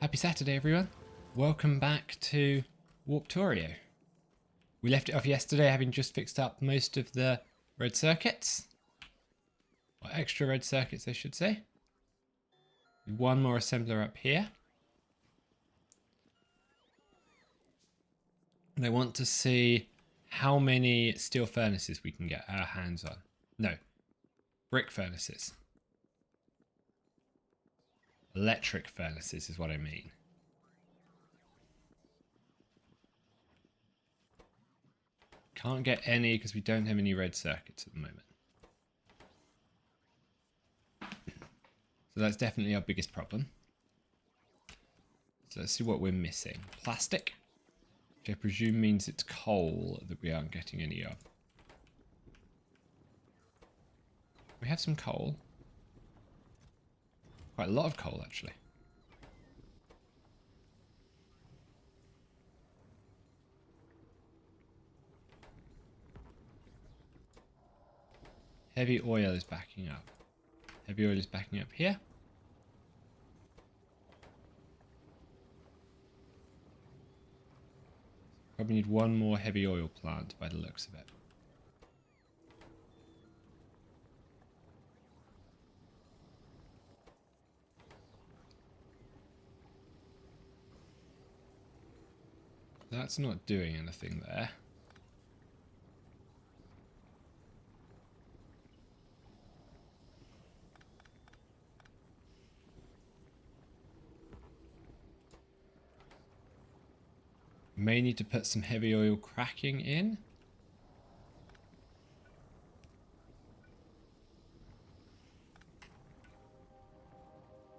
Happy Saturday, everyone. Welcome back to Warptorio. We left it off yesterday having just fixed up most of the red circuits. Or extra red circuits, I should say. One more assembler up here. And I want to see how many steel furnaces we can get our hands on. No, brick furnaces. Electric furnaces is what I mean. Can't get any because we don't have any red circuits at the moment. So that's definitely our biggest problem. So let's see what we're missing. Plastic, which I presume means it's coal that we aren't getting any of. We have some coal. Quite a lot of coal, actually. Heavy oil is backing up. Heavy oil is backing up here. Probably need one more heavy oil plant by the looks of it. That's not doing anything there. May need to put some heavy oil cracking in.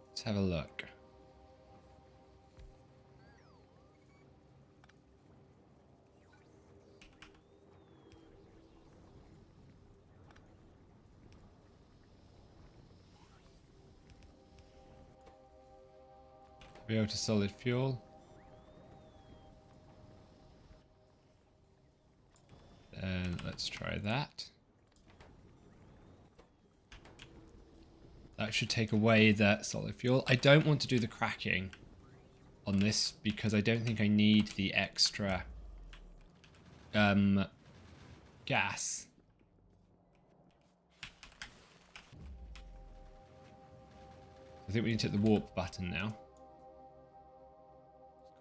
Let's have a look. Heavy oil to solid fuel. Then let's try that. That should take away that solid fuel. I don't want to do the cracking on this because I don't think I need the extra gas. I think we need to hit the warp button now.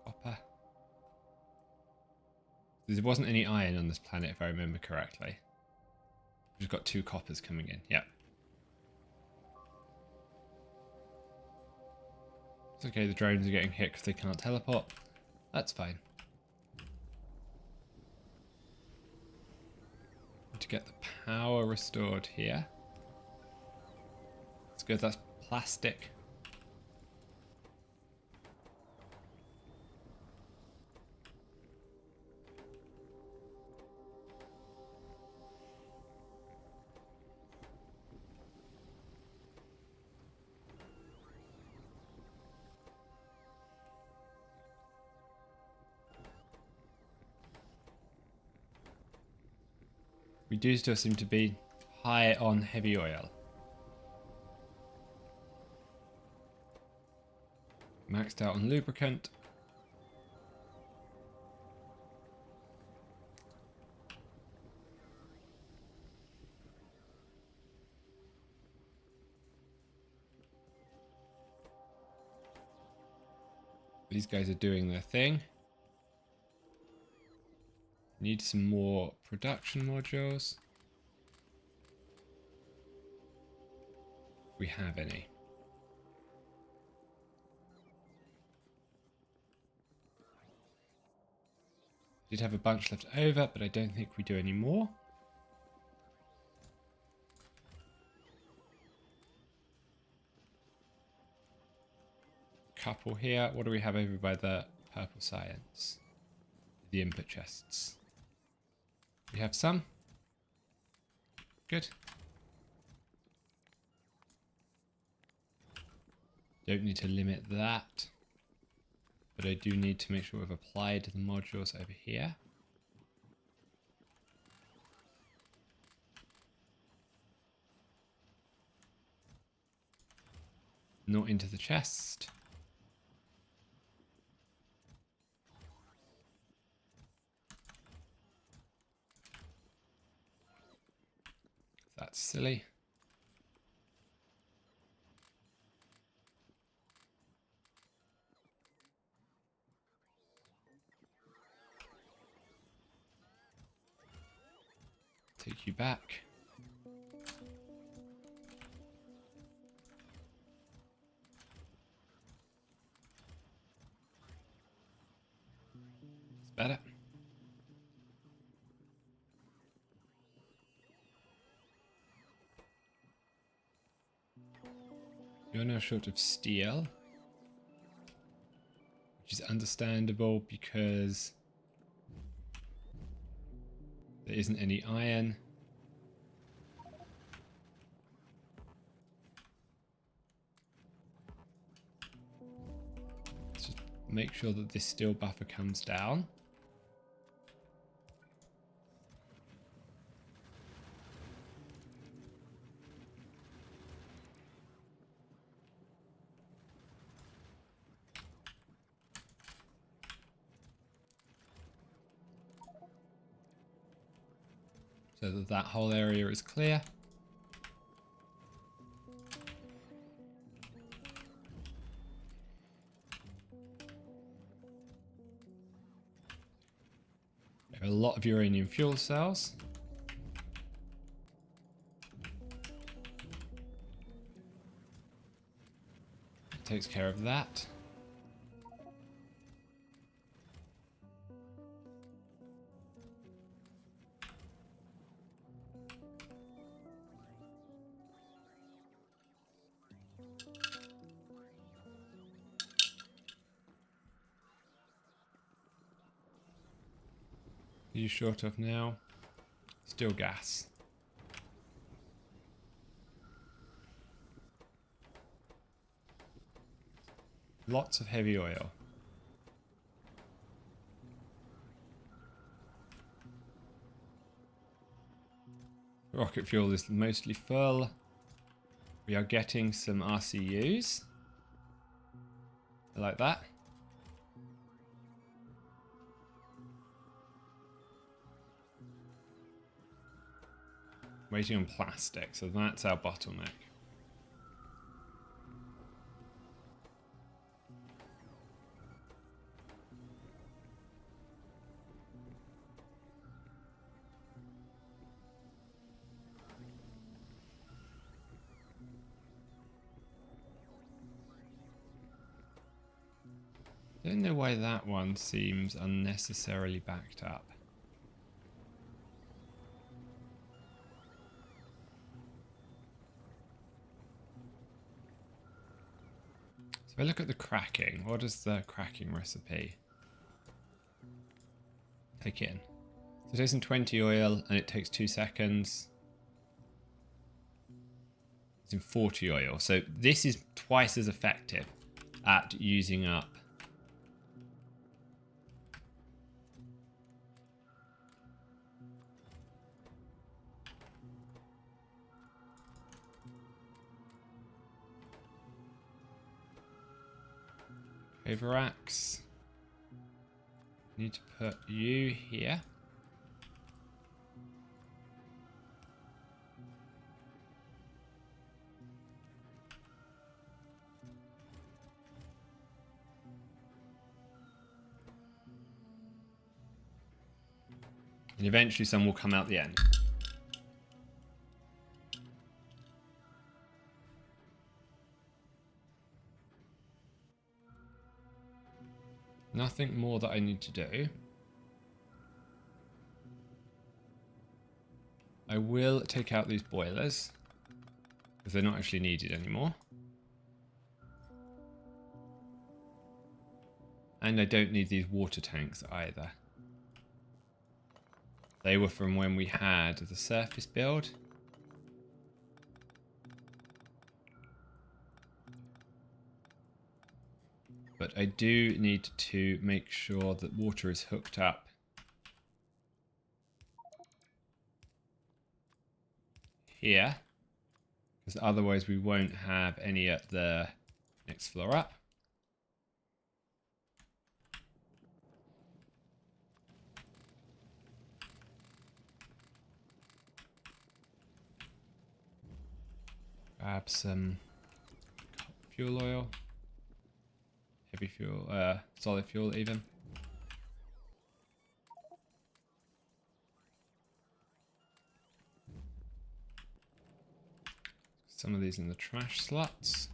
Copper. There wasn't any iron on this planet if I remember correctly. We've just got 2 coppers coming in. Yep. It's okay, the drones are getting hit because they can't teleport. That's fine. Need to get the power restored here. That's good, that's plastic. We do still seem to be high on heavy oil. Maxed out on lubricant. These guys are doing their thing. Need some more production modules. We have any. Did have a bunch left over, but I don't think we do any more. Couple here. What do we have over by the purple science? The input chests. We have some. Good. Don't need to limit that. But I do need to make sure we've applied the modules over here. Not into the chest. That's silly. Take you back. It's better. You're now short of steel, which is understandable because there isn't any iron. Let's just make sure that this steel buffer comes down. So that that whole area is clear. There are a lot of uranium fuel cells. Takes care of that. Are you short of now? Still gas. Lots of heavy oil. Rocket fuel is mostly full. We are getting some RCUs. I like that. Waiting on plastic, so that's our bottleneck. Don't know why that one seems unnecessarily backed up. So if I look at the cracking, what is the cracking recipe? Take in. So it takes in 20 oil and it takes 2 seconds. It's in 40 oil. So this is twice as effective at using up overaxe. Need to put you here. And eventually some will come out the end. Nothing more that I need to do. I will take out these boilers because they're not actually needed anymore. And I don't need these water tanks either. They were from when we had the surface build. But I do need to make sure that water is hooked up here, because otherwise we won't have any at the next floor up. grab some fuel oil, heavy fuel, solid fuel even. Some of these in the trash slots.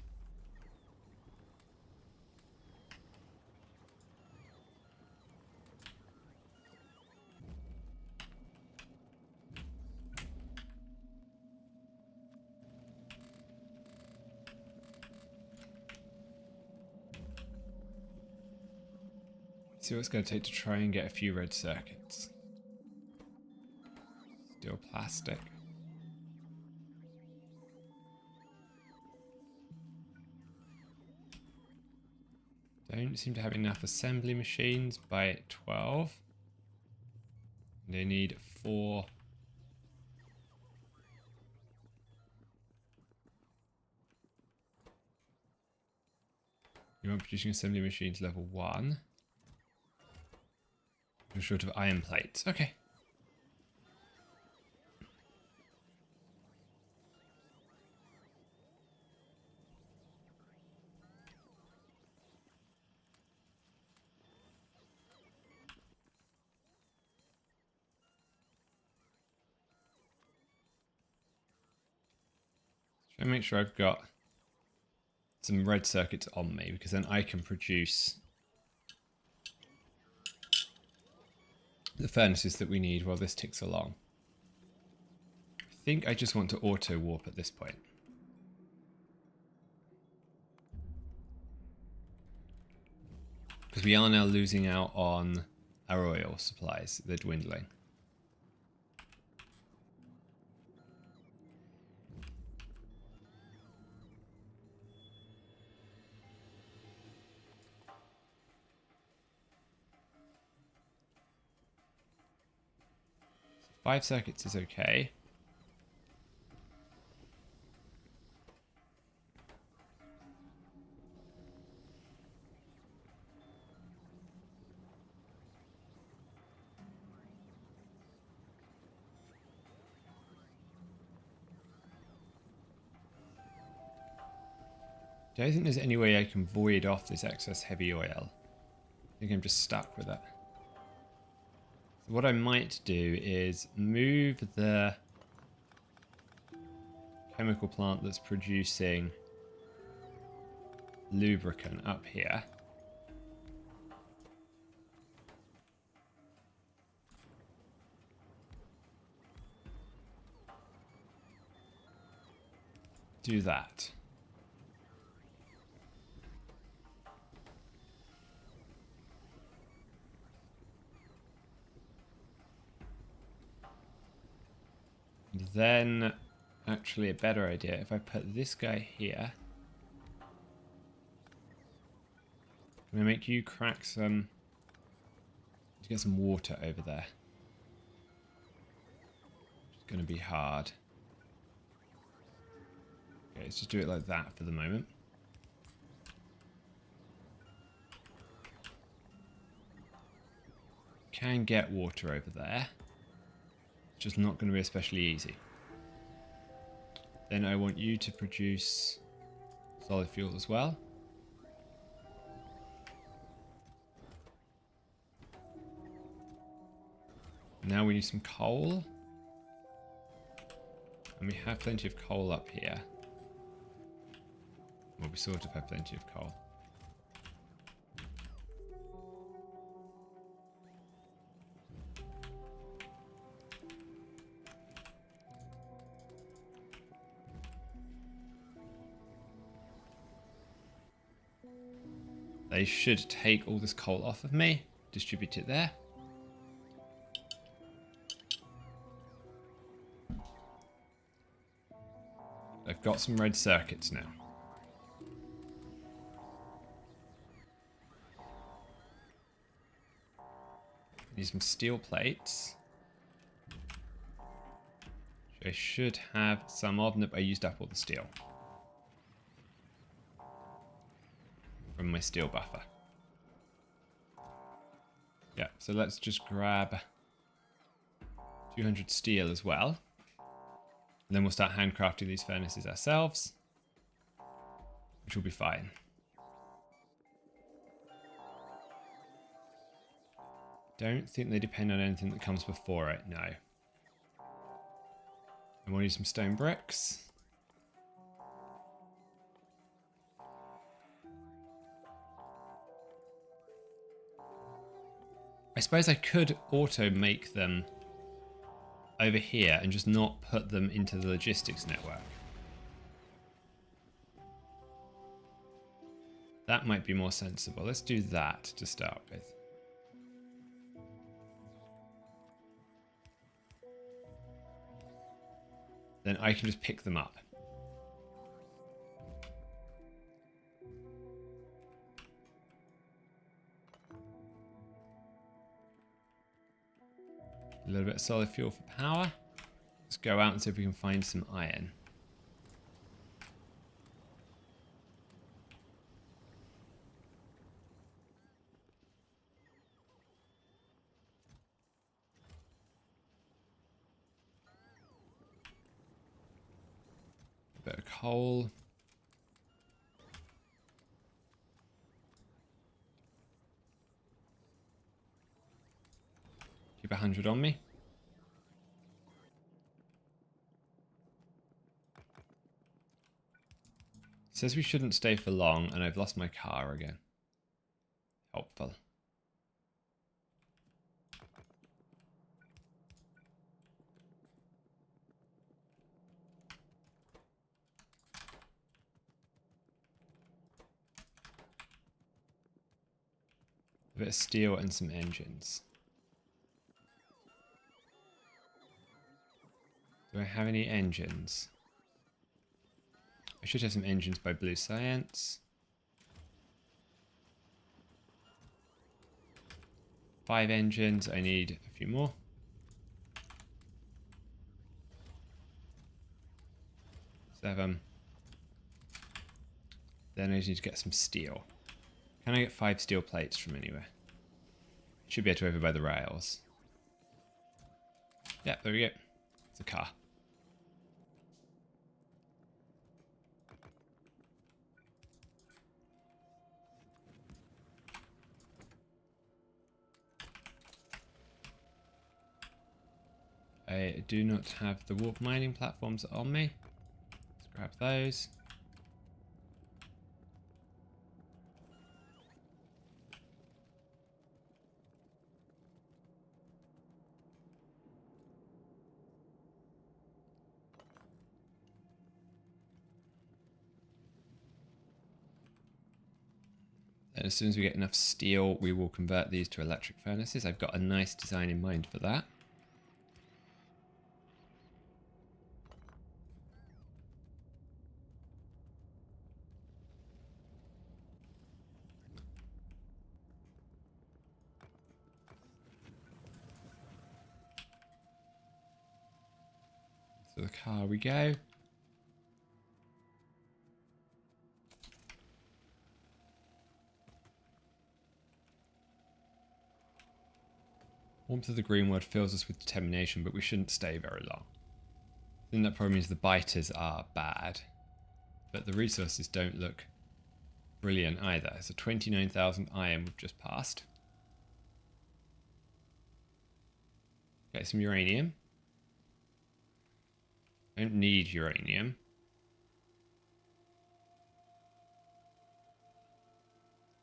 See what it's going to take to try and get a few red circuits. Still plastic. Don't seem to have enough assembly machines by 12. They need 4. You want producing assembly machines level 1. You're short of iron plates. Okay. Try and make sure I've got some red circuits on me, because then I can produce the furnaces that we need while this ticks along. I think I just want to auto warp at this point. Because we are now losing out on our oil supplies. They're dwindling. So 5 circuits is okay. I don't think there's any way I can void off this excess heavy oil. I think I'm just stuck with it. So what I might do is move the chemical plant that's producing lubricant up here. Do that. Then, actually a better idea, if I put this guy here, I'm going to make you crack some, to get some water over there. It's going to be hard. Okay, let's just do it like that for the moment. Can get water over there. It's just not going to be especially easy. Then I want you to produce solid fuel as well. Now we need some coal. And we have plenty of coal up here. Well, we sort of have plenty of coal. They should take all this coal off of me, distribute it there. I've got some red circuits now. Need some steel plates. I should have some of them. I used up all the steel from my steel buffer. Yeah, so let's just grab 200 steel as well. And then we'll start handcrafting these furnaces ourselves. which will be fine. Don't think they depend on anything that comes before it, no. I want to use some stone bricks. I suppose I could auto make them over here and just not put them into the logistics network. That might be more sensible. Let's do that to start with. Then I can just pick them up. A little bit of solid fuel for power. Let's go out and see if we can find some iron. A bit of coal. Keep 100 on me. It says we shouldn't stay for long, and I've lost my car again. Helpful. A bit of steel and some engines. Do I have any engines? I should have some engines by Blue Science. 5 engines. I need a few more. 7. Then I just need to get some steel. Can I get 5 steel plates from anywhere? Should be able to over by the rails. Yeah, there we go. It's a car. I do not have the warp mining platforms on me. Let's grab those. And as soon as we get enough steel, we will convert these to electric furnaces. I've got a nice design in mind for that. To the car we go. Warmth of the green word fills us with determination, but we shouldn't stay very long. I think that probably means the biters are bad, but the resources don't look brilliant either. So 29,000 iron we've just passed. Get some uranium. I don't need uranium.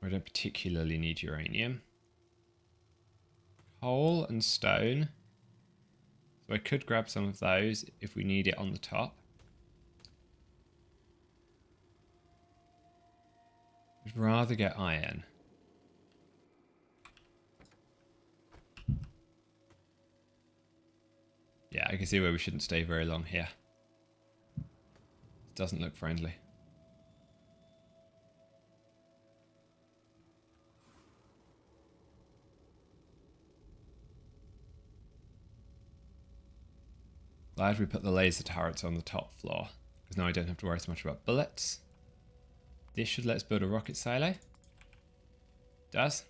I don't particularly need uranium. Coal and stone. So I could grab some of those if we need it on the top. I'd rather get iron. Yeah, I can see where we shouldn't stay very long here. It doesn't look friendly. Glad we put the laser turrets on the top floor, because now I don't have to worry so much about bullets. This should let us build a rocket silo. Does.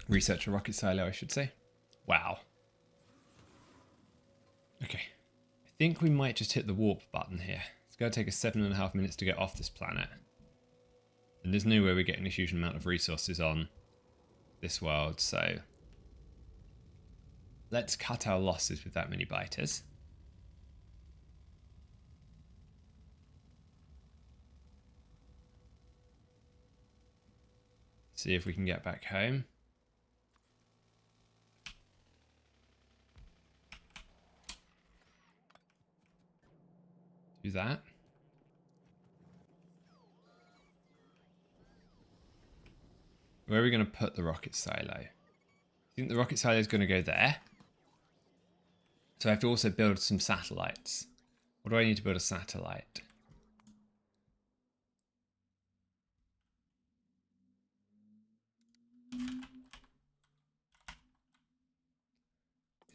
Research a rocket silo, I should say. Wow. Okay. I think we might just hit the warp button here. It's going to take us 7.5 minutes to get off this planet. And there's no way we're getting a huge amount of resources on this world, so let's cut our losses with that many biters. See if we can get back home. Do that. Where are we going to put the rocket silo? I think the rocket silo is going to go there. So I have to also build some satellites. What do I need to build a satellite?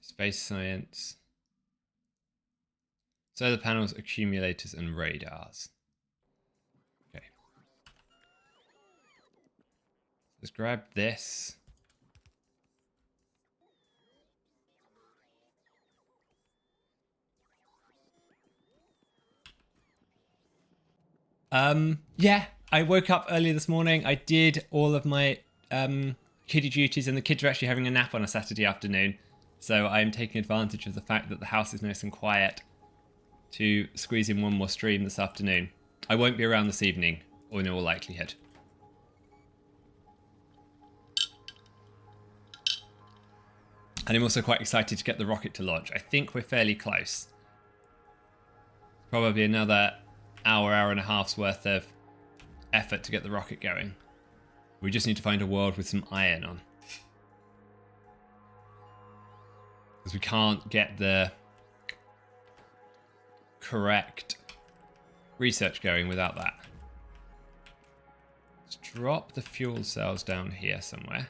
Space science. Solar panels, accumulators, and radars. Okay. Let's grab this. Yeah, I woke up early this morning. I did all of my kiddie duties, and the kids are actually having a nap on a Saturday afternoon. So I'm taking advantage of the fact that the house is nice and quiet to squeeze in one more stream this afternoon. I won't be around this evening, or in all likelihood. And I'm also quite excited to get the rocket to launch. I think we're fairly close. Probably another hour and a half's worth of effort to get the rocket going. We just need to find a world with some iron on. Because we can't get the correct research going without that. Let's drop the fuel cells down here somewhere.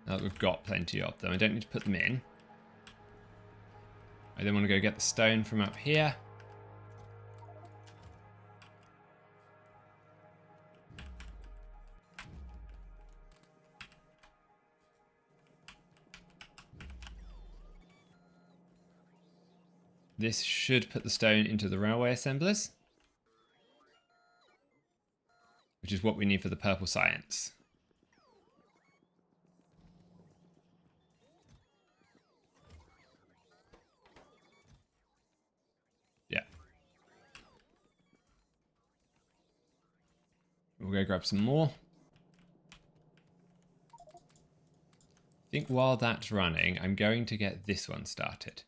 Now that we've got plenty of them, I don't need to put them in. I then want to go get the stone from up here. This should put the stone into the railway assemblers, which is what we need for the purple science. Yeah. We'll go grab some more. I think while that's running, I'm going to get this one started.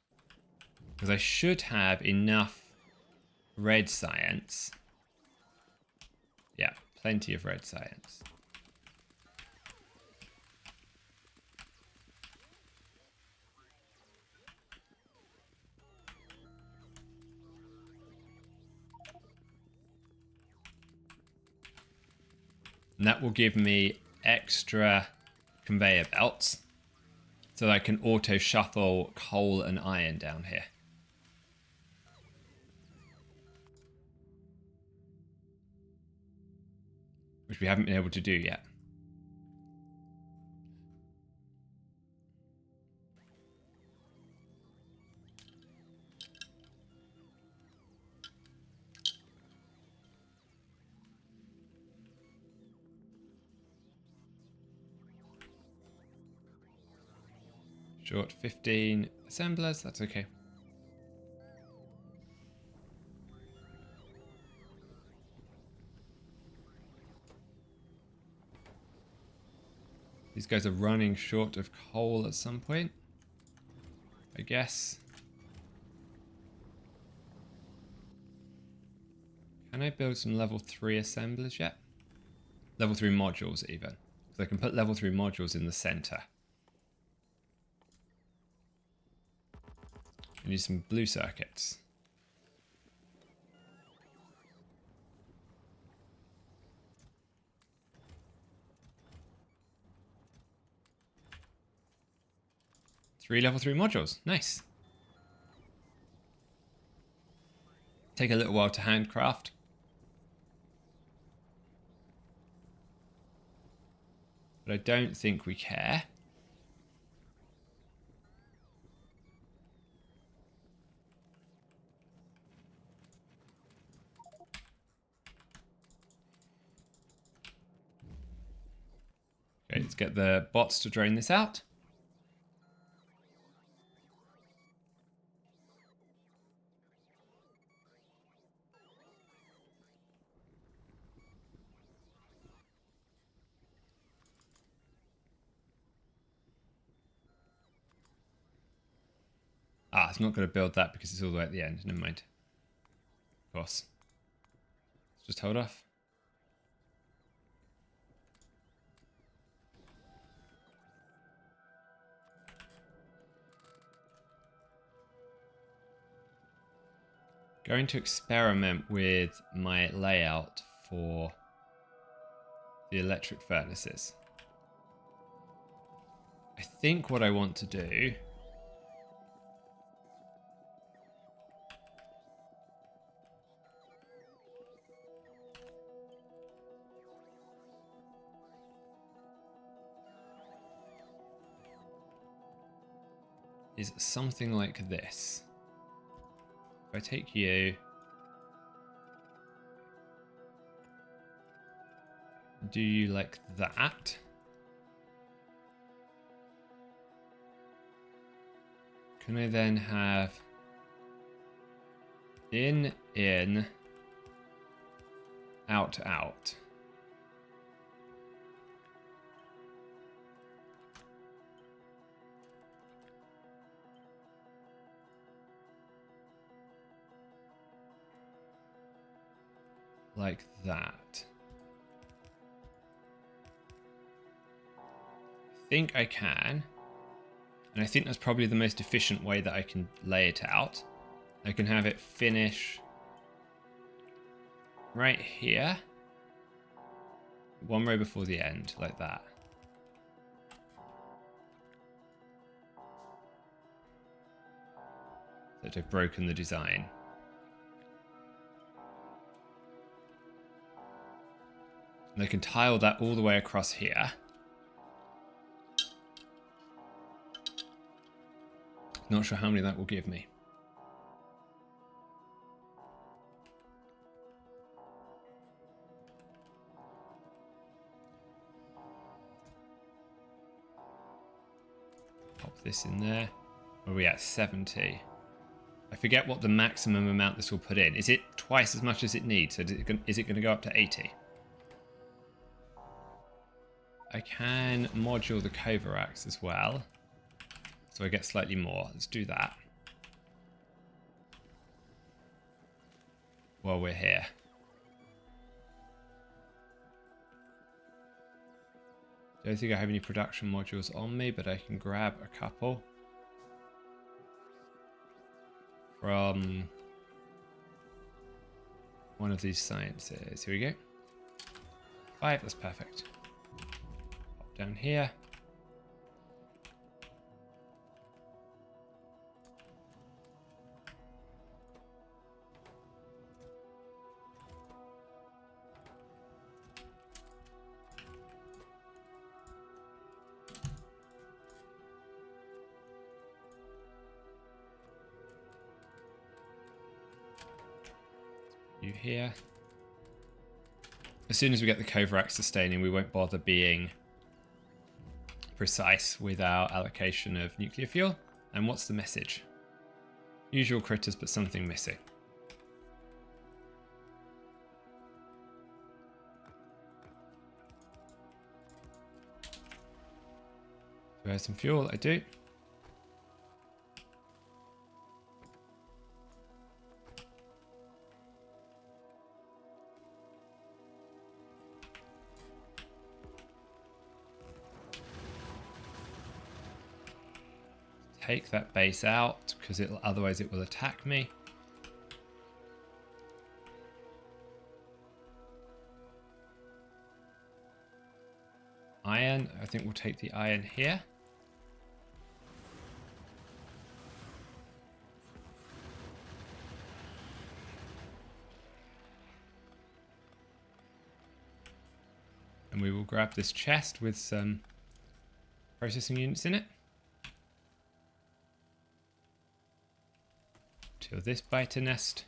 Because I should have enough red science. Yeah, plenty of red science. And that will give me extra conveyor belts so that I can auto shuffle coal and iron down here. Which we haven't been able to do yet. Short 15 assemblers, that's okay. These guys are running short of coal at some point, I guess. Can I build some level 3 assemblers yet? Level 3 modules even. So I can put level 3 modules in the center. I need some blue circuits. Three level 3 modules. Nice. Take a little while to handcraft. but I don't think we care. Okay, let's get the bots to drone this out. Ah, it's not going to build that because it's all the way at the end. Never mind. Of course. Let's just hold off. Going to experiment with my layout for the electric furnaces. I think what I want to do is something like this. If I take you, do you like that? Can I then have in, out, out? Like that. I think I can. And I think that's probably the most efficient way that I can lay it out. I can have it finish right here. One row before the end, like that. So I've broken the design. And I can tile that all the way across here. Not sure how many that will give me. Pop this in there. Where are we at? 70. I forget what the maximum amount this will put in. Is it twice as much as it needs? So is it going to go up to 80? I can module the Kovarax as well. So I get slightly more. Let's do that. While we're here. Don't think I have any production modules on me, but I can grab a couple from one of these sciences. Here we go. 5, that's perfect. Pop down here. You here. As soon as we get the Kovarax sustaining, we won't bother being precise with our allocation of nuclear fuel. And what's the message? Usual critters, but something missing. Do I have some fuel? I do. Take that base out because otherwise it will attack me. Iron, I think we'll take the iron here. And we will grab this chest with some processing units in it. Till this biter nest.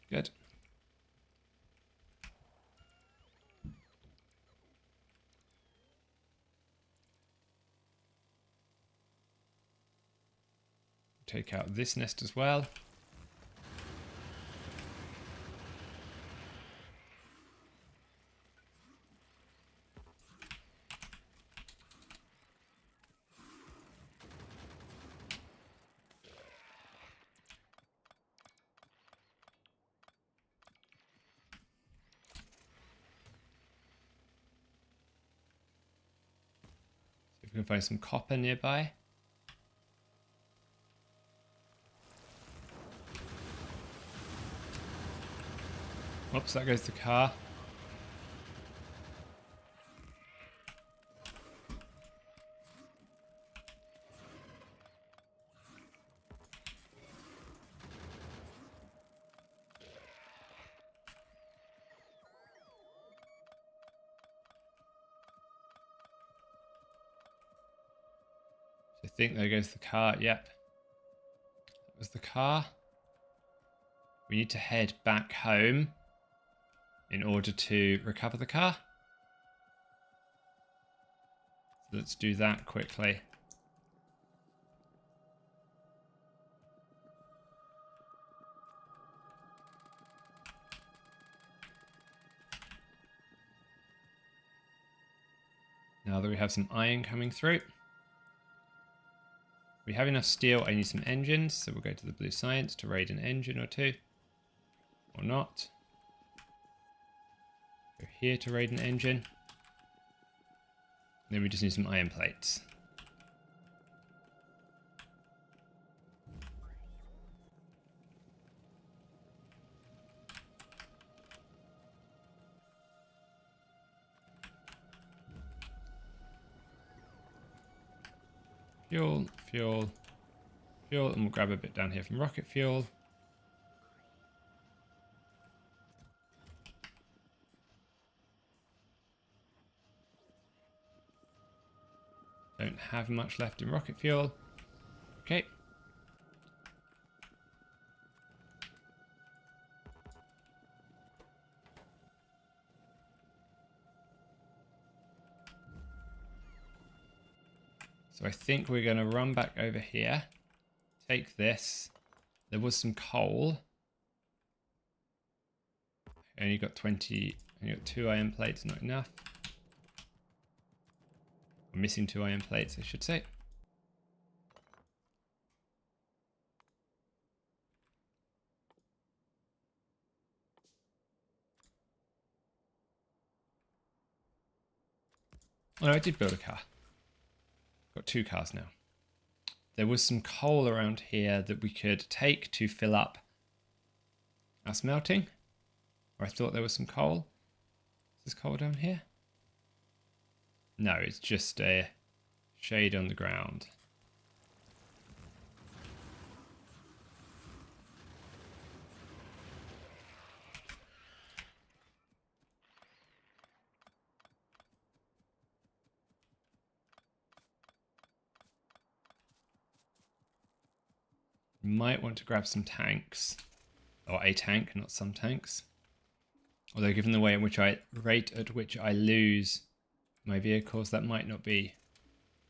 Good. Take out this nest as well. See if we can find some copper nearby. Oops, that goes the car. I think there goes the car. Yep. That was the car. We need to head back home in order to recover the car. So let's do that quickly. Now that we have some iron coming through. We have enough steel. I need some engines, so we'll go to the blue science to raid an engine or two. Or not. Go here to raid an engine. Then we just need some iron plates. Fuel, fuel, fuel, and we'll grab a bit down here from rocket fuel. Don't have much left in rocket fuel. Okay. So I think we're going to run back over here. Take this. There was some coal. Only got 20, only got 2 iron plates, not enough. We're missing 2 iron plates, I should say. Oh no, I did build a car. Got 2 cars now. There was some coal around here that we could take to fill up our smelting. Or I thought there was some coal. Is this coal down here? No, it's just a shade on the ground. Might want to grab some tanks. Or a tank, not some tanks. Although given the way in which rate at which I lose my vehicles, that might not be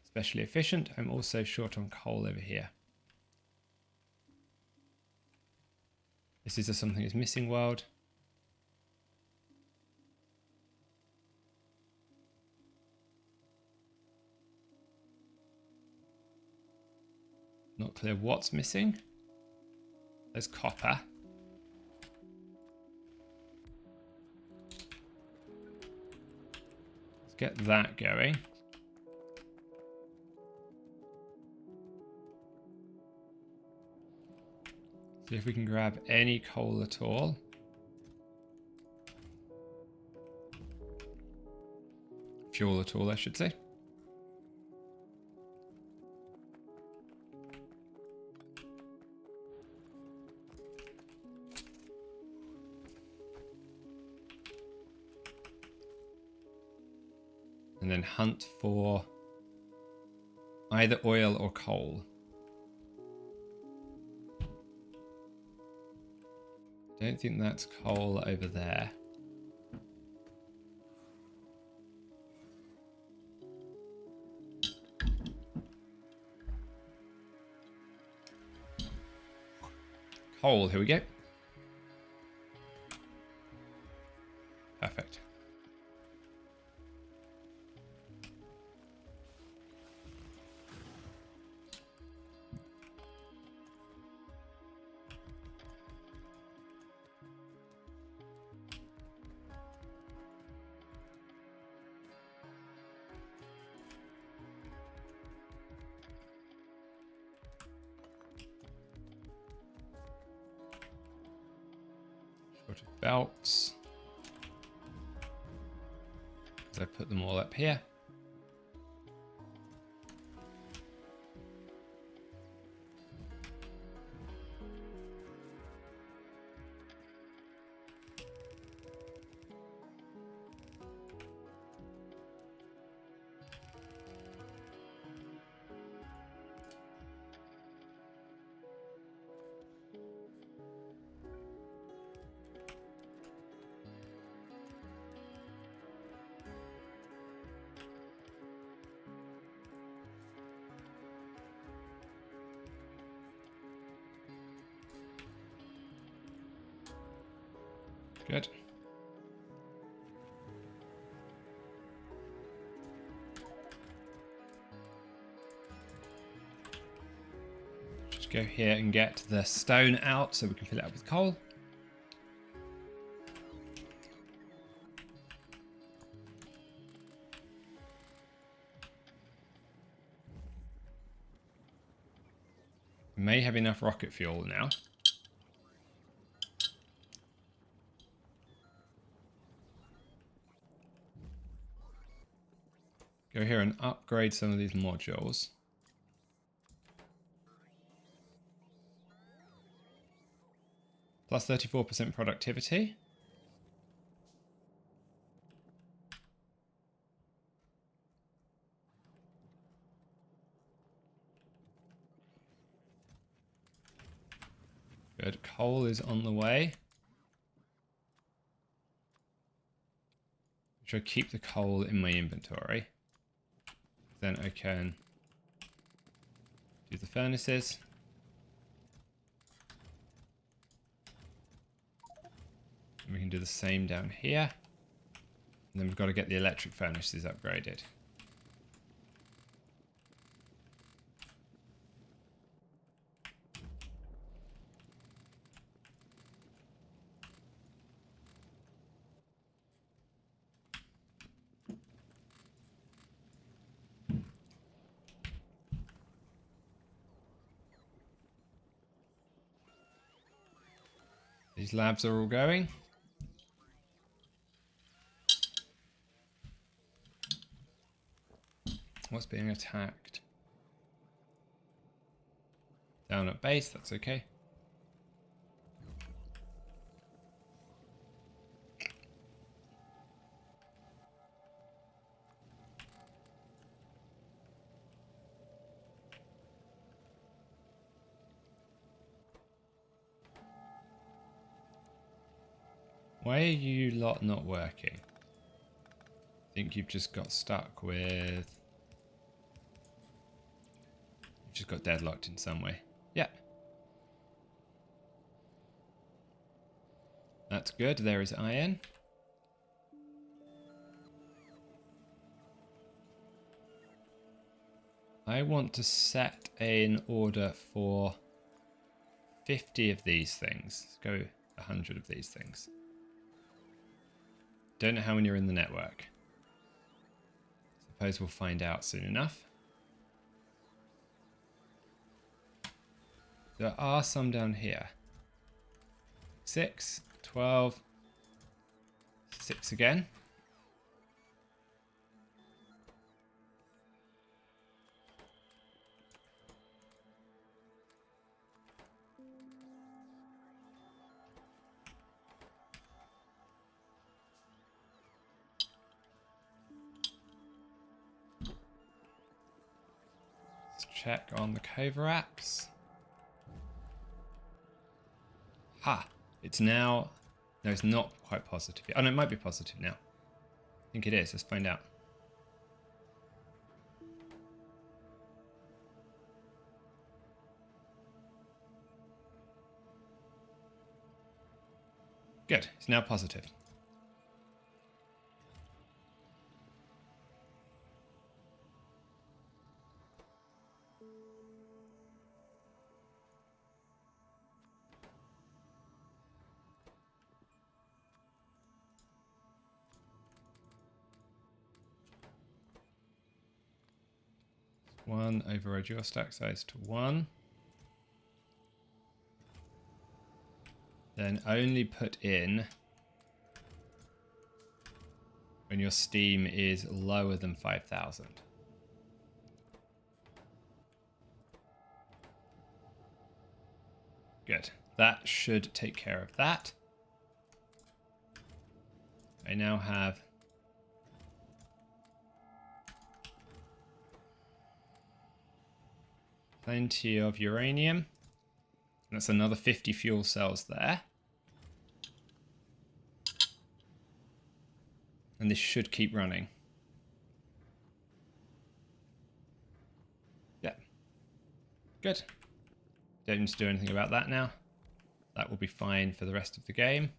especially efficient. I'm also short on coal over here. This is a something is missing world. Not clear what's missing. There's copper. Let's get that going. See if we can grab any coal at all. fuel at all, I should say. And then hunt for either oil or coal. Don't think that's coal over there. Coal, here we go. Perfect. Short of belts. Because I put them all up here. Good. Just go here and get the stone out so we can fill it up with coal. We may have enough rocket fuel now. Go here and upgrade some of these modules. Plus 34% productivity. Good. Coal is on the way. Should I keep the coal in my inventory? Then I can do the furnaces. And we can do the same down here. And then we've got to get the electric furnaces upgraded. These labs are all going. What's being attacked? Down at base, that's okay. Why are you lot not working? I think you've just got stuck with... You've just got deadlocked in some way. Yeah. That's good. There is iron. I want to set an order for 50 of these things. Let's go 100 of these things. Don't know how many are in the network. Suppose we'll find out soon enough. There are some down here. 6, 12, 6 again. Let's check on the Kovarax. Ha! It's now... No, it's not quite positive yet. Oh, no, it might be positive now. I think it is. Let's find out. Good. It's now positive. One, override your stack size to 1. Then only put in when your steam is lower than 5,000. Good. That should take care of that. I now have plenty of uranium. That's another 50 fuel cells there. And this should keep running. Yeah. Good. Don't need to do anything about that now. That will be fine for the rest of the game.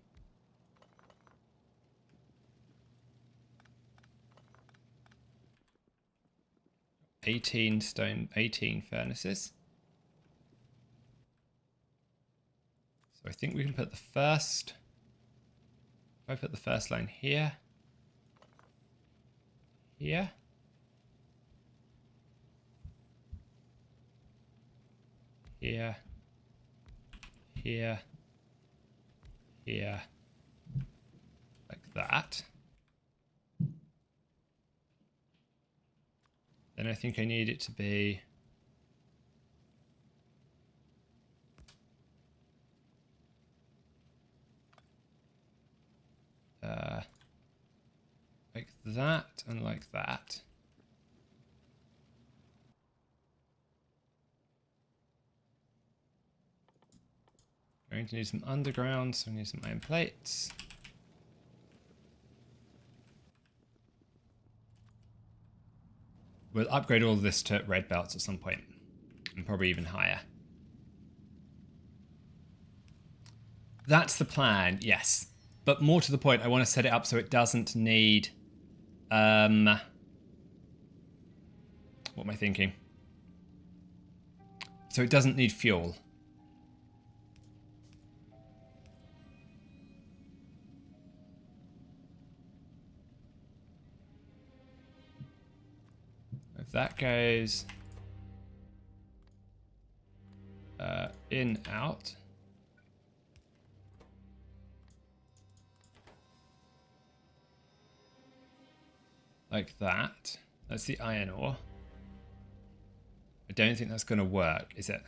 $18 stone, 18 furnaces. So I think we can put the first... If I put the first line here. Here. Here. Here. Here. Like that. Then I think I need it to be... like that and like that. Going to need some underground, so we need some iron plates. We'll upgrade all of this to red belts at some point, and probably even higher. That's the plan, yes. But more to the point, I want to set it up so it doesn't need... what am I thinking? So it doesn't need fuel. If that goes in, out. Like that. That's the iron ore. I don't think that's going to work, is it?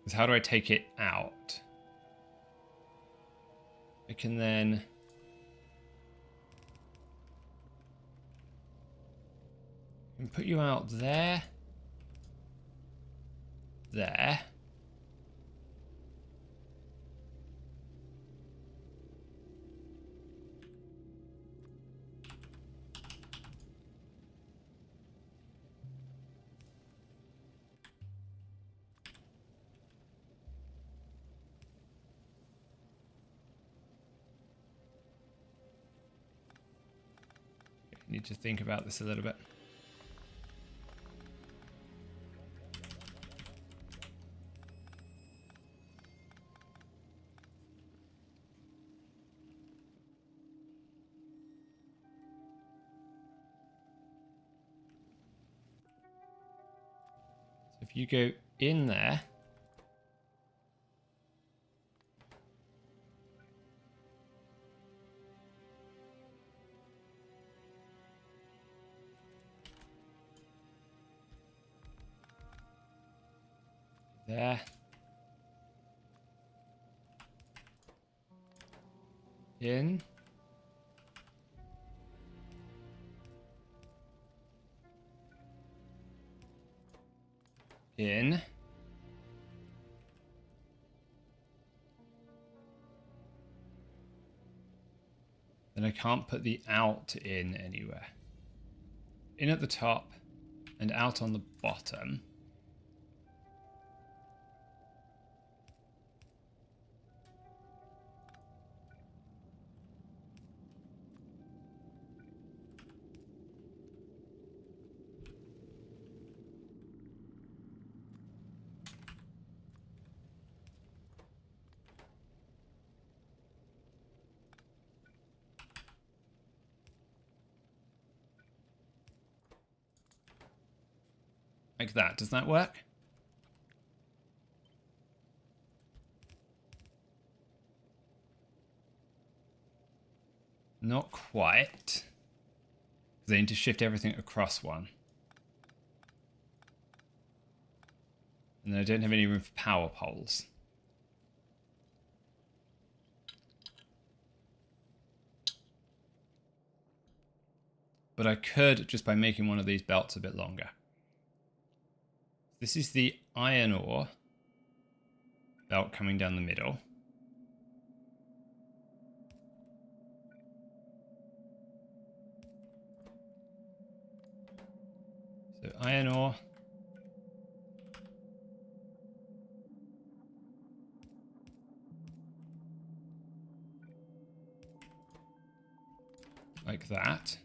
Because how do I take it out? I can then... I can put you out there. There. Need to think about this a little bit. So if you go in there, there, in, in. Then I can't put the out in anywhere. In at the top and out on the bottom. Like that. Does that work? Not quite. Because I need to shift everything across one. And then I don't have any room for power poles. But I could just by making one of these belts a bit longer. This is the iron ore belt coming down the middle. So iron ore. Like that.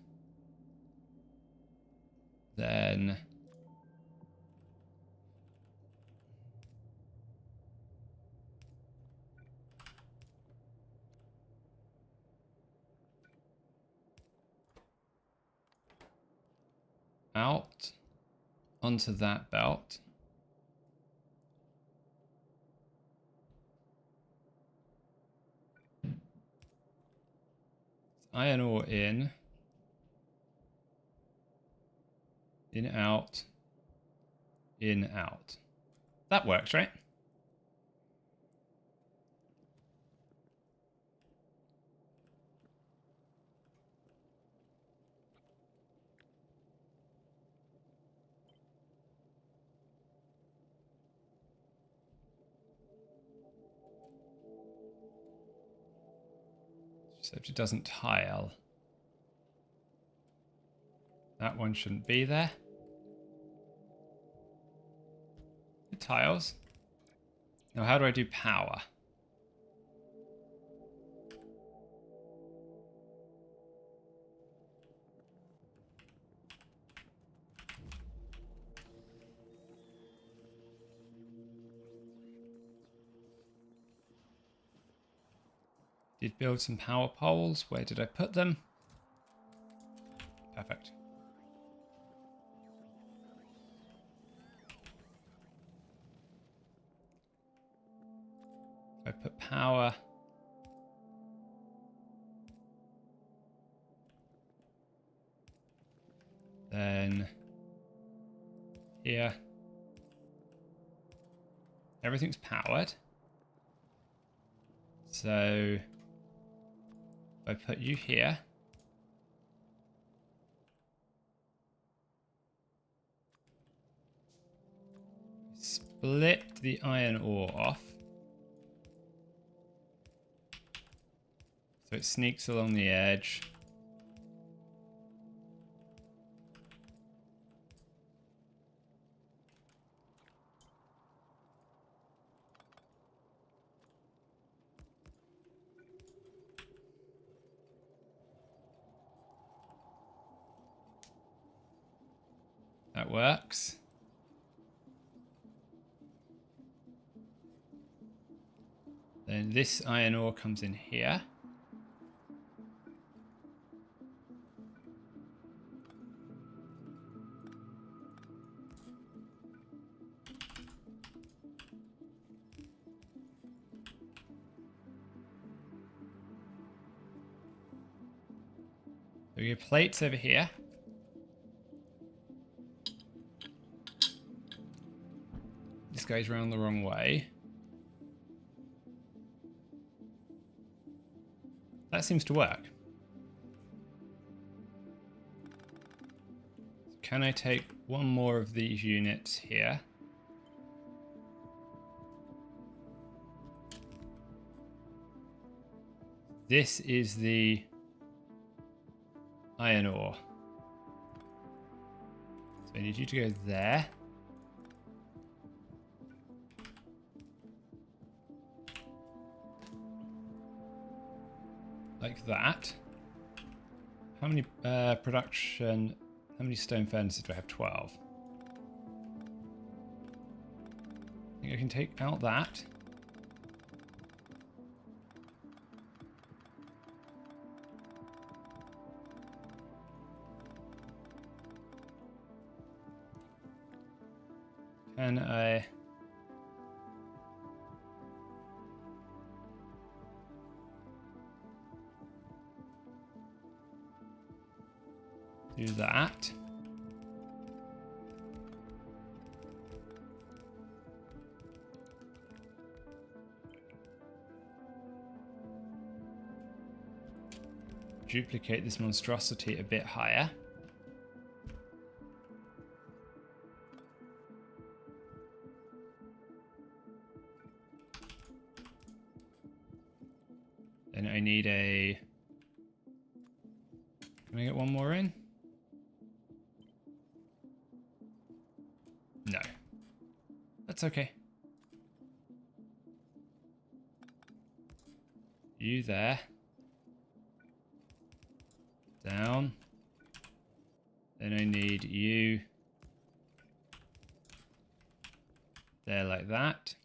Then out onto that belt. Iron ore in, out, in, out. That works, right? Except it doesn't tile. That one shouldn't be there. It tiles. Now how do I do power? Did build some power poles. Where did I put them? Perfect. I put power. Then here. Everything's powered. So if I put you here. Split the iron ore off. So it sneaks along the edge. That works. Then this iron ore comes in here. So your plates over here. This goes around the wrong way. That seems to work. Can I take one more of these units here? This is the iron ore. So I need you to go there. Like that. How many production... How many stone furnaces do I have? 12. I think I can take out that. Can I... do that? Duplicate this monstrosity a bit higher. Then I need a... Can I get one more in? No. That's okay. You there. Down. Then I need you there like that.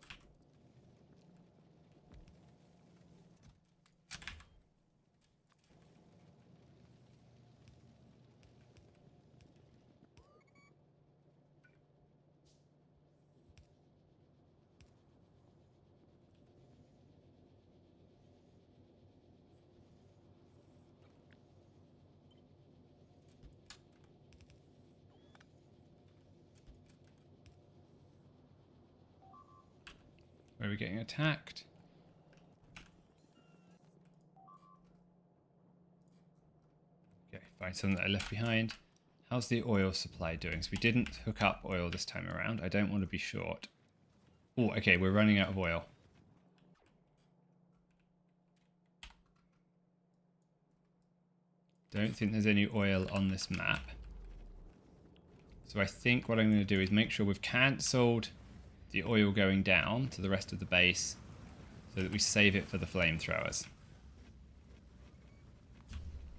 Where are we getting attacked? Okay, find something that I left behind. How's the oil supply doing? So we didn't hook up oil this time around. I don't want to be short. Oh, okay, we're running out of oil. Don't think there's any oil on this map. So I think what I'm going to do is make sure we've cancelled the oil going down to the rest of the base so that we save it for the flamethrowers.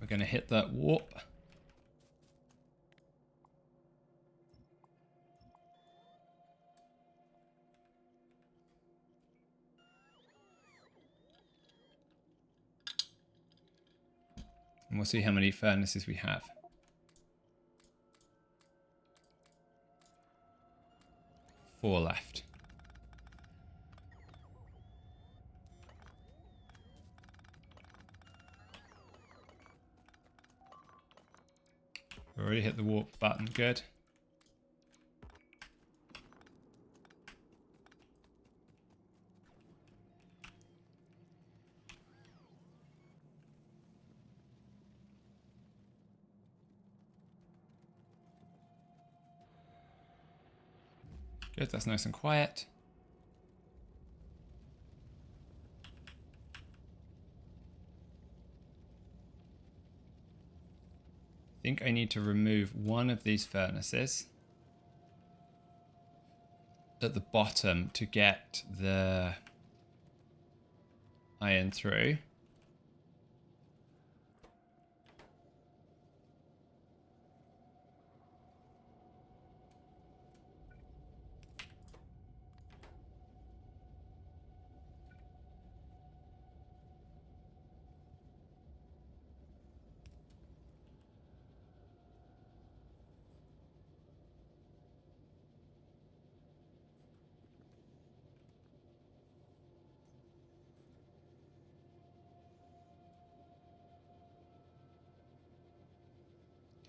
We're going to hit that warp. And we'll see how many furnaces we have. 4 left. We already hit the warp button, good. Good, that's nice and quiet. I think I need to remove one of these furnaces at the bottom to get the iron through.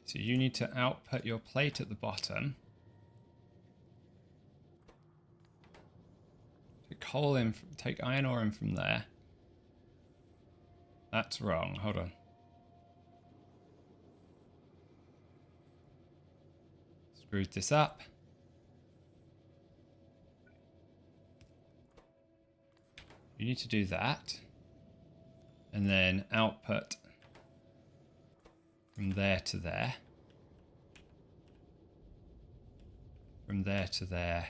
So you need to output your plate at the bottom. Take coal in, take iron ore in from there. That's wrong, hold on. Screwed this up. You need to do that. And then output from there to there. From there to there.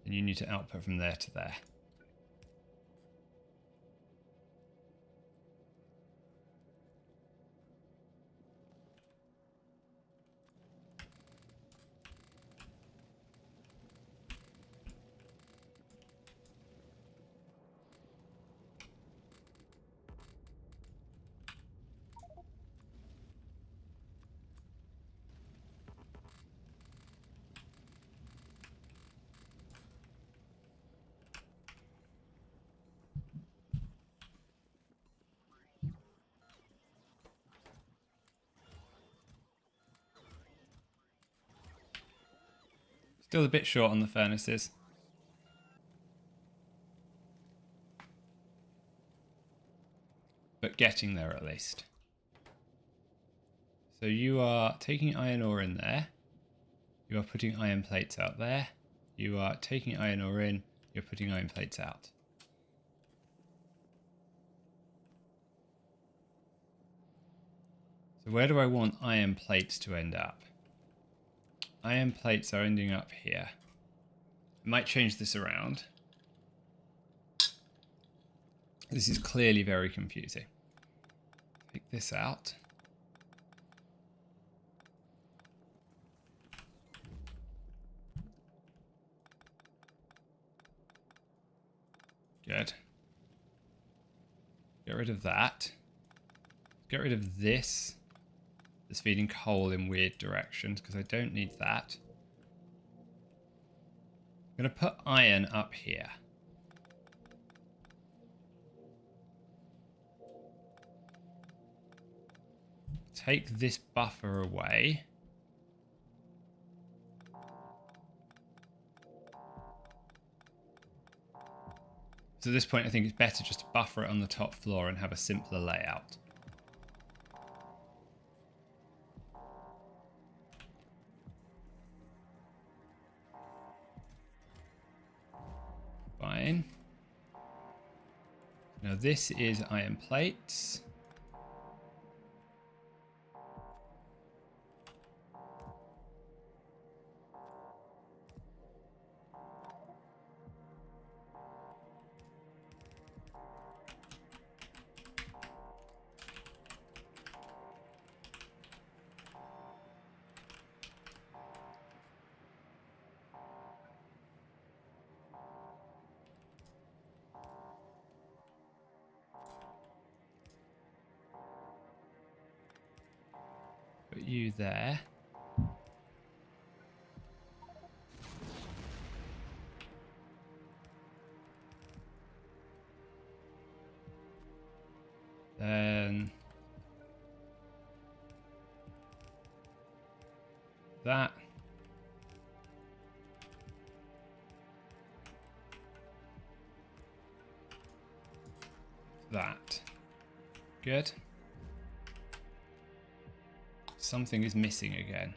And you need to output from there to there. Still a bit short on the furnaces. But getting there at least. So you are taking iron ore in there. You are putting iron plates out there. You are taking iron ore in. You're putting iron plates out. So where do I want iron plates to end up? Iron plates are ending up here. I might change this around. This is clearly very confusing. Take this out. Good. Get rid of that. Get rid of this. It's feeding coal in weird directions because I don't need that. I'm going to put iron up here. Take this buffer away. So at this point I think it's better just to buffer it on the top floor and have a simpler layout. Fine. Now this is iron plates. Put you there. Then that. That. Good. Something is missing again.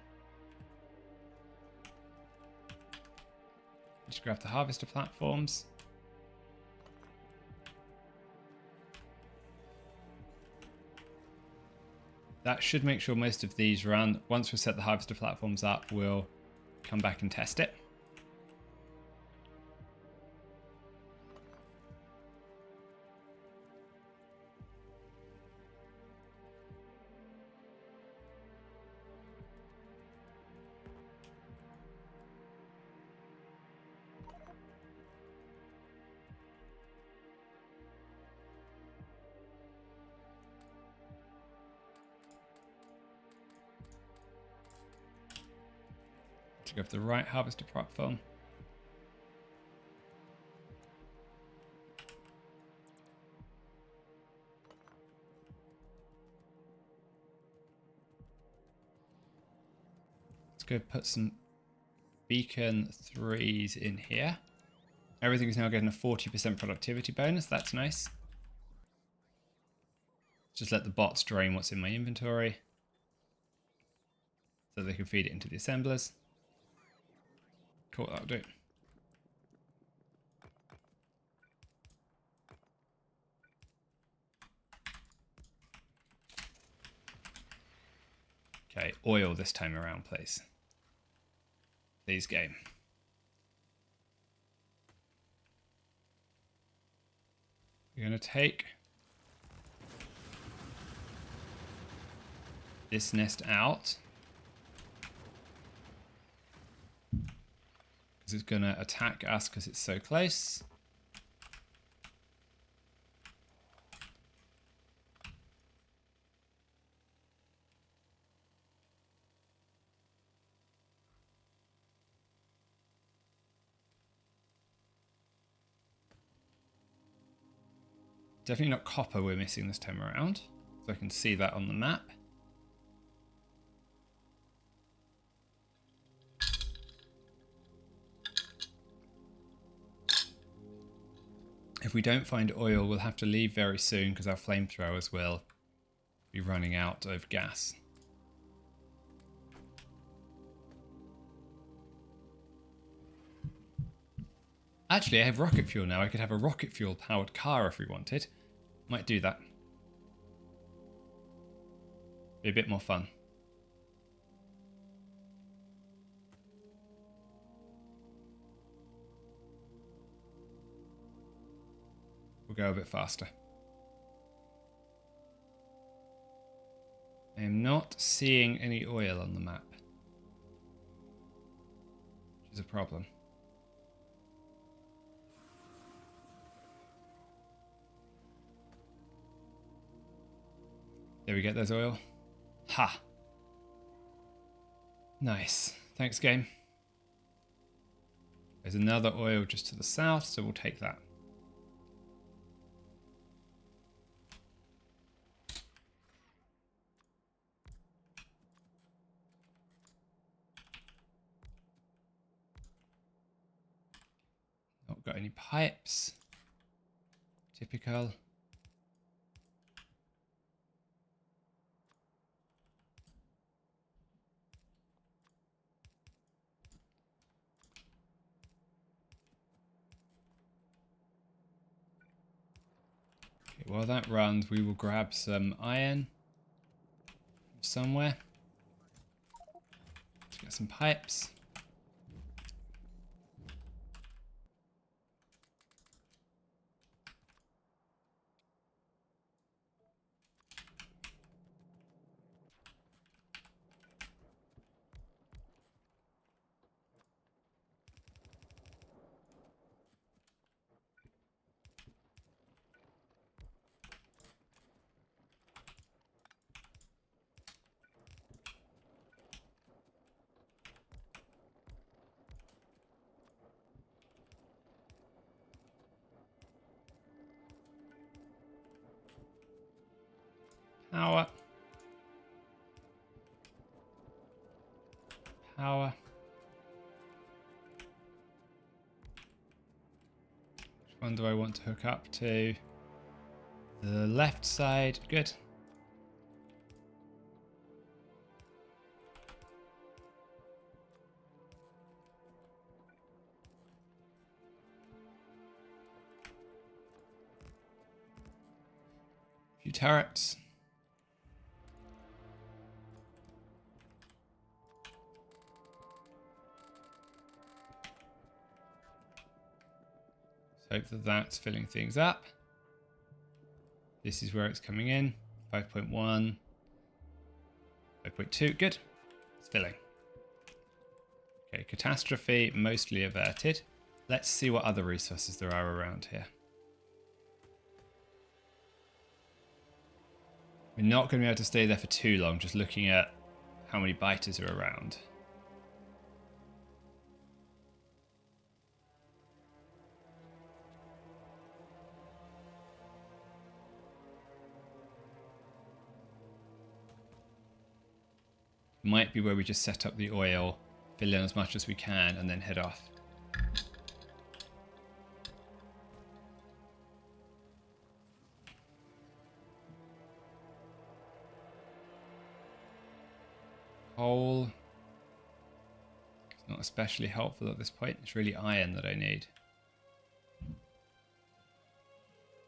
Just grab the harvester platforms. That should make sure most of these run. Once we set the harvester platforms up, we'll come back and test it. To go for the right harvester platform. Let's go put some beacon 3s in here. Everything is now getting a 40% productivity bonus. That's nice. Just let the bots drain what's in my inventory. so they can feed it into the assemblers. Cool, that'll do. Okay, oil this time around, please. Please, game. We're going to take this nest out because it's going to attack us because it's so close. Definitely not copper we're missing this time around, so I can see that on the map. If we don't find oil, we'll have to leave very soon because our flamethrowers will be running out of gas. Actually, I have rocket fuel now. I could have a rocket fuel powered car if we wanted. Might do that. Be a bit more fun. We'll go a bit faster. I am not seeing any oil on the map, which is a problem. There we get, there's oil. Ha! Nice. Thanks, game. There's another oil just to the south, so we'll take that. Not got any pipes. Typical. While that runs, we will grab some iron from somewhere. Let's get some pipes. Power. Power. Which one do I want to hook up to? The left side. Good. A few turrets. Hope that that's filling things up. This is where it's coming in. 5.1. 5.2. Good. It's filling. Okay, catastrophe mostly averted. Let's see what other resources there are around here. We're not going to be able to stay there for too long, just looking at how many biters are around. Might be where we just set up the oil, fill in as much as we can, and then head off. Coal. not especially helpful at this point. It's really iron that I need.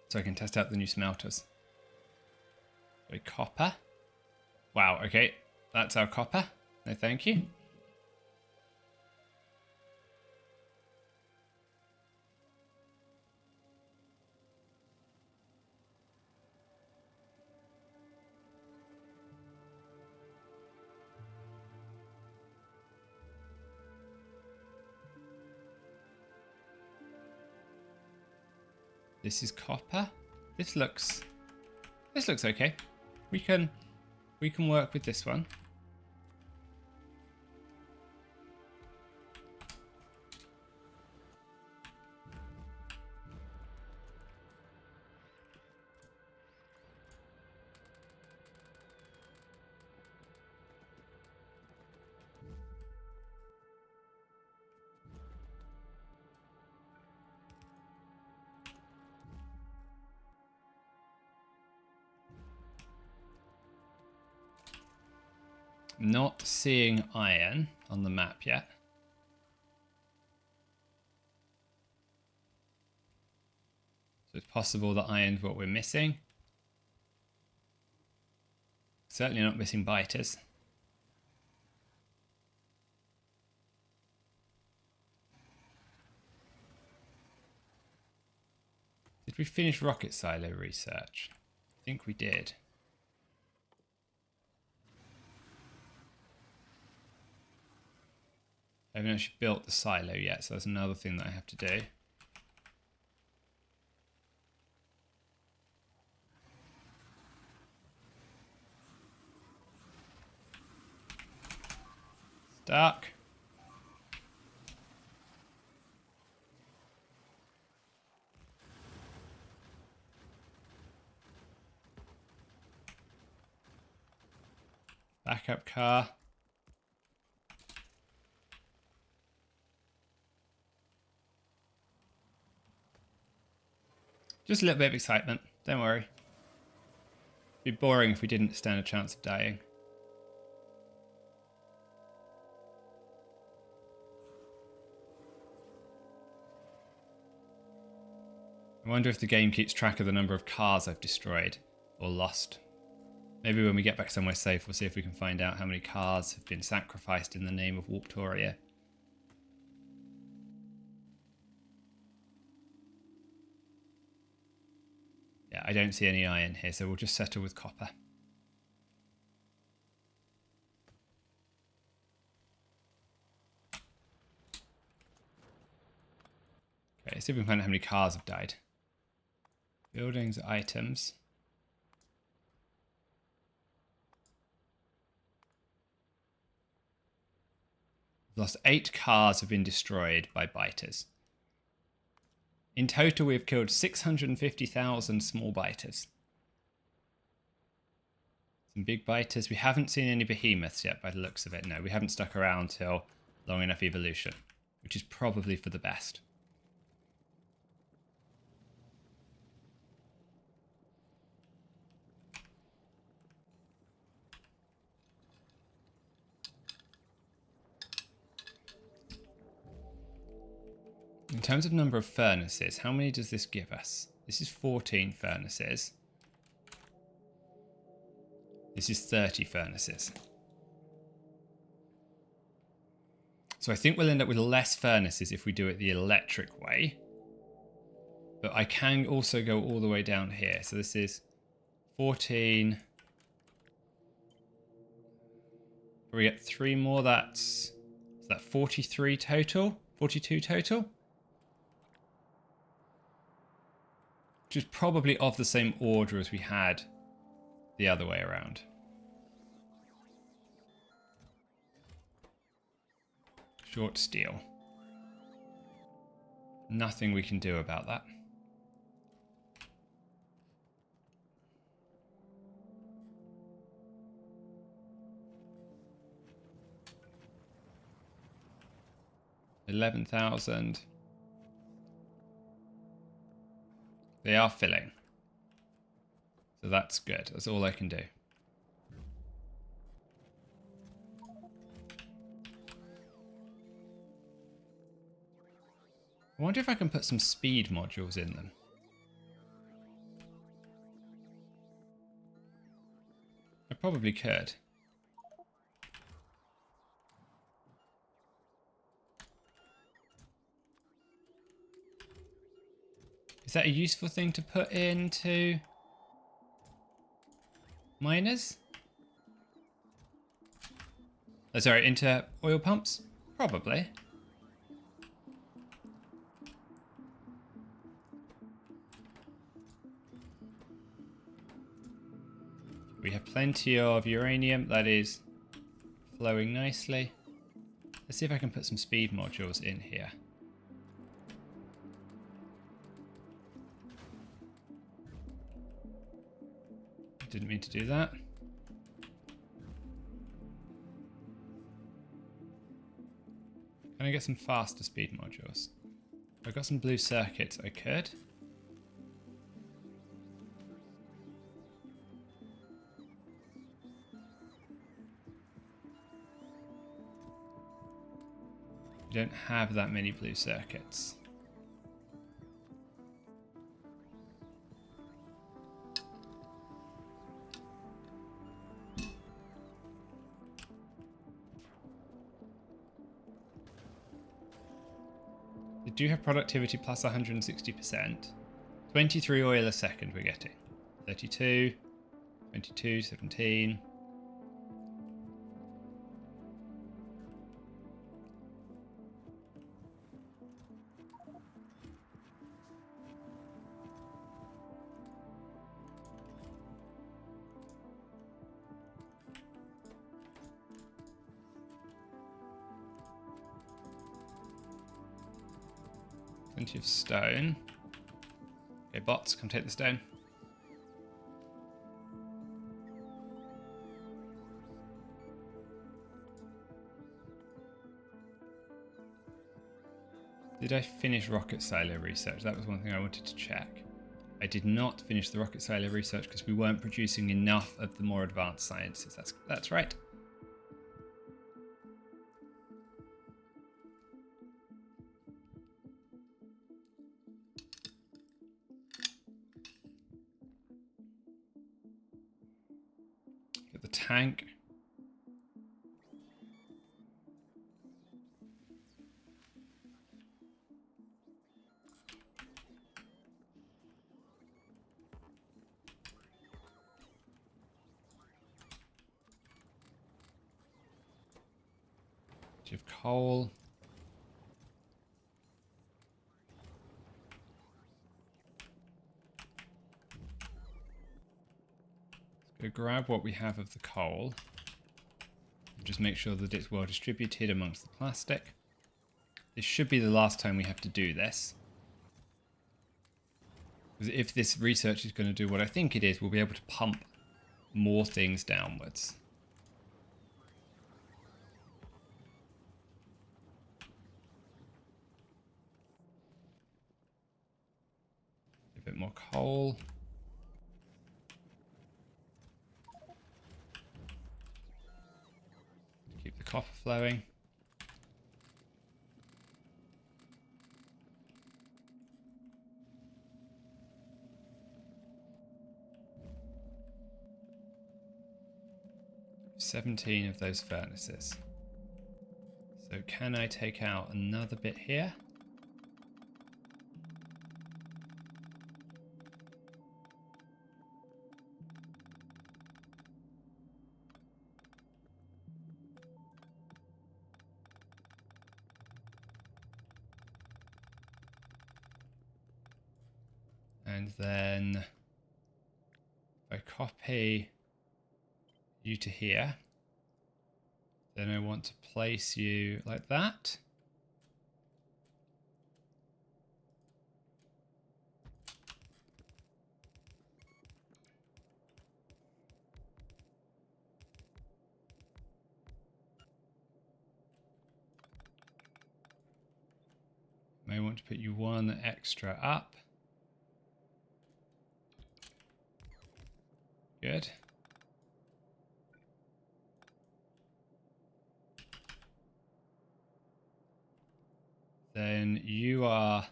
So I can test out the new smelters. So copper. Wow, okay. That's our copper. No thank you. This is copper. This looks okay. We can work with this one. Not seeing iron on the map yet. So it's possible that iron's what we're missing. Certainly not missing biters. Did we finish rocket silo research? I think we did. I haven't actually built the silo yet, so that's another thing that I have to do. Stuck. Backup car. Just a little bit of excitement. Don't worry. It'd be boring if we didn't stand a chance of dying. I wonder if the game keeps track of the number of cars I've destroyed or lost. Maybe when we get back somewhere safe, we'll see if we can find out how many cars have been sacrificed in the name of Warptorio. Yeah, I don't see any iron here, so we'll just settle with copper. Okay, let's see if we can find out how many cars have died. Buildings, items. We've lost 8 cars have been destroyed by biters. In total, we've killed 650,000 small biters. Some big biters. We haven't seen any behemoths yet by the looks of it. No, we haven't stuck around till long enough evolution, which is probably for the best. In terms of number of furnaces, how many does this give us? This is 14 furnaces. This is 30 furnaces. So I think we'll end up with less furnaces if we do it the electric way. But I can also go all the way down here. So this is 14. We get 3 more. Is that 43 total? 42 total? Which is probably of the same order as we had the other way around. Short steel. Nothing we can do about that. $11,000. They are filling. So that's good. That's all I can do. I wonder if I can put some speed modules in them. I probably could. Is that a useful thing to put into miners? Oh, sorry, into oil pumps? Probably. We have plenty of uranium. That is flowing nicely. Let's see if I can put some speed modules in here. Didn't mean to do that. Can I get some faster speed modules? I've got some blue circuits. I could. We don't have that many blue circuits. They do have productivity plus 160%. 23 oil a second we're getting. 32, 22, 17. Plenty of stone. Okay, bots, come take the stone. Did I finish rocket silo research? That was one thing I wanted to check. I did not finish the rocket silo research because we weren't producing enough of the more advanced sciences. That's right. Get the tank. Of coal. Let's go grab what we have of the coal. Just make sure that it's well distributed amongst the plastic. This should be the last time we have to do this. Because if this research is going to do what I think it is, we'll be able to pump more things downwards. A bit more coal. Keep the copper flowing. $17 of those furnaces. So can I take out another bit here? And then if I copy you to here, then I want to place you like that. May want to put you one extra up. Good. Then you are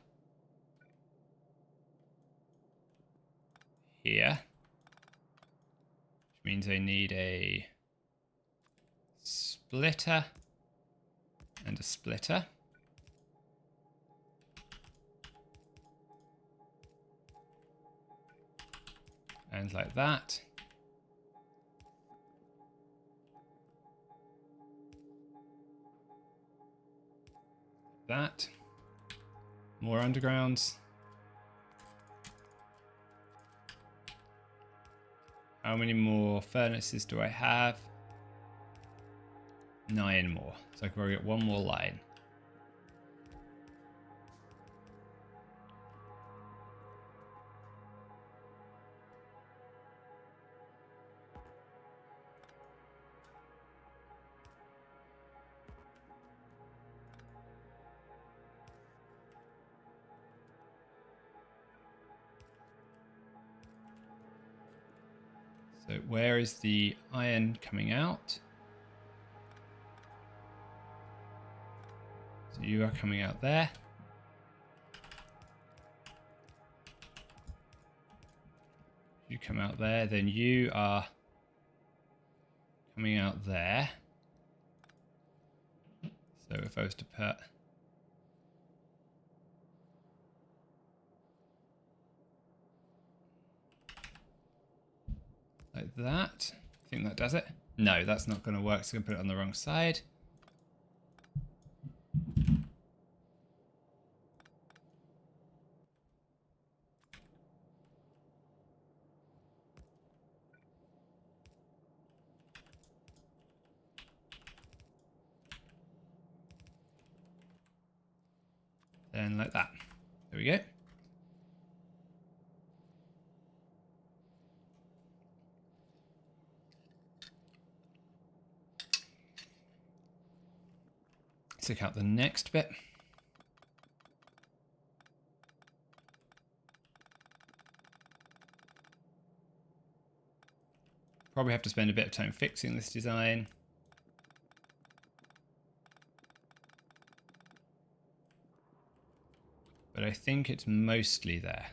here, which means I need a splitter and a splitter. And like that. That. More undergrounds. How many more furnaces do I have? 9 more. So I can probably get one more line. So where is the iron coming out? So you are coming out there. You come out there, then you are coming out there. So if I was to put like that, I think that does it. No, that's not going to work, so I'm going to put it on the wrong side. Then like that. There we go. Take out the next bit. Probably have to spend a bit of time fixing this design. But I think it's mostly there.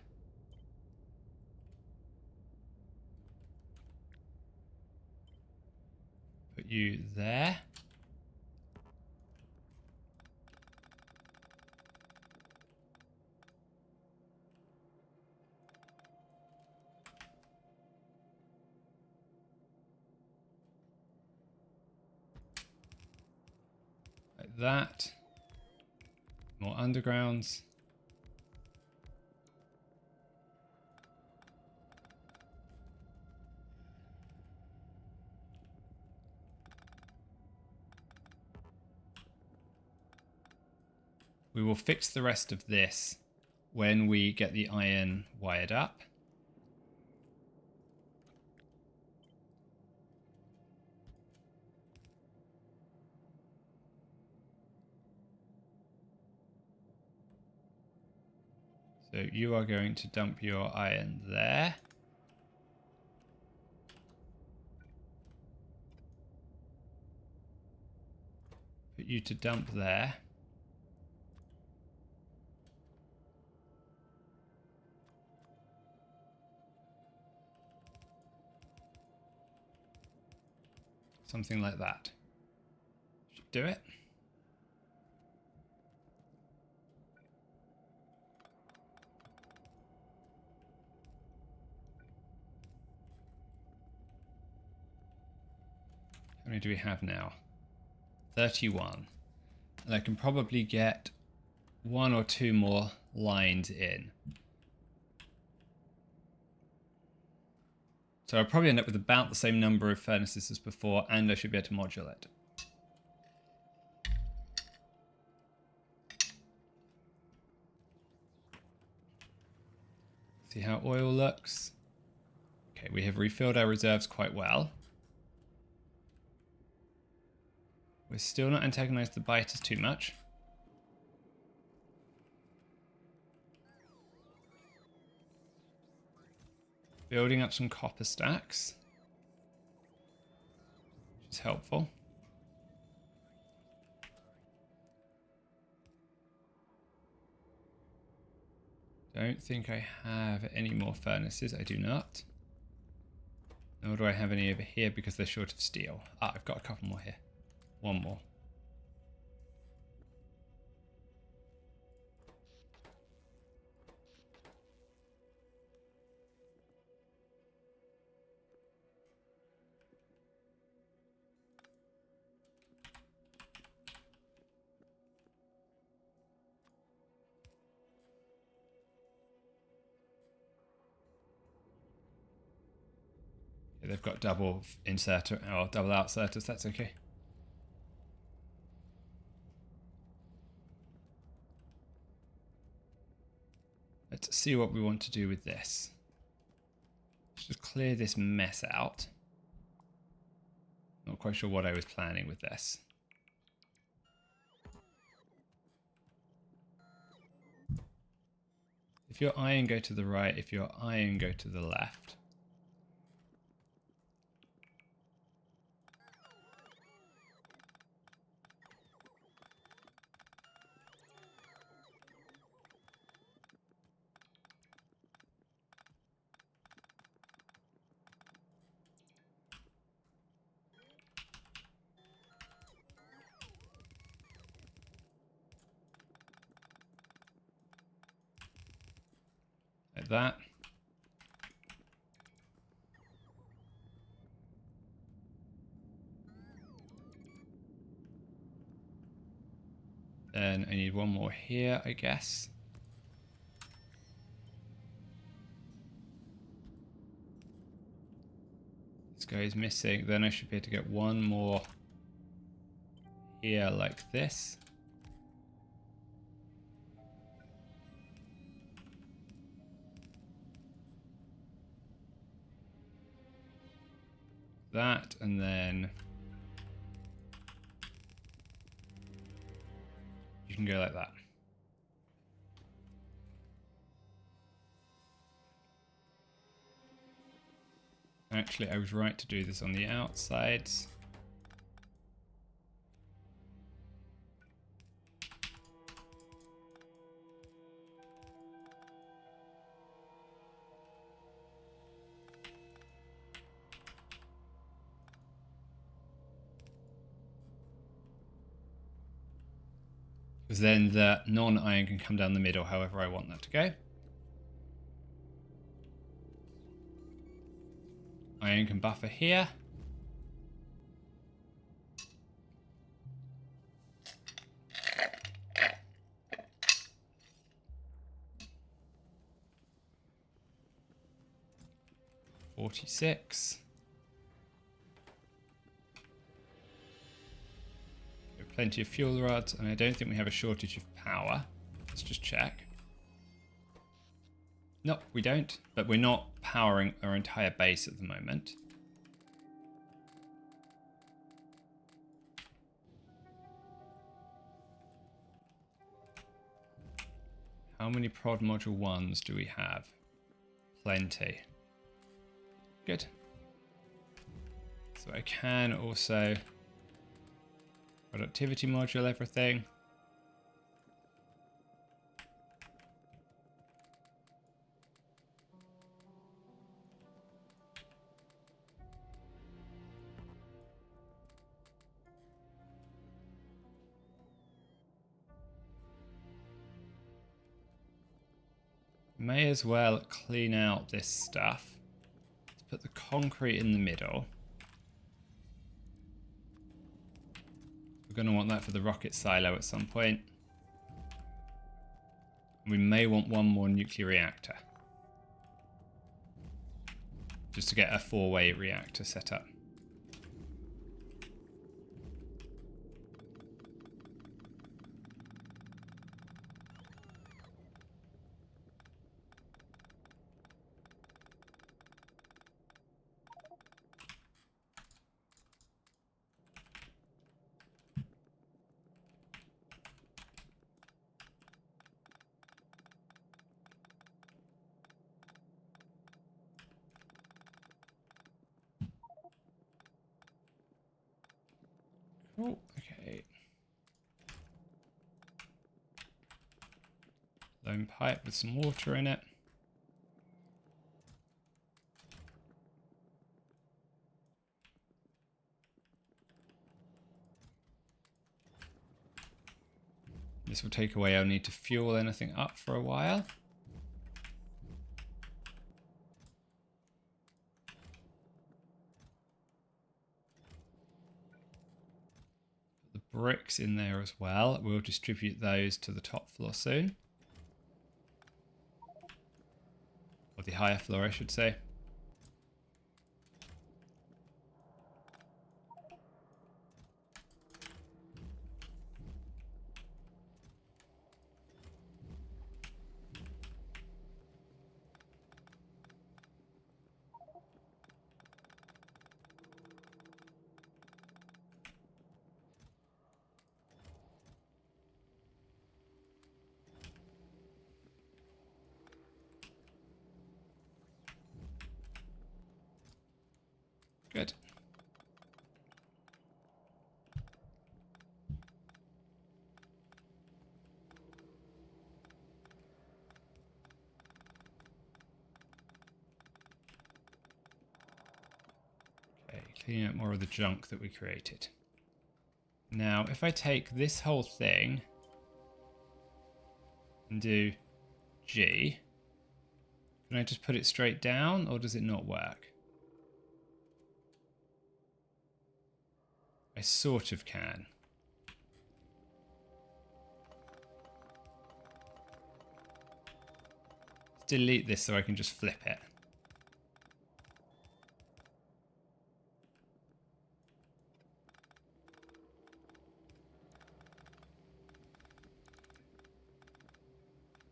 Put you there. Like that. More undergrounds. We will fix the rest of this when we get the iron wired up. So you are going to dump your iron there. Put you to dump there. Something like that. Should do it. How many do we have now? 31. And I can probably get 1 or 2 more lines in. So I'll probably end up with about the same number of furnaces as before, and I should be able to module it. See how oil looks. Okay, we have refilled our reserves quite well. We're still not antagonized the biters too much. Building up some copper stacks, which is helpful. Don't think I have any more furnaces. I do not. Nor do I have any over here because they're short of steel. Ah, I've got a couple more here. One more. Yeah, they've got double inserter or double outserters. That's okay. Let's see what we want to do with this. Let's just clear this mess out. Not quite sure what I was planning with this. If your iron, go to the right. If your iron, go to the left. Like that. Then I need one more here, I guess. This guy is missing. Then I should be able to get one more here like this. That, and then you can go like that. Actually, I was right to do this on the outsides. Because then the non-iron can come down the middle however I want that to go. Iron can buffer here. $46. Plenty of fuel rods, and I don't think we have a shortage of power. Let's just check. No, we don't, but we're not powering our entire base at the moment. How many prod module 1s do we have? Plenty. Good. So I can also productivity module everything. May as well clean out this stuff. Let's put the concrete in the middle. We're going to want that for the rocket silo at some point. We may want one more nuclear reactor. Just to get a 4-way reactor set up. Cool, okay. stone pipe with some water in it. This will take away our need to fuel anything up for a while. Put the bricks in there as well. We'll distribute those to the top floor soon. Or the higher floor, I should say. Good. Okay, cleaning up more of the junk that we created. Now, if I take this whole thing and do G, can I just put it straight down, or does it not work? I sort of can. Let's delete this so I can just flip it.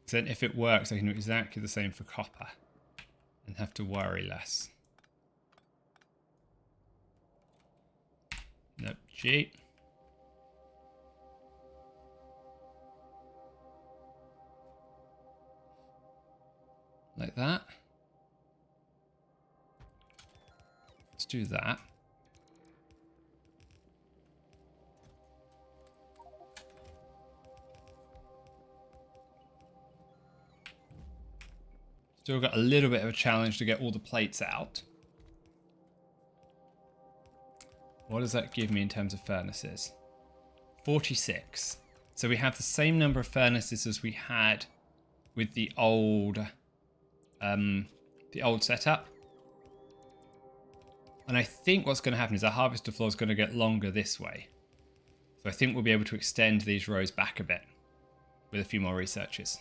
So then if it works, I can do exactly the same for copper and have to worry less. Nope, G. Like that. Let's do that. Still got a little bit of a challenge to get all the plates out. What does that give me in terms of furnaces? 46. So we have the same number of furnaces as we had with the old setup. And I think what's going to happen is our harvester floor is going to get longer this way. So I think we'll be able to extend these rows back a bit with a few more researches.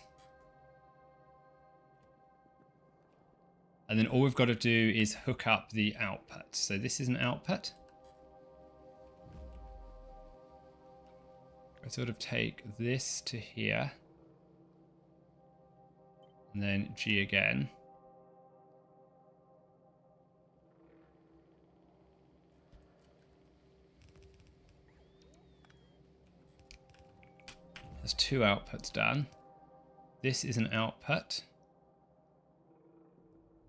And then all we've got to do is hook up the output. So this is an output. I sort of take this to here. And then G again. There's 2 outputs done. This is an output.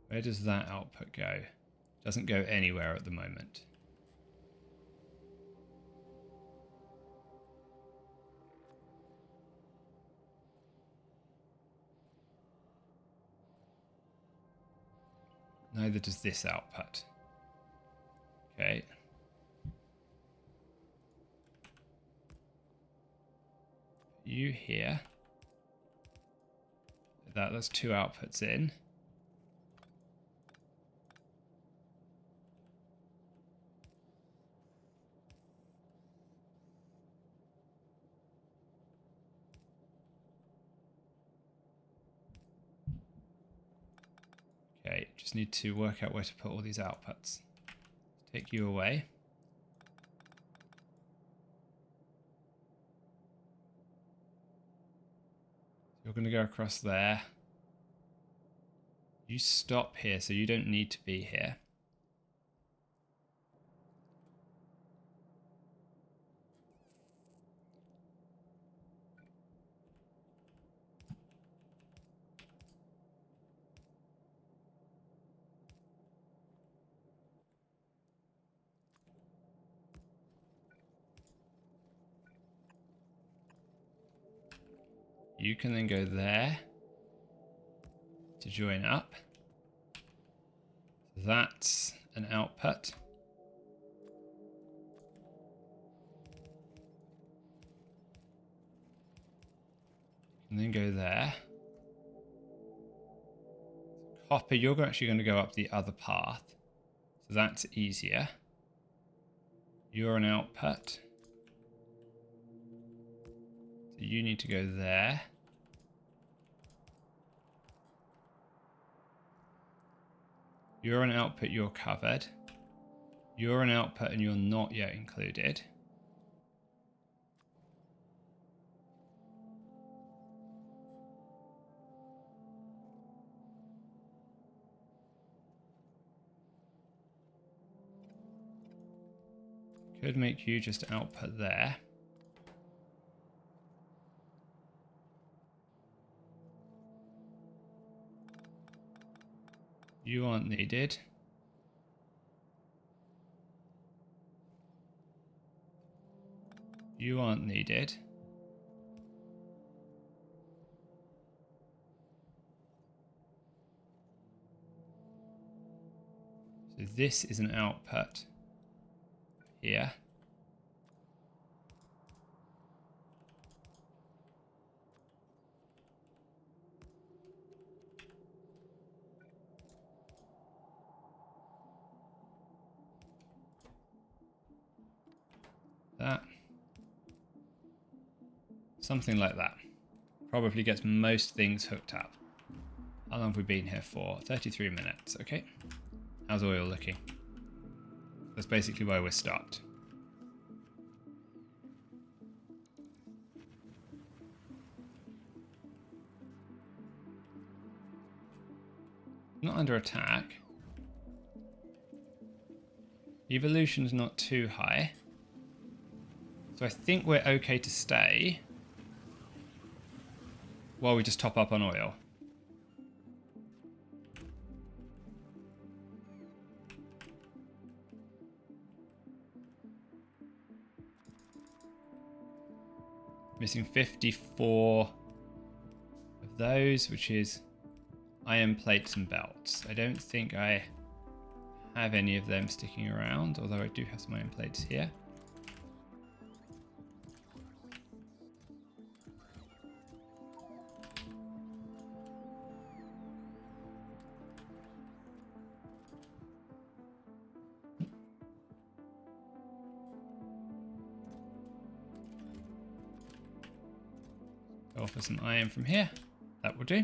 Where does that output go? Doesn't go anywhere at the moment. Neither does this output. Okay. You here. That's 2 outputs in. Okay, just need to work out where to put all these outputs. Take you away. You're going to go across there. You stop here, so you don't need to be here. You can then go there. to join up. So that's an output. And then go there. Copper, you're actually going to go up the other path. So that's easier. You're an output. So you need to go there. You're an output, you're covered. You're an output and you're not yet included. Could make you just output there. You aren't needed. You aren't needed. So this is an output here. That. Something like that. Probably gets most things hooked up. How long have we been here for? 33 minutes. Okay. How's oil looking? That's basically where we're stopped. Not under attack. Evolution's not too high. So I think we're okay to stay while we just top up on oil. Missing 54 of those, which is iron plates and belts. I don't think I have any of them sticking around, although I do have some iron plates here. Go for some iron from here. That will do.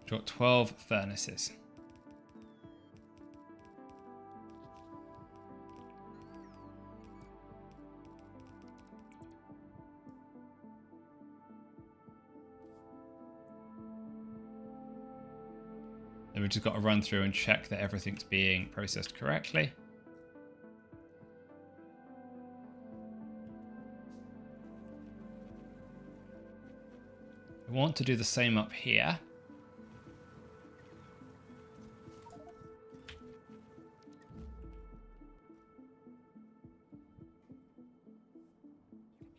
Got 12 furnaces. Then we've just got to run through and check that everything's being processed correctly. I want to do the same up here.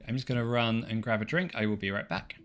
I'm just going to run and grab a drink. I will be right back.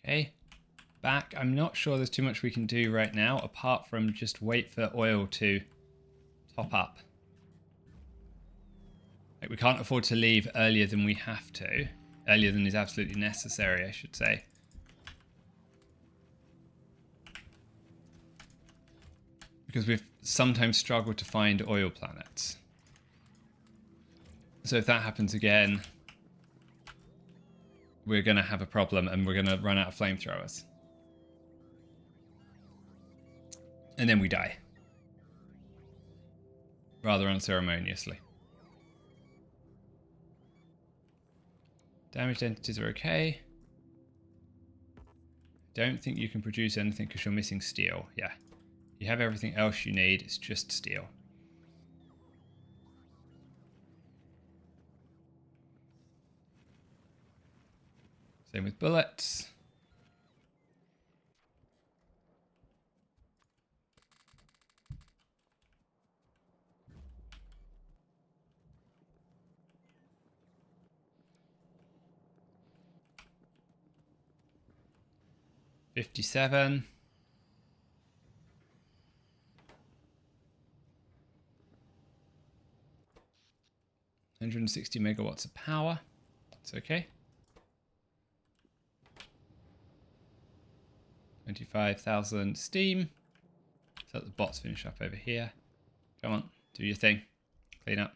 Okay. Back. I'm not sure there's too much we can do right now apart from just wait for oil to top up. Like, we can't afford to leave earlier than we have to. Earlier than is absolutely necessary, I should say. Because we've sometimes struggled to find oil planets. So if that happens again, we're going to have a problem and we're going to run out of flamethrowers. And then we die. Rather unceremoniously. Damaged entities are okay. Don't think you can produce anything because you're missing steel. Yeah. You have everything else you need. It's just steel. Same with bullets. $57. 160 megawatts of power. It's okay. 25,000 steam. So let the bots finish up over here. Come on, do your thing. Clean up.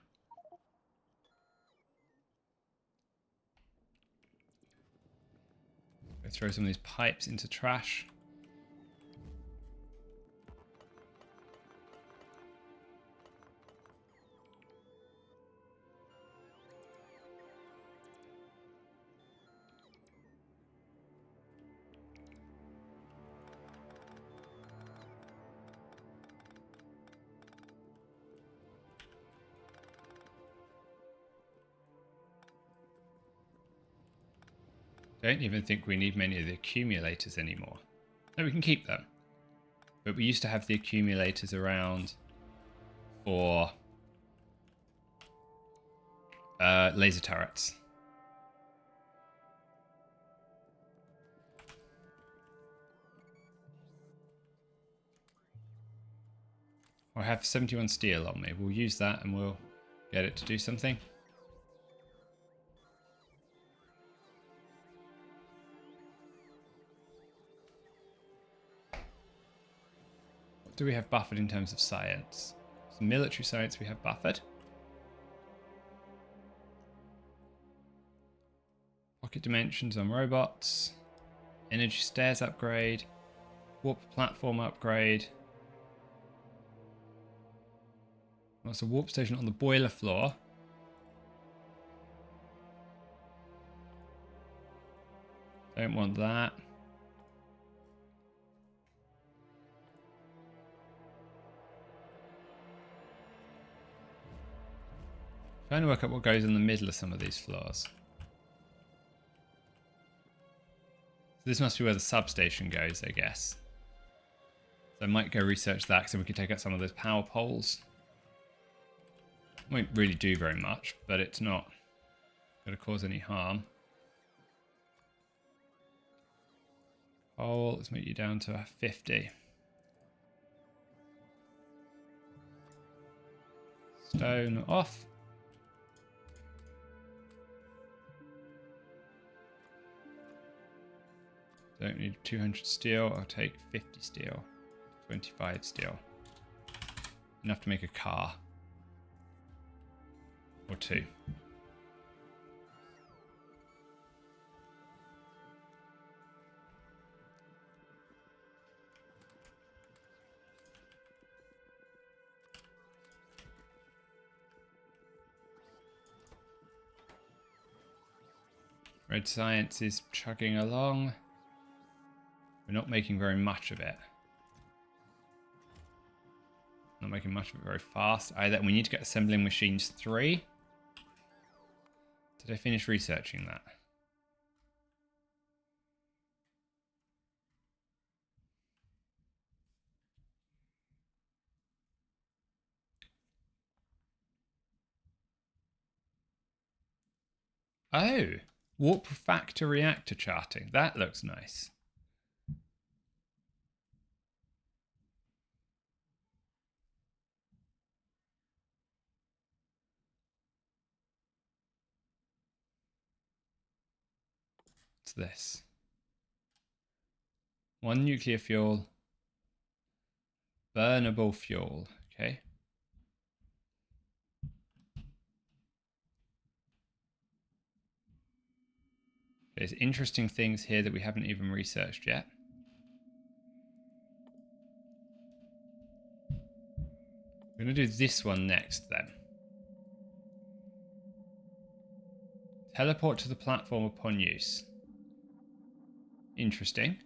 Go throw some of these pipes into trash. Don't even think we need many of the accumulators anymore. No, we can keep them. But we used to have the accumulators around for laser turrets. I have 71 steel on me. We'll use that and we'll get it to do something. What do we have buffered in terms of science? Some military science we have buffered. Pocket dimensions on robots. Energy stairs upgrade. Warp platform upgrade. That's a warp station on the boiler floor. Don't want that. Trying to work out what goes in the middle of some of these floors. So this must be where the substation goes, I guess. So I might go research that so we can take out some of those power poles. Won't really do very much, but it's not going to cause any harm. Oh, let's make you down to a 50. Stone off. Don't need 200 steel. I'll take 50 steel. 25 steel. Enough to make a car. Or two. Red science is chugging along. We're not making very much of it. Not making much of it very fast either. And we need to get assembling machines 3. Did I finish researching that? Oh, warp factor reactor charting. That looks nice. What's this? 1 nuclear fuel. Burnable fuel. Okay. There's interesting things here that we haven't even researched yet. We're going to do this one next then. Teleport to the platform upon use. Interesting.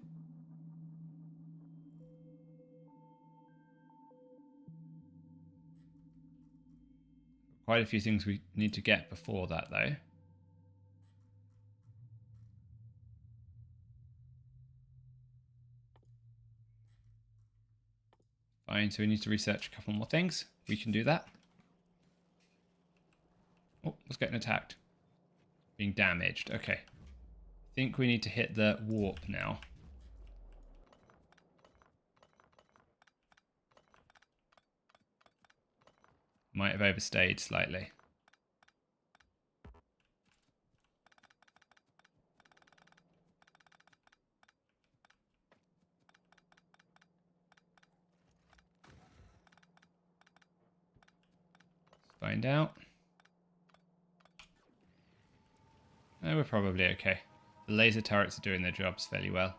Quite a few things we need to get before that though. Fine, so we need to research a couple more things. We can do that. Oh, was getting attacked. Being damaged. Okay. I think we need to hit the warp now. Might have overstayed slightly. Let's find out. No, we're probably okay. The laser turrets are doing their jobs fairly well.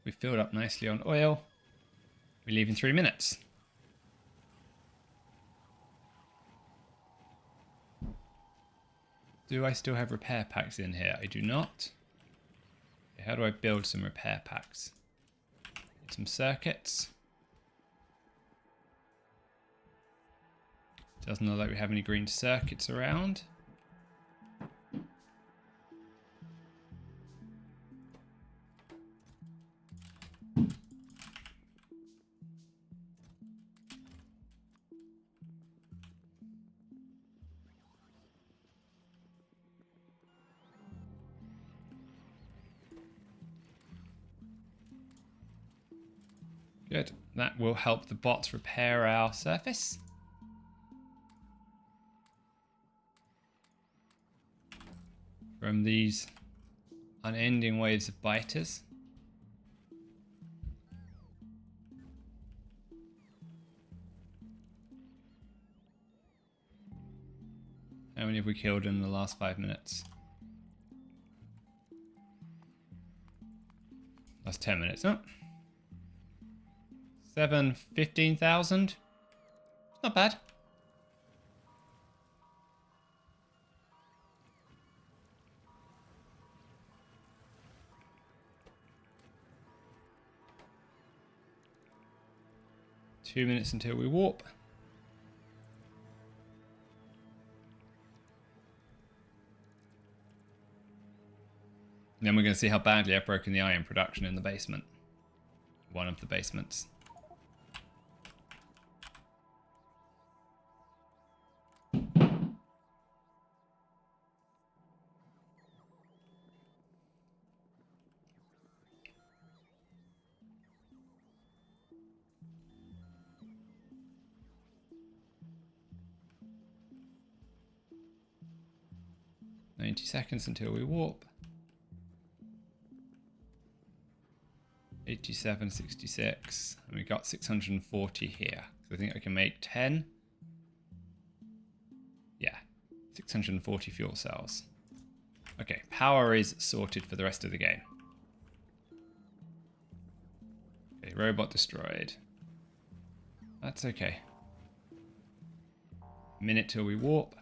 We filled up nicely on oil. We leave in 3 minutes. Do I still have repair packs in here? I do not. Okay, how do I build some repair packs? Need some circuits. Doesn't look like we have any green circuits around. Good. That will help the bots repair our surface. From these unending waves of biters. How many have we killed in the last 5 minutes? Last 10 minutes. Oh. 15,000. Not bad. Two minutes until we warp. And then we're going to see how badly I've broken the iron production in the basement. One of the basements. "90 seconds until we warp." 87.66, and we got 640 here. So I think I can make 10. Yeah, 640 fuel cells. Okay, power is sorted for the rest of the game. Okay, robot destroyed. That's okay. Minute till we warp.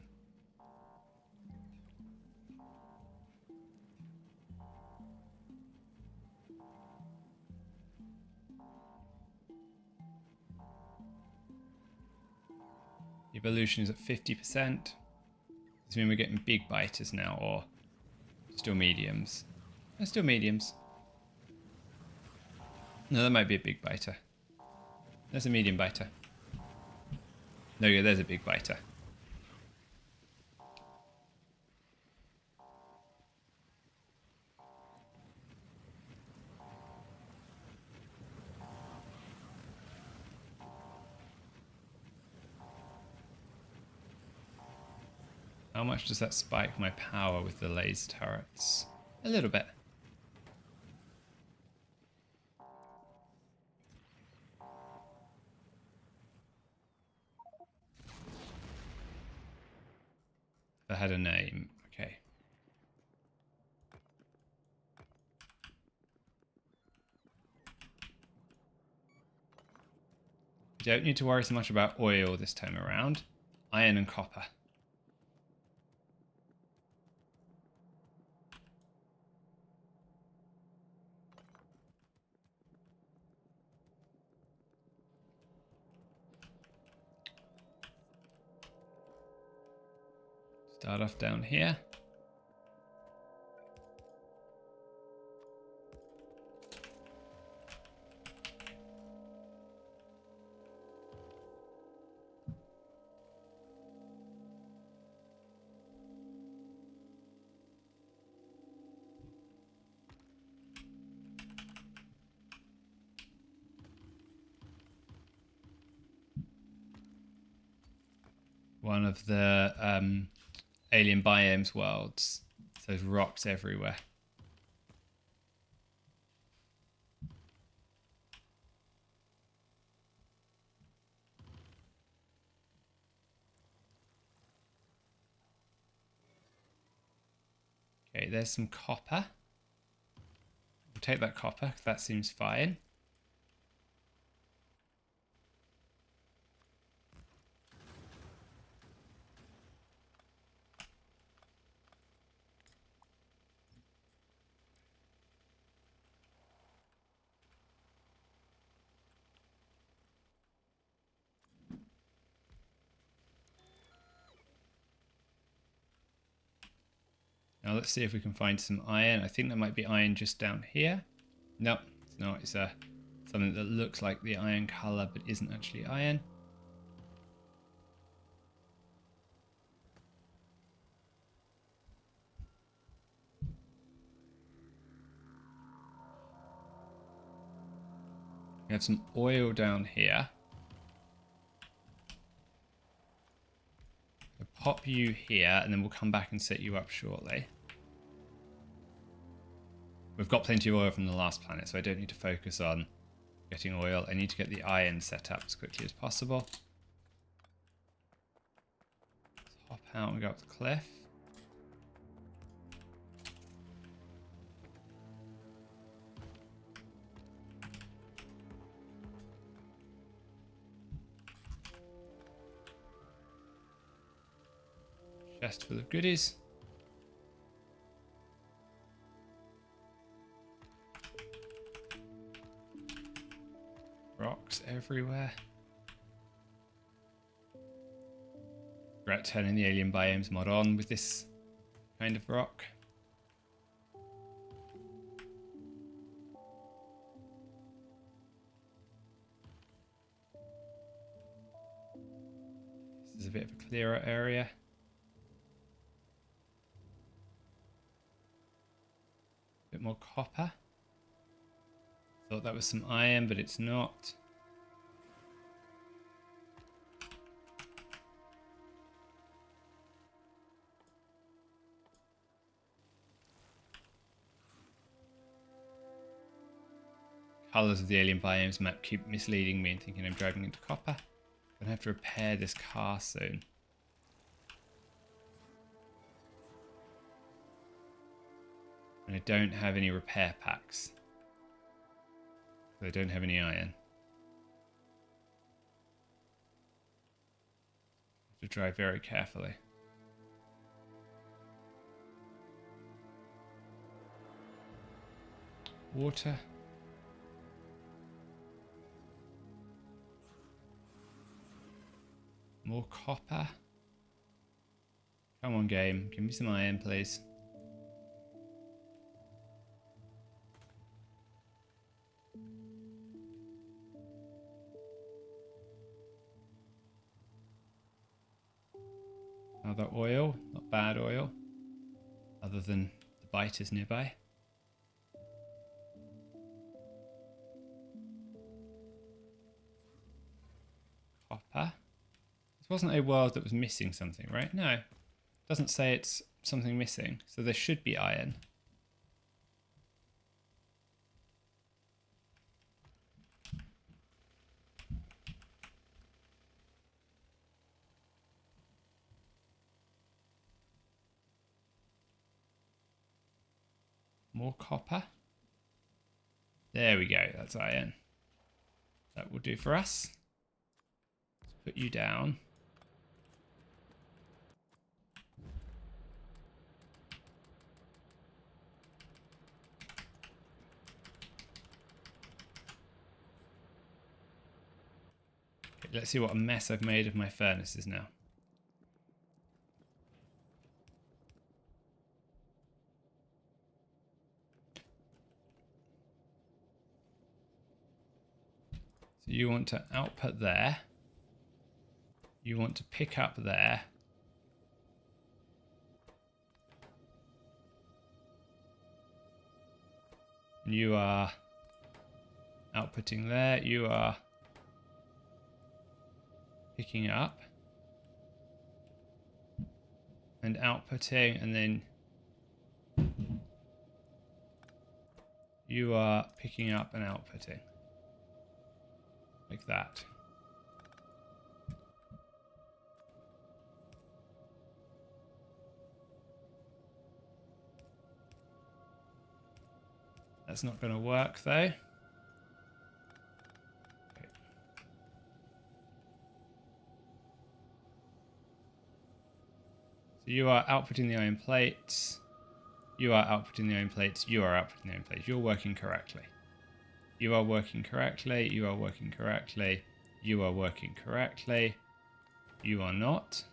Evolution is at 50%. Does this mean we're getting big biters now, or still mediums? They're still mediums. No, that might be a big biter. There's a medium biter. No, yeah, there's a big biter. How much does that spike my power with the laser turrets? A little bit. That had a name. Okay. You don't need to worry so much about oil this time around. Iron and copper. Start off down here. One of the alien biomes worlds. There's rocks everywhere. Okay, there's some copper. We'll take that copper, because that seems fine. Now let's see if we can find some iron. I think there might be iron just down here. Nope, it's not. It's something that looks like the iron color, but isn't actually iron. We have some oil down here. I'll pop you here, and then we'll come back and set you up shortly. We've got plenty of oil from the last planet, so I don't need to focus on getting oil. I need to get the iron set up as quickly as possible. Let's hop out and go up the cliff. Chest full of goodies. Rocks everywhere. Regret turning the alien biomes mod on with this kind of rock. This is a bit of a clearer area. Bit more copper. Thought that was some iron, but it's not. Colors of the alien biomes map keep misleading me and thinking I'm driving into copper. I'm gonna have to repair this car soon. And I don't have any repair packs. So I don't have any iron. I have to drive very carefully. Water. More copper. Come on, game. Give me some iron, please. Another oil. Not bad oil. Other than the biters nearby. Copper. This wasn't a world that was missing something, right? No. Doesn't say it's something missing, so there should be iron. More copper. There we go, that's iron. That will do for us. Let's put you down. Okay, let's see what a mess I've made of my furnaces now. So you want to output there. You want to pick up there. And you are outputting there. You are picking up and outputting, and then you are picking up and outputting. Like that. That's not going to work though. Okay. So you are outputting the iron plates. You are outputting the iron plates. You are outputting the iron plates. You're working correctly. You are working correctly. You are working correctly. You are working correctly. You are not.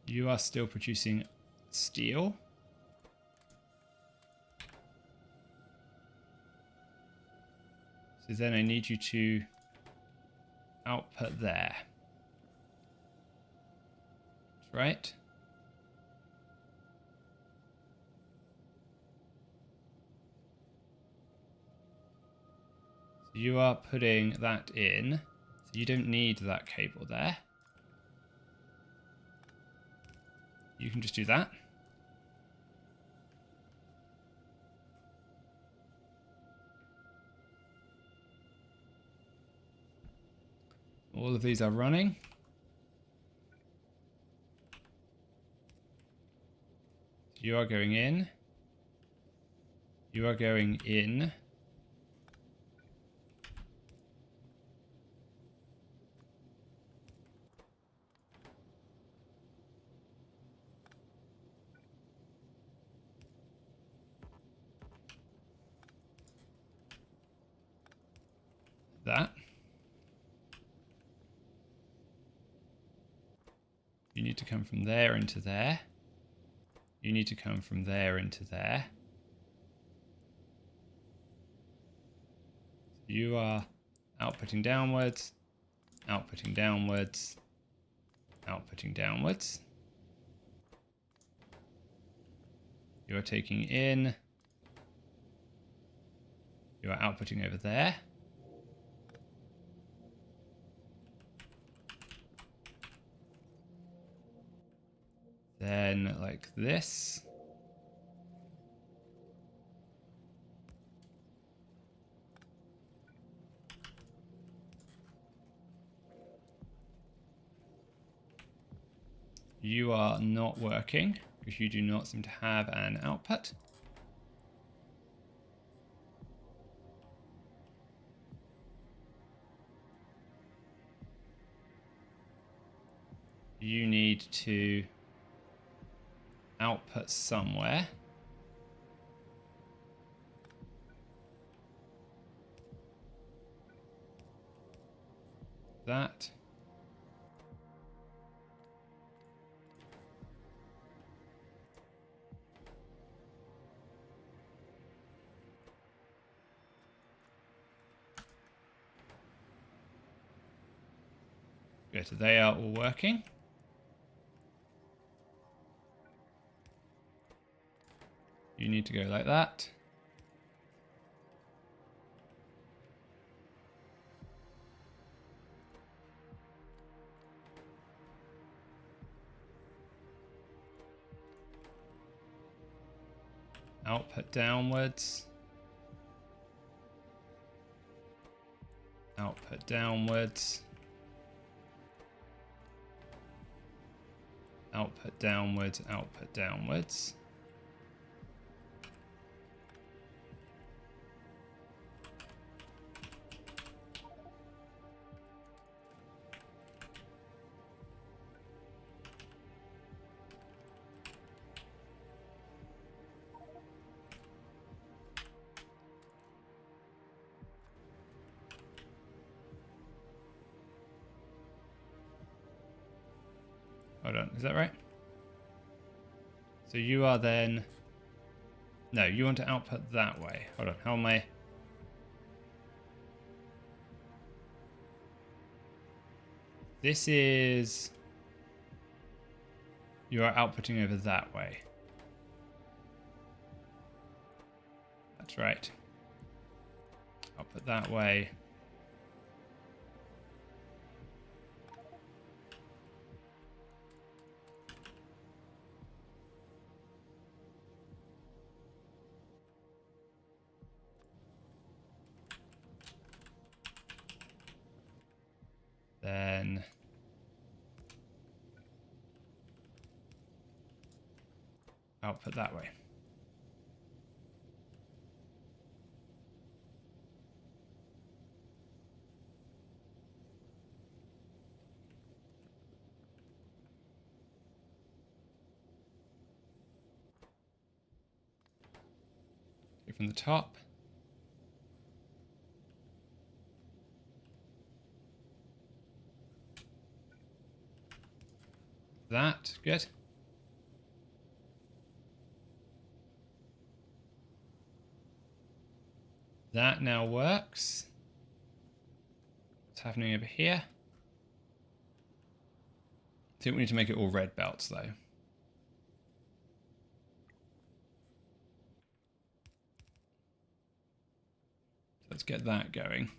You are still producing steel. So then I need you to output there. That's right. So you are putting that in. So you don't need that cable there. You can just do that. All of these are running. You are going in. You are going in. That. You need to come from there into there. You need to come from there into there. You are outputting downwards, outputting downwards, outputting downwards. You are taking in. You are outputting over there. Then like this. You are not working because you do not seem to have an output. You need to output somewhere. That. Good. Good, they are all working. You need to go like that. Output downwards. Output downwards. Output downwards, output downwards. Hold on, is that right? So you are then... No, you want to output that way. Hold on, how am I... This is... You are outputting over that way. That's right. Output that way. Then output that way. Go from the top. That, good. That now works. What's happening over here? I think we need to make it all red belts though. Let's get that going.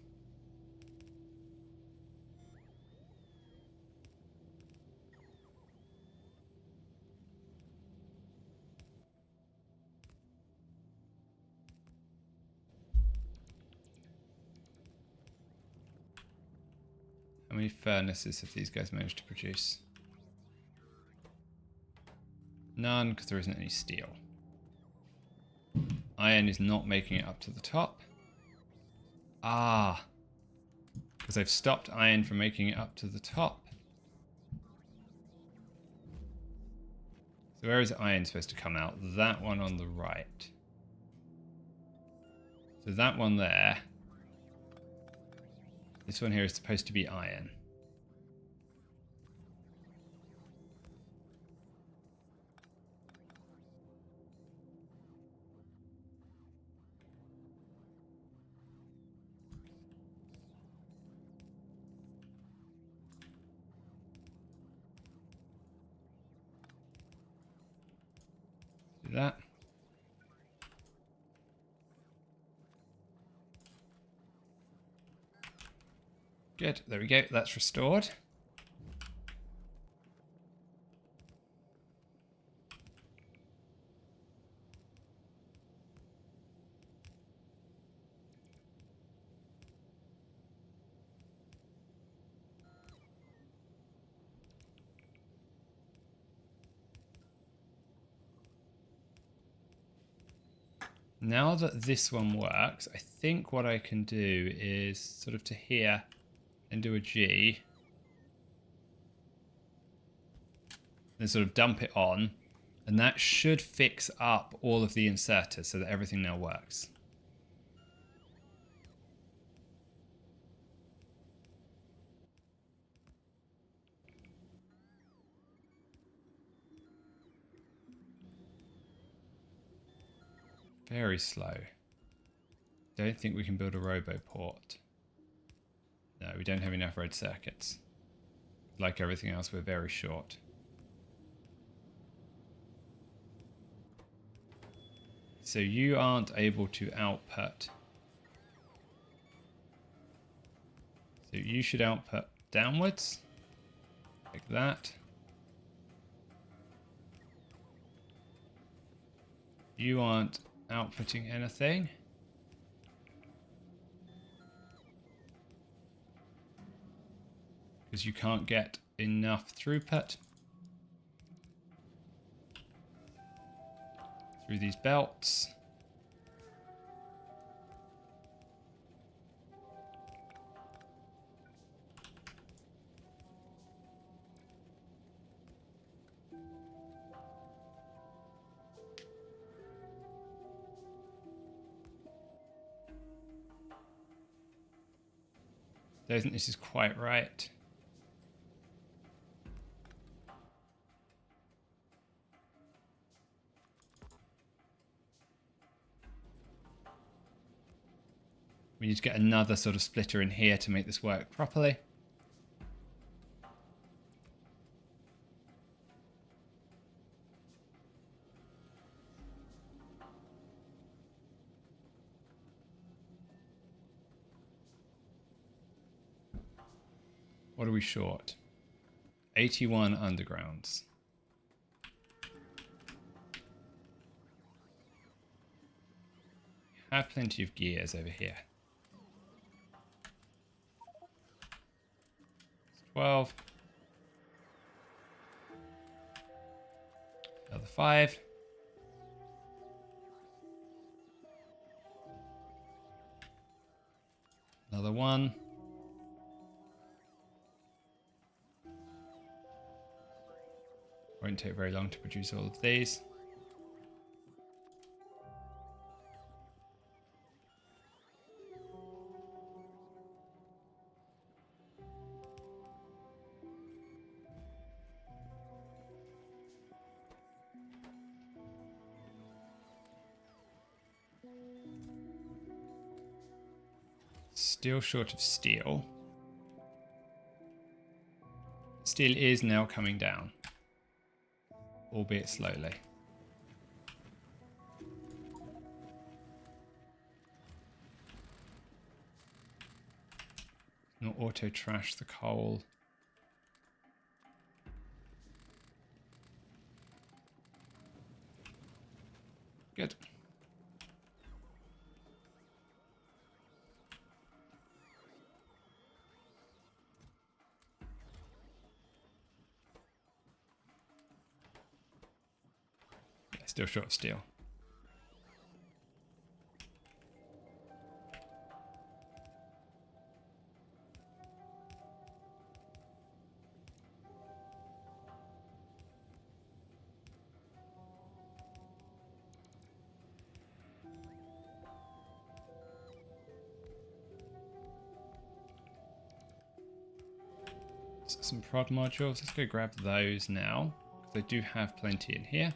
How many furnaces have these guys managed to produce? None, because there isn't any steel. Iron is not making it up to the top. Ah, because I've stopped iron from making it up to the top. So where is iron supposed to come out? That one on the right. So that one there. This one here is supposed to be iron. Do that. Good, there we go, that's restored. Now that this one works, I think what I can do is sort of to here and do a G. Then sort of dump it on. And that should fix up all of the inserters so that everything now works. Very slow. Don't think we can build a robo port. No, we don't have enough red circuits. Like everything else, we're very short. So you aren't able to output. So you should output downwards, like that. You aren't outputting anything. Because you can't get enough throughput through these belts. I don't think this is quite right. We need to get another sort of splitter in here to make this work properly. What are we short? 81 undergrounds. Have plenty of gears over here. 12. Another 5. Another 1. Won't take very long to produce all of these. Still short of steel. Steel is now coming down, albeit slowly. Not auto trash the coal. Good. Yeah, still short of steel. Some prod modules. Let's go grab those now, because I do have plenty in here.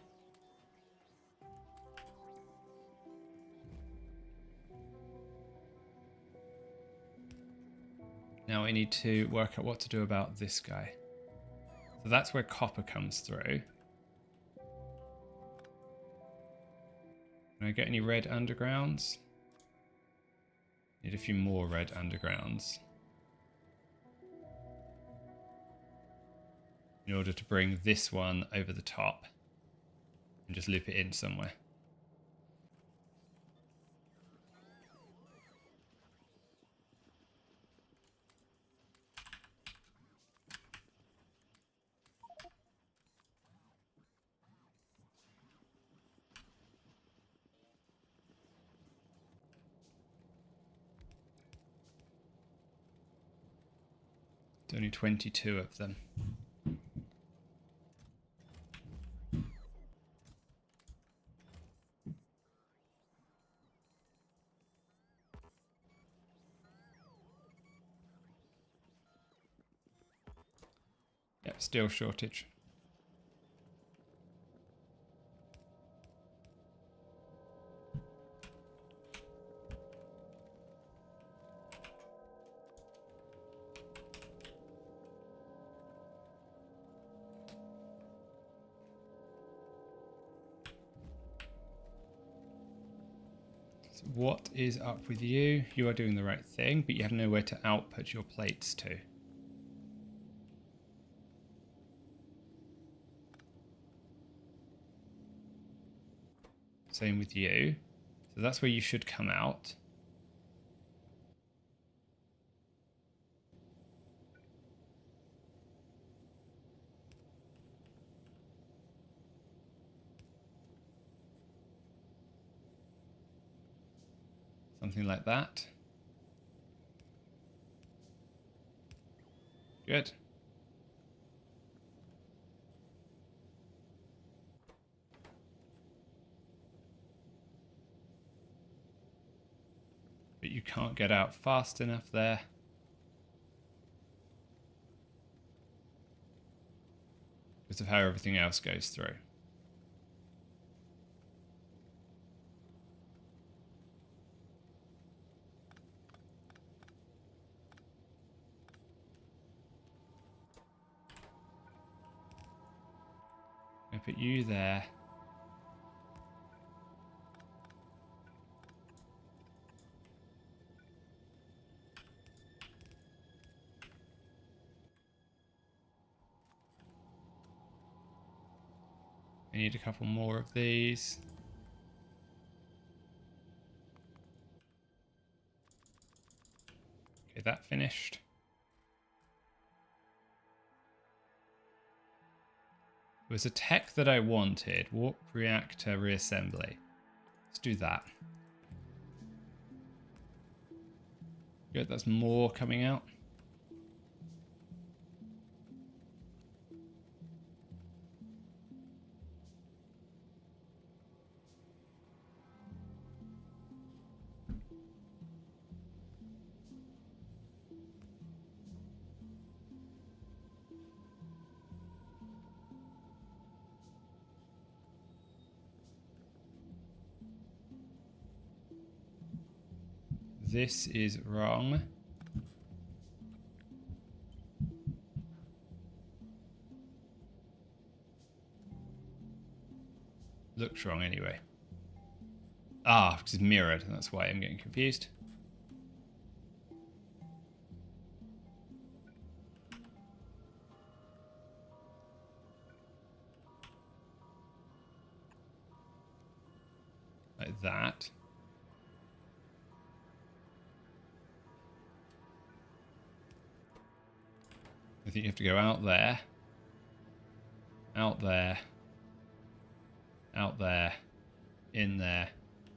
Now I need to work out what to do about this guy. So that's where copper comes through. Can I get any red undergrounds? Need a few more red undergrounds in order to bring this one over the top and just loop it in somewhere. There's only 22 of them. Yep, steel shortage. So what is up with you? You are doing the right thing, but you have nowhere to output your plates to. Same with you. So that's where you should come out. Something like that. Good. But you can't get out fast enough there. Because of how everything else goes through. I put you there. I need a couple more of these. Okay, that finished. There was a tech that I wanted. Warp reactor reassembly. Let's do that. Good, that's more coming out. This is wrong. Looks wrong anyway. Ah, because it's mirrored. That's why I'm getting confused. Like that. I think you have to go out there. Out there. Out there. In there.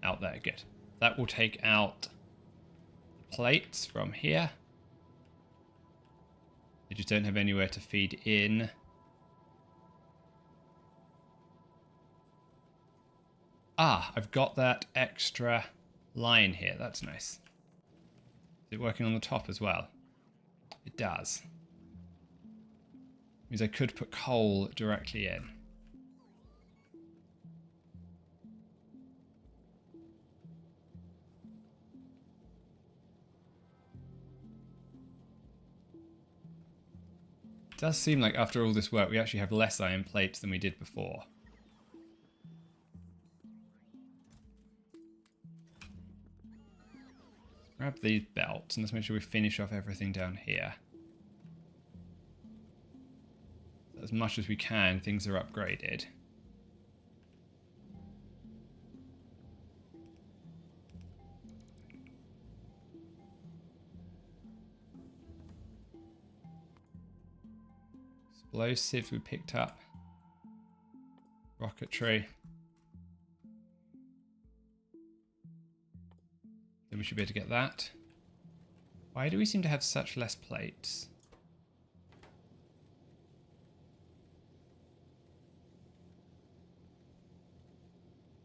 Out there. Good. That will take out the plates from here. They just don't have anywhere to feed in. Ah, I've got that extra line here. That's nice. Is it working on the top as well? It does. Means I could put coal directly in. It does seem like after all this work we actually have less iron plates than we did before. Grab these belts and let's make sure we finish off everything down here. As much as we can, things are upgraded. Explosives we picked up. Rocketry. Then we should be able to get that. Why do we seem to have such less plates?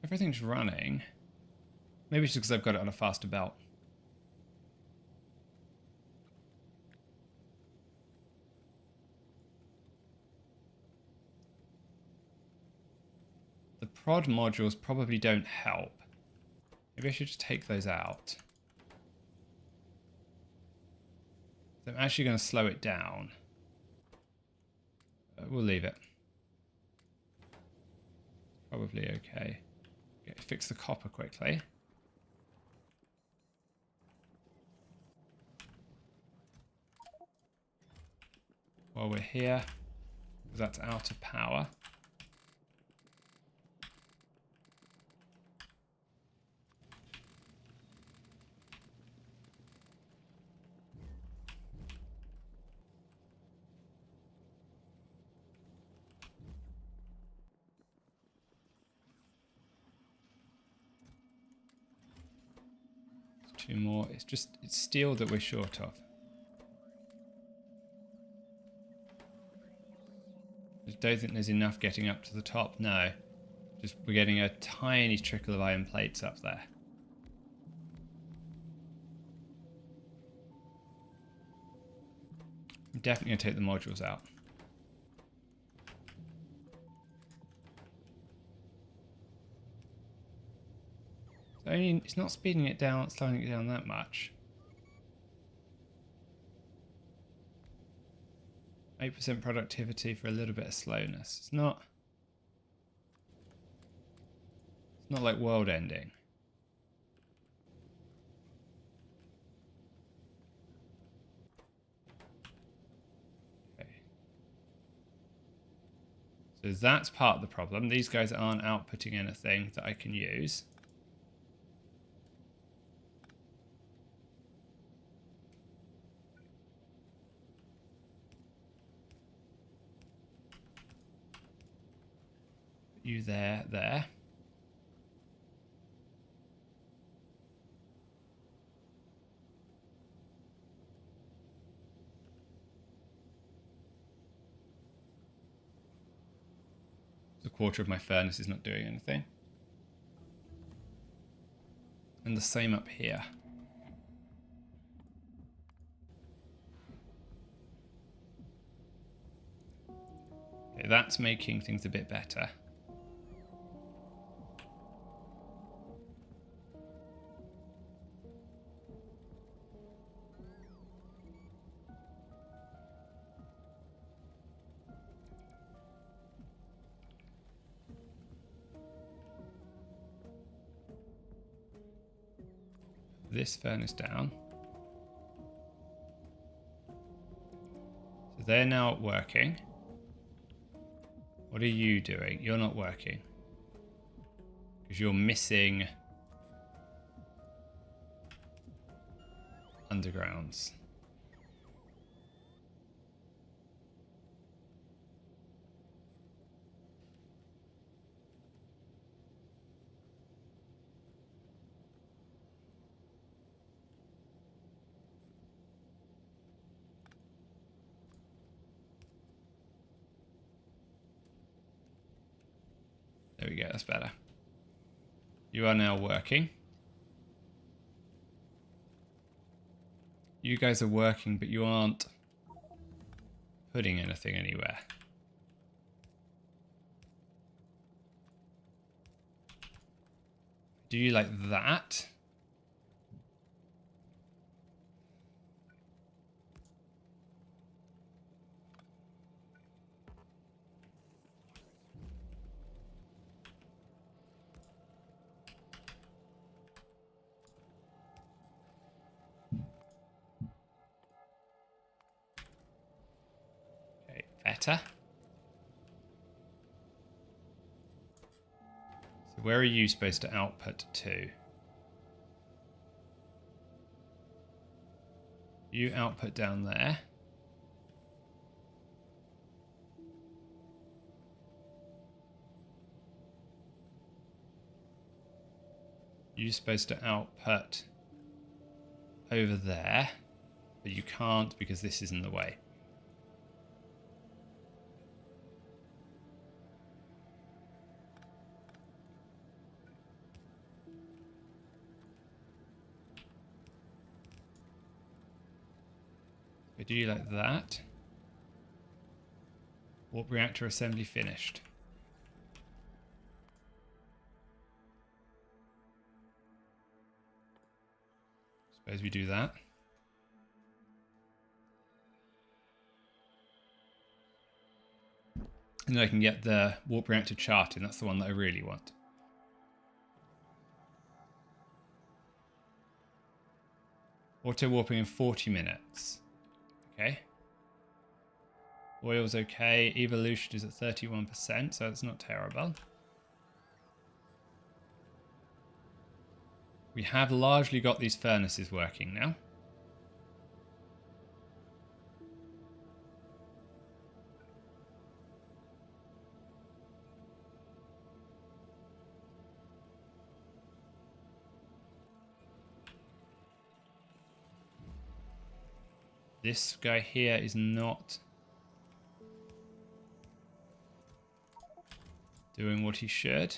Everything's running. Maybe it's just because I've got it on a faster belt. The prod modules probably don't help. Maybe I should just take those out. I'm actually going to slow it down. We'll leave it. Probably okay. Okay, fix the copper quickly. while we're here, because that's out of power. Two more. It's steel that we're short of. I don't think there's enough getting up to the top. No. Just we're getting a tiny trickle of iron plates up there. I'm definitely going to take the modules out. It's not speeding it down, slowing it down that much. 8% productivity for a little bit of slowness. It's not like world ending. Okay. So that's part of the problem. These guys aren't outputting anything that I can use. You there. A quarter of my furnace is not doing anything. And the same up here. Okay, that's making things a bit better. This furnace down. So they're now working. What are you doing? You're not working. Because you're missing undergrounds. There we go, that's better. You are now working. You guys are working, but you aren't putting anything anywhere. Do you like that? Okay, better. So where are you supposed to output to? You output down there. You're supposed to output over there, but you can't because this is in the way. So do you like that? Warp reactor assembly finished. Suppose we do that. And then I can get the warp reactor chart in. That's the one that I really want. Auto warping in 40 minutes. Okay. Oil's okay. Evolution is at 31%, so it's not terrible. We have largely got these furnaces working now. This guy here is not doing what he should.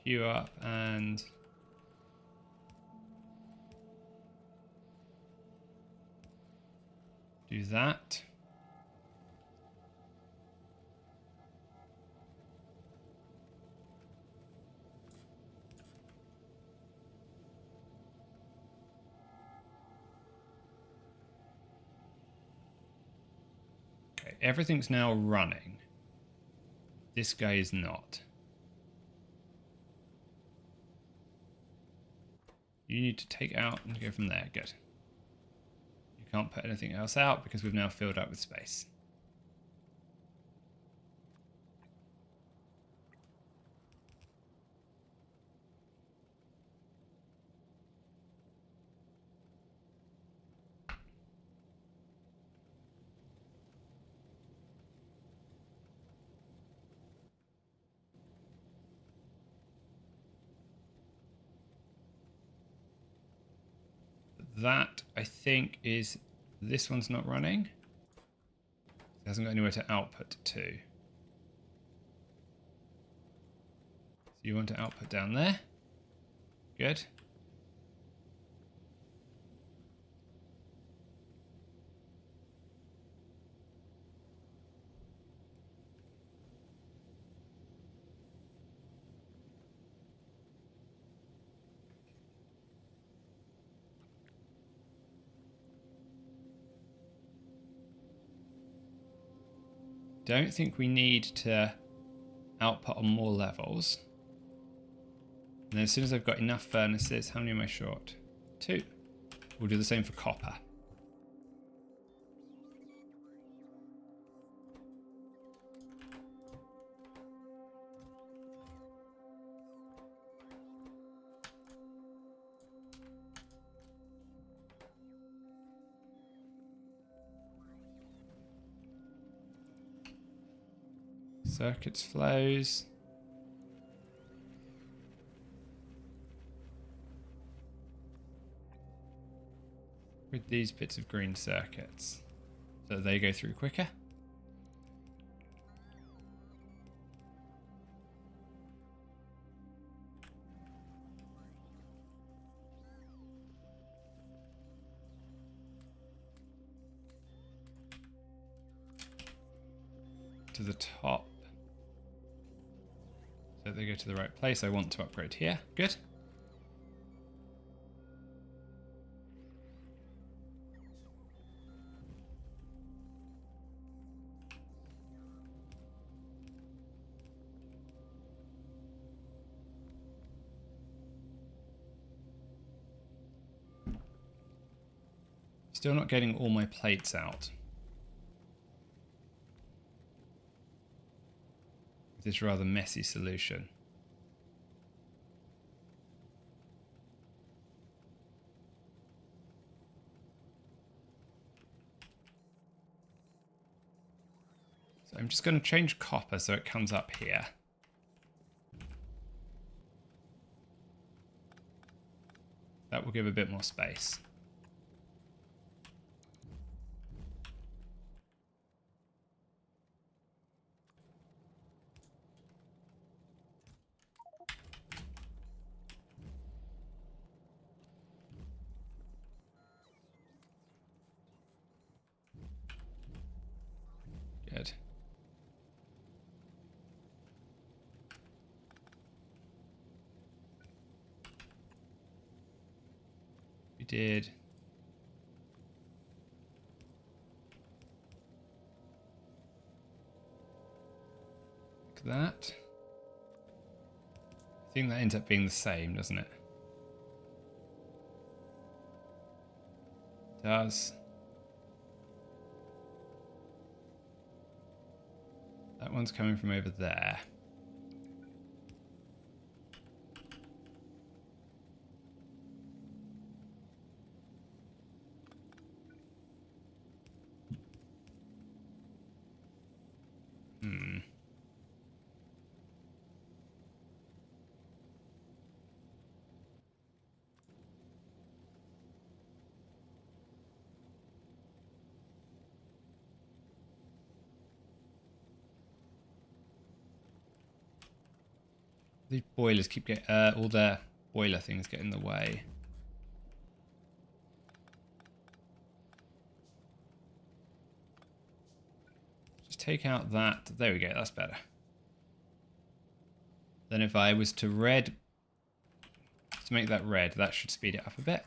Queue up and do that. Okay, everything's now running. This guy is not. You need to take out and go from there. Good. You can't put anything else out because we've now filled up with space. That, I think, is... This one's not running. It hasn't got anywhere to output to. So you want to output down there. Good. Don't think we need to output on more levels. And then as soon as I've got enough furnaces, how many am I short? 2. We'll do the same for copper. Circuits flows. With these bits of green circuits, so they go through quicker. To the top. So they go to the right place. I want to upgrade here. Good. Still not getting all my plates out. This rather messy solution. So I'm just going to change copper so it comes up here. That will give a bit more space. Good. We did that. I think that ends up being the same, doesn't it? Does. That one's coming from over there. These boilers keep getting, all the boiler things get in the way. Just take out that. There we go, that's better. Then if I was to make that red, that should speed it up a bit.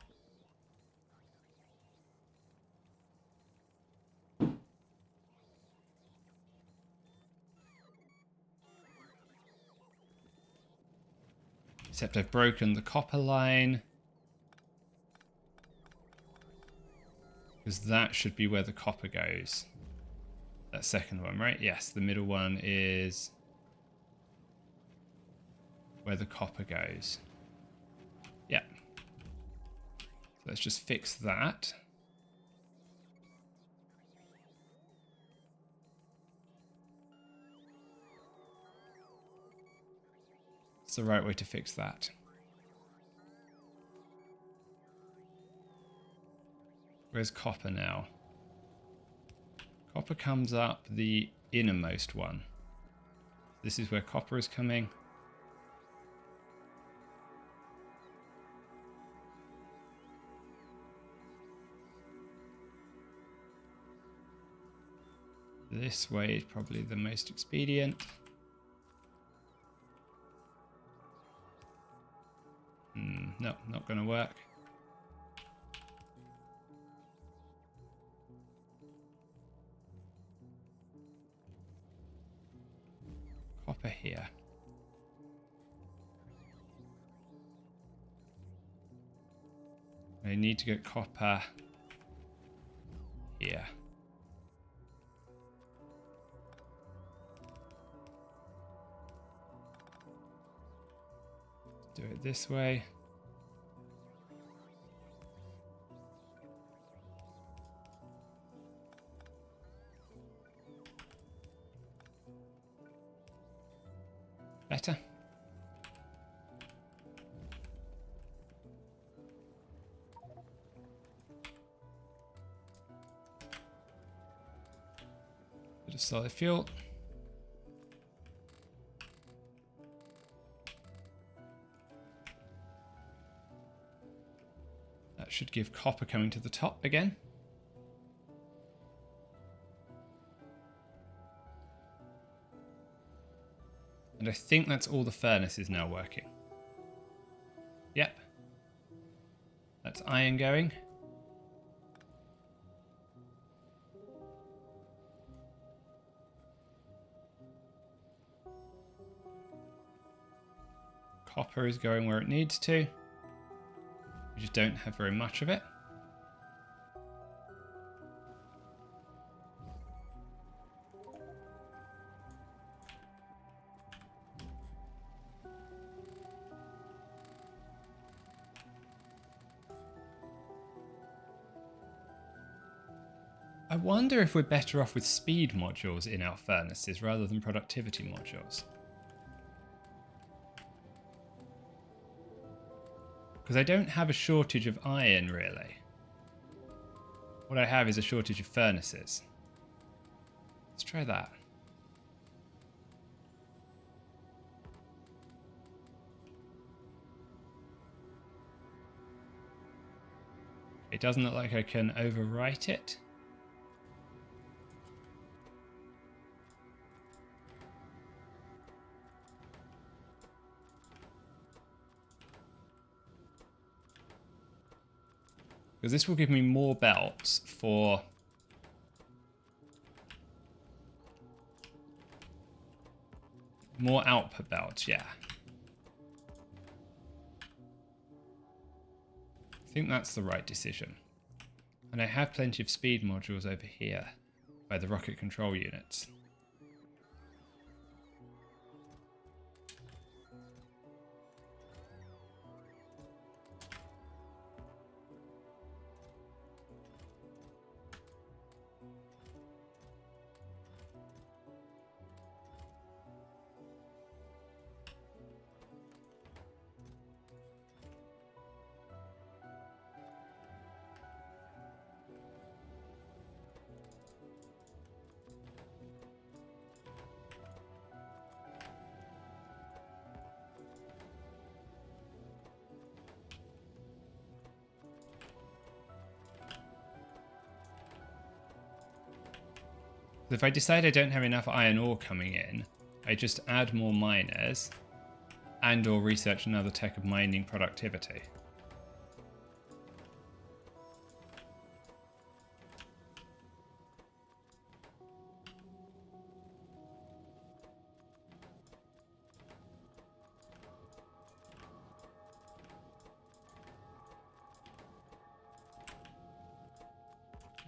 Except I've broken the copper line. Because that should be where the copper goes. That second one, right? Yes, the middle one is where the copper goes. Yeah. So let's just fix that. It's the right way to fix that. Where's copper now? Copper comes up the innermost one. This is where copper is coming. This way is probably the most expedient. No, not going to work. Copper here. I need to get copper here. Do it this way. Better. Bit of solid fuel. That should give copper coming to the top again. And I think that's all the furnaces now working. Yep. That's iron going. Copper is going where it needs to. We just don't have very much of it. I wonder if we're better off with speed modules in our furnaces rather than productivity modules. Because I don't have a shortage of iron, really. What I have is a shortage of furnaces. Let's try that. It doesn't look like I can overwrite it. Because this will give me more belts for More output belts, yeah. I think that's the right decision. And I have plenty of speed modules over here by the rocket control units. If I decide I don't have enough iron ore coming in, I just add more miners and or research another tech of mining productivity.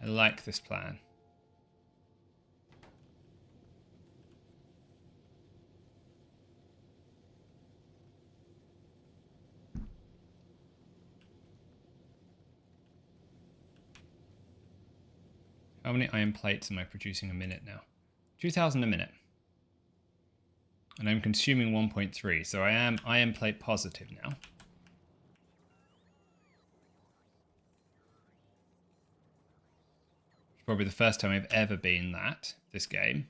I like this plan. How many iron plates am I producing a minute now? 2,000 a minute. And I'm consuming 1.3, so I am iron plate positive now. It's probably the first time I've ever been that, this game.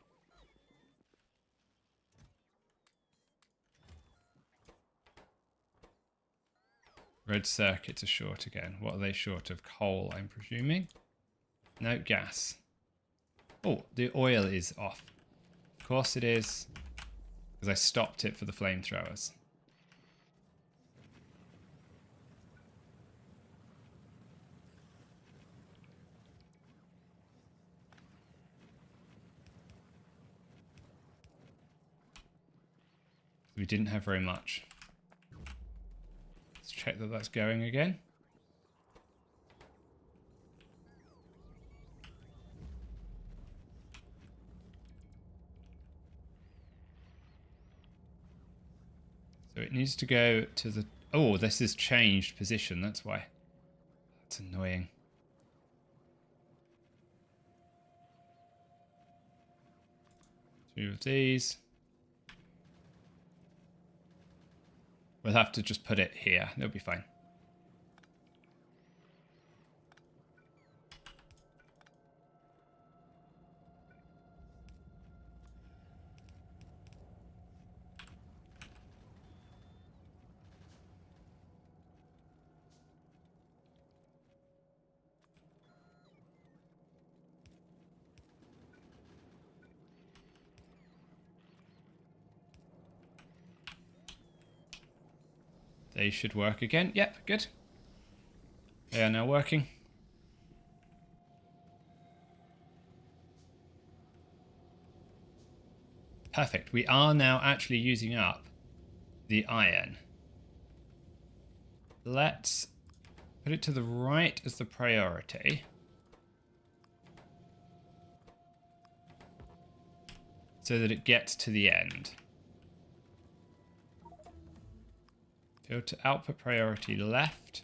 Red circuits are short again. What are they short of? Coal, I'm presuming. No, gas. Oh, the oil is off. Of course it is, because I stopped it for the flamethrowers. We didn't have very much. Let's check that that's going again. So it needs to go to the... Oh, this is changed position, that's why. That's annoying. Two of these. We'll have to just put it here. It'll be fine. They should work again. Yep, good. They are now working. Perfect. We are now actually using up the iron. Let's put it to the right as the priority. So that it gets to the end. Go to output priority left.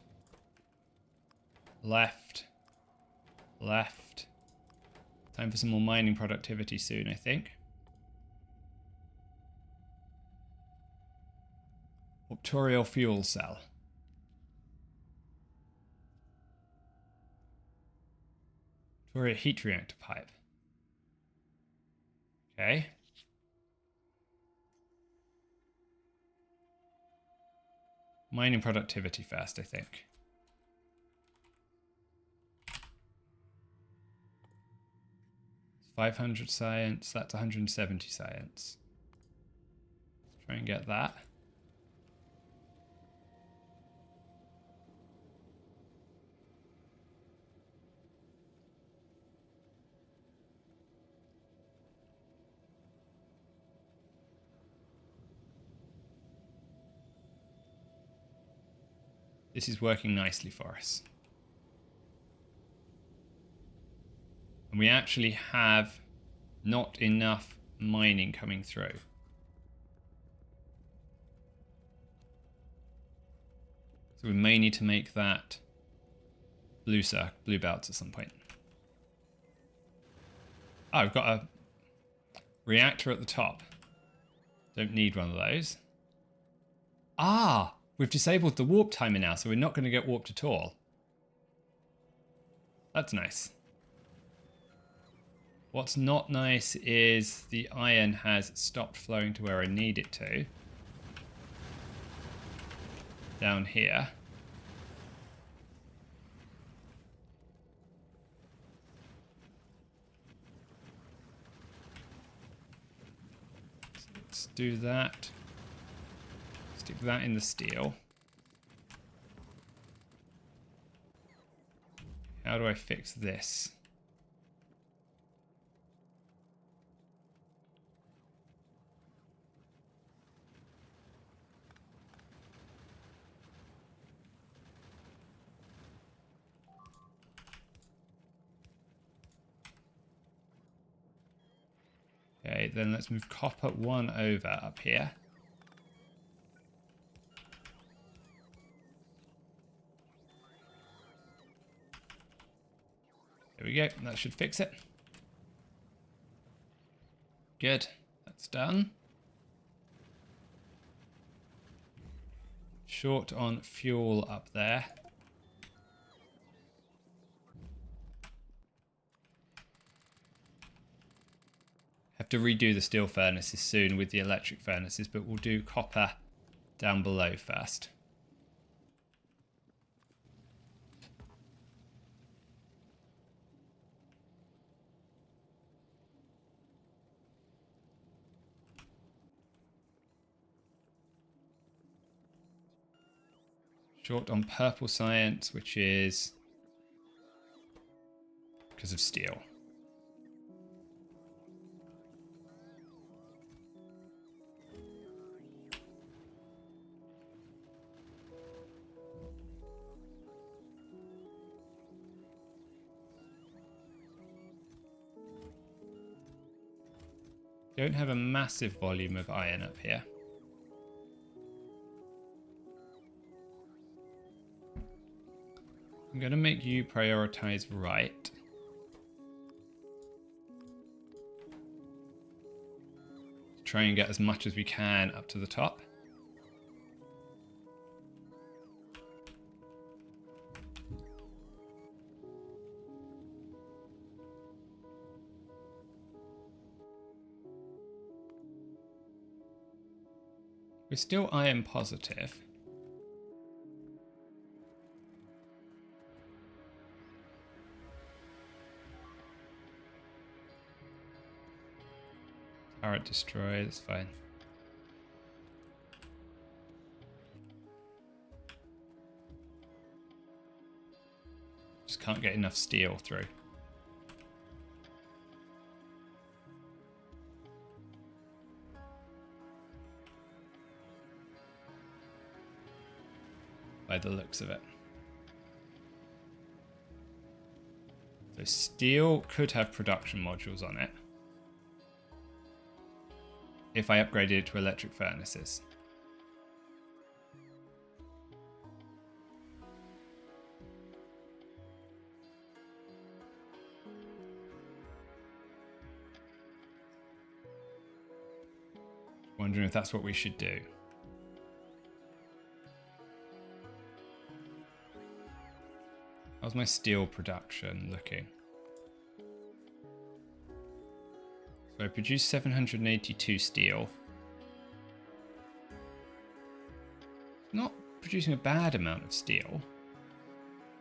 Left. Left. Time for some more mining productivity soon, I think. Warptorio fuel cell. Warptorio heat reactor pipe. Okay. Mining productivity first, I think. It's 500 science, that's 170 science. Let's try and get that. This is working nicely for us. And we actually have not enough mining coming through. So we may need to make that blue belts at some point. Oh, we've got a reactor at the top. Don't need one of those. Ah, we've disabled the warp timer now, so we're not going to get warped at all. That's nice. What's not nice is the iron has stopped flowing to where I need it to. Down here. So let's do that. Stick that in the steel. How do I fix this? Okay, then let's move copper 1 over up here. There we go, that should fix it. Good, that's done. Short on fuel up there. Have to redo the steel furnaces soon with the electric furnaces, but we'll do copper down below first. Short on purple science, which is because of steel. Don't have a massive volume of iron up here. I'm going to make you prioritize right. Try and get as much as we can up to the top. We're still iron positive. Turret destroyed, that's fine. Just can't get enough steel through. By the looks of it. So steel could have production modules on it if I upgraded it to electric furnaces. Wondering if that's what we should do. How's my steel production looking? So I produced 782 steel. Not producing a bad amount of steel.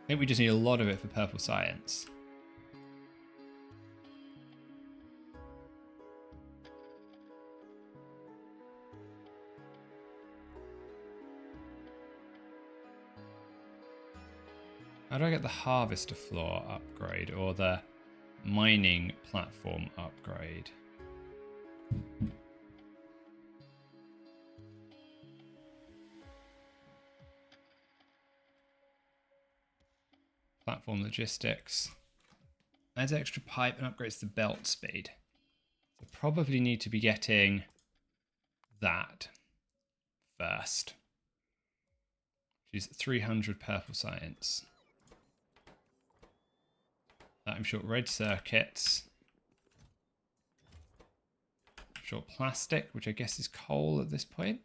I think we just need a lot of it for purple science. How do I get the harvester floor upgrade or the mining platform upgrade? platform logistics. Adds extra pipe and upgrades the belt speed. So probably need to be getting that first. Which is 300 purple science. I'm short red circuits. Short plastic, which I guess is coal at this point.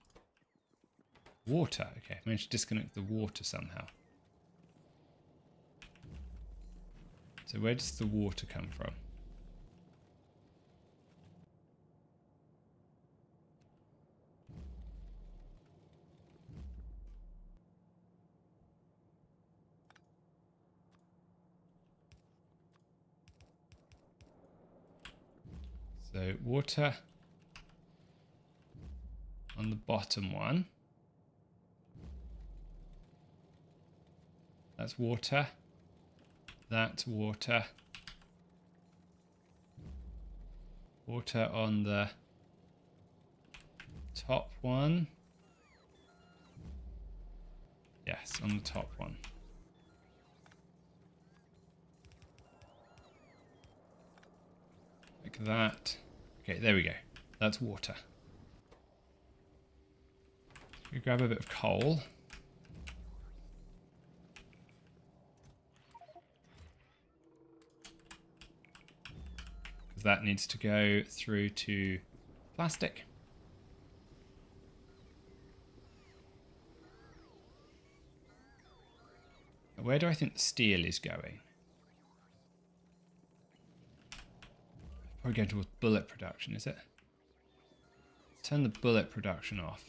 Water. Okay, I managed to disconnect the water somehow. So where does the water come from? So water on the bottom one. That's water. That's water. Water on the top one. Yes, on the top one. Like that. Okay, there we go. That's water. We grab a bit of coal. Because that needs to go through to plastic. Where do I think the steel is going? Probably going towards bullet production, is it? Let's turn the bullet production off.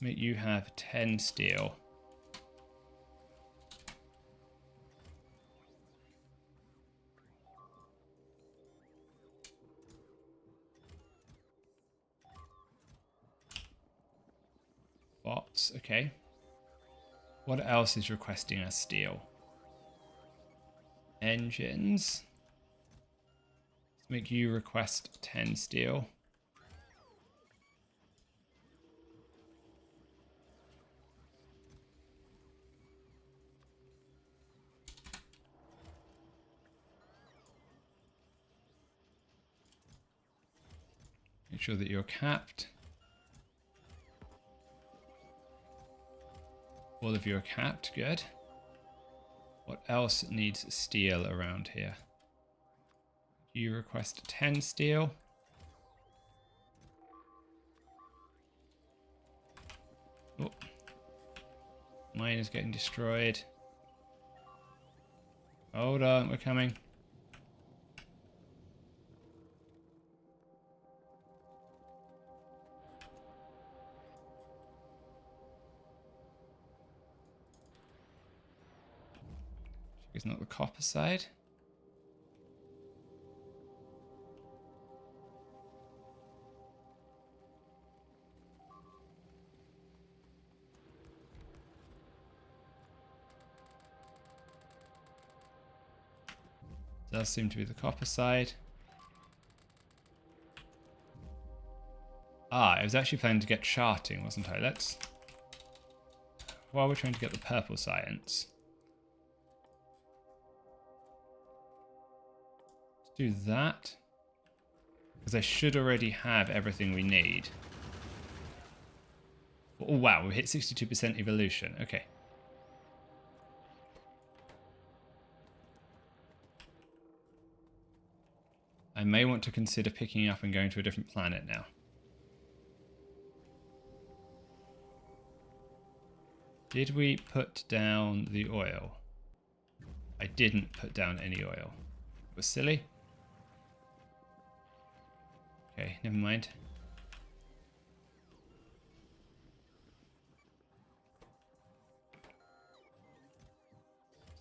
Make you have 10 steel. Bots, okay. What else is requesting us steel? Engines. Let's make you request 10 steel. Make sure that you're capped. All of you are capped, good. What else needs steel around here? You request 10 steel. Oh. Mine is getting destroyed. Hold on, we're coming. It's not the copper side. Does seem to be the copper side. Ah, I was actually planning to get charting, wasn't I? Let's... While we're trying to get the purple science. Let's do that. Because I should already have everything we need. Oh wow, we hit 62% evolution. Okay. I may want to consider picking up and going to a different planet now. Did we put down the oil? I didn't put down any oil. It was silly. Okay, never mind.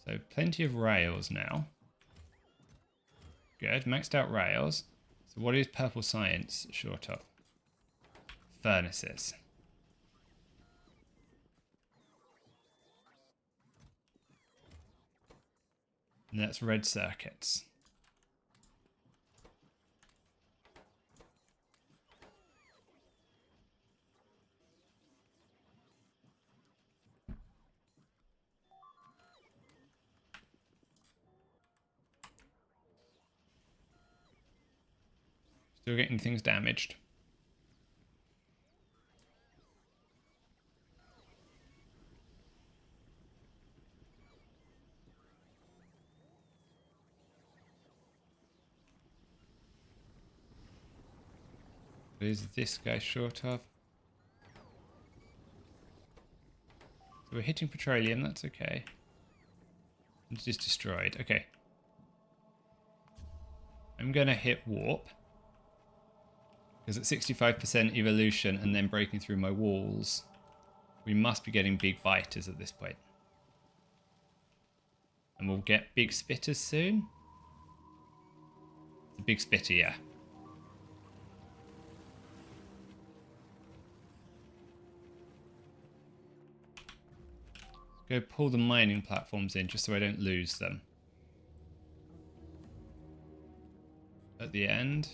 So plenty of rails now. Good, maxed out rails. So what is purple science short of? Furnaces. And that's red circuits. Still getting things damaged. What is this guy short of? So we're hitting petroleum, that's okay. It's just destroyed. Okay. I'm going to hit warp. Because at 65% evolution and then breaking through my walls, we must be getting big biters at this point. And we'll get big spitters soon. It's a big spitter, yeah. Go pull the mining platforms in just so I don't lose them. At the end.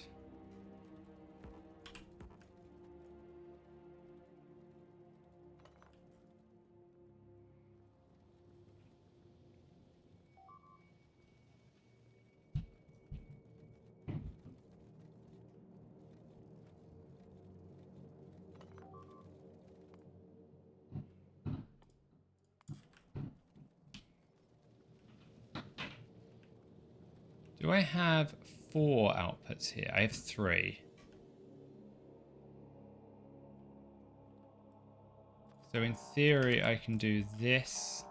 Do I have 4 outputs here? I have 3. So in theory, I can do this.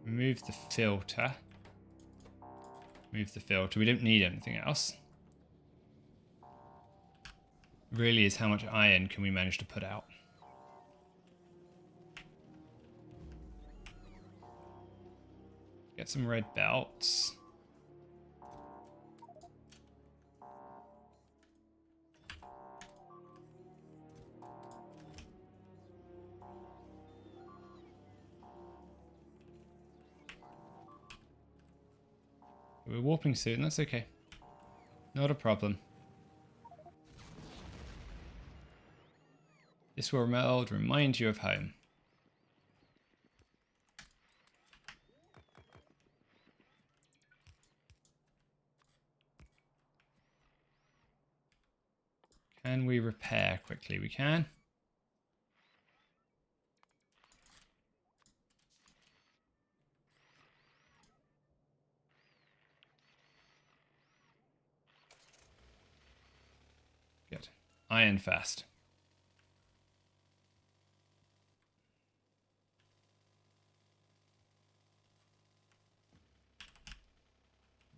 Remove the filter. Move the filter. We don't need anything else. Really is how much iron can we manage to put out. Get some red belts. We're warping soon, that's okay. Not a problem. This will remind you of home. Can we repair quickly? We can. Good. Iron fast.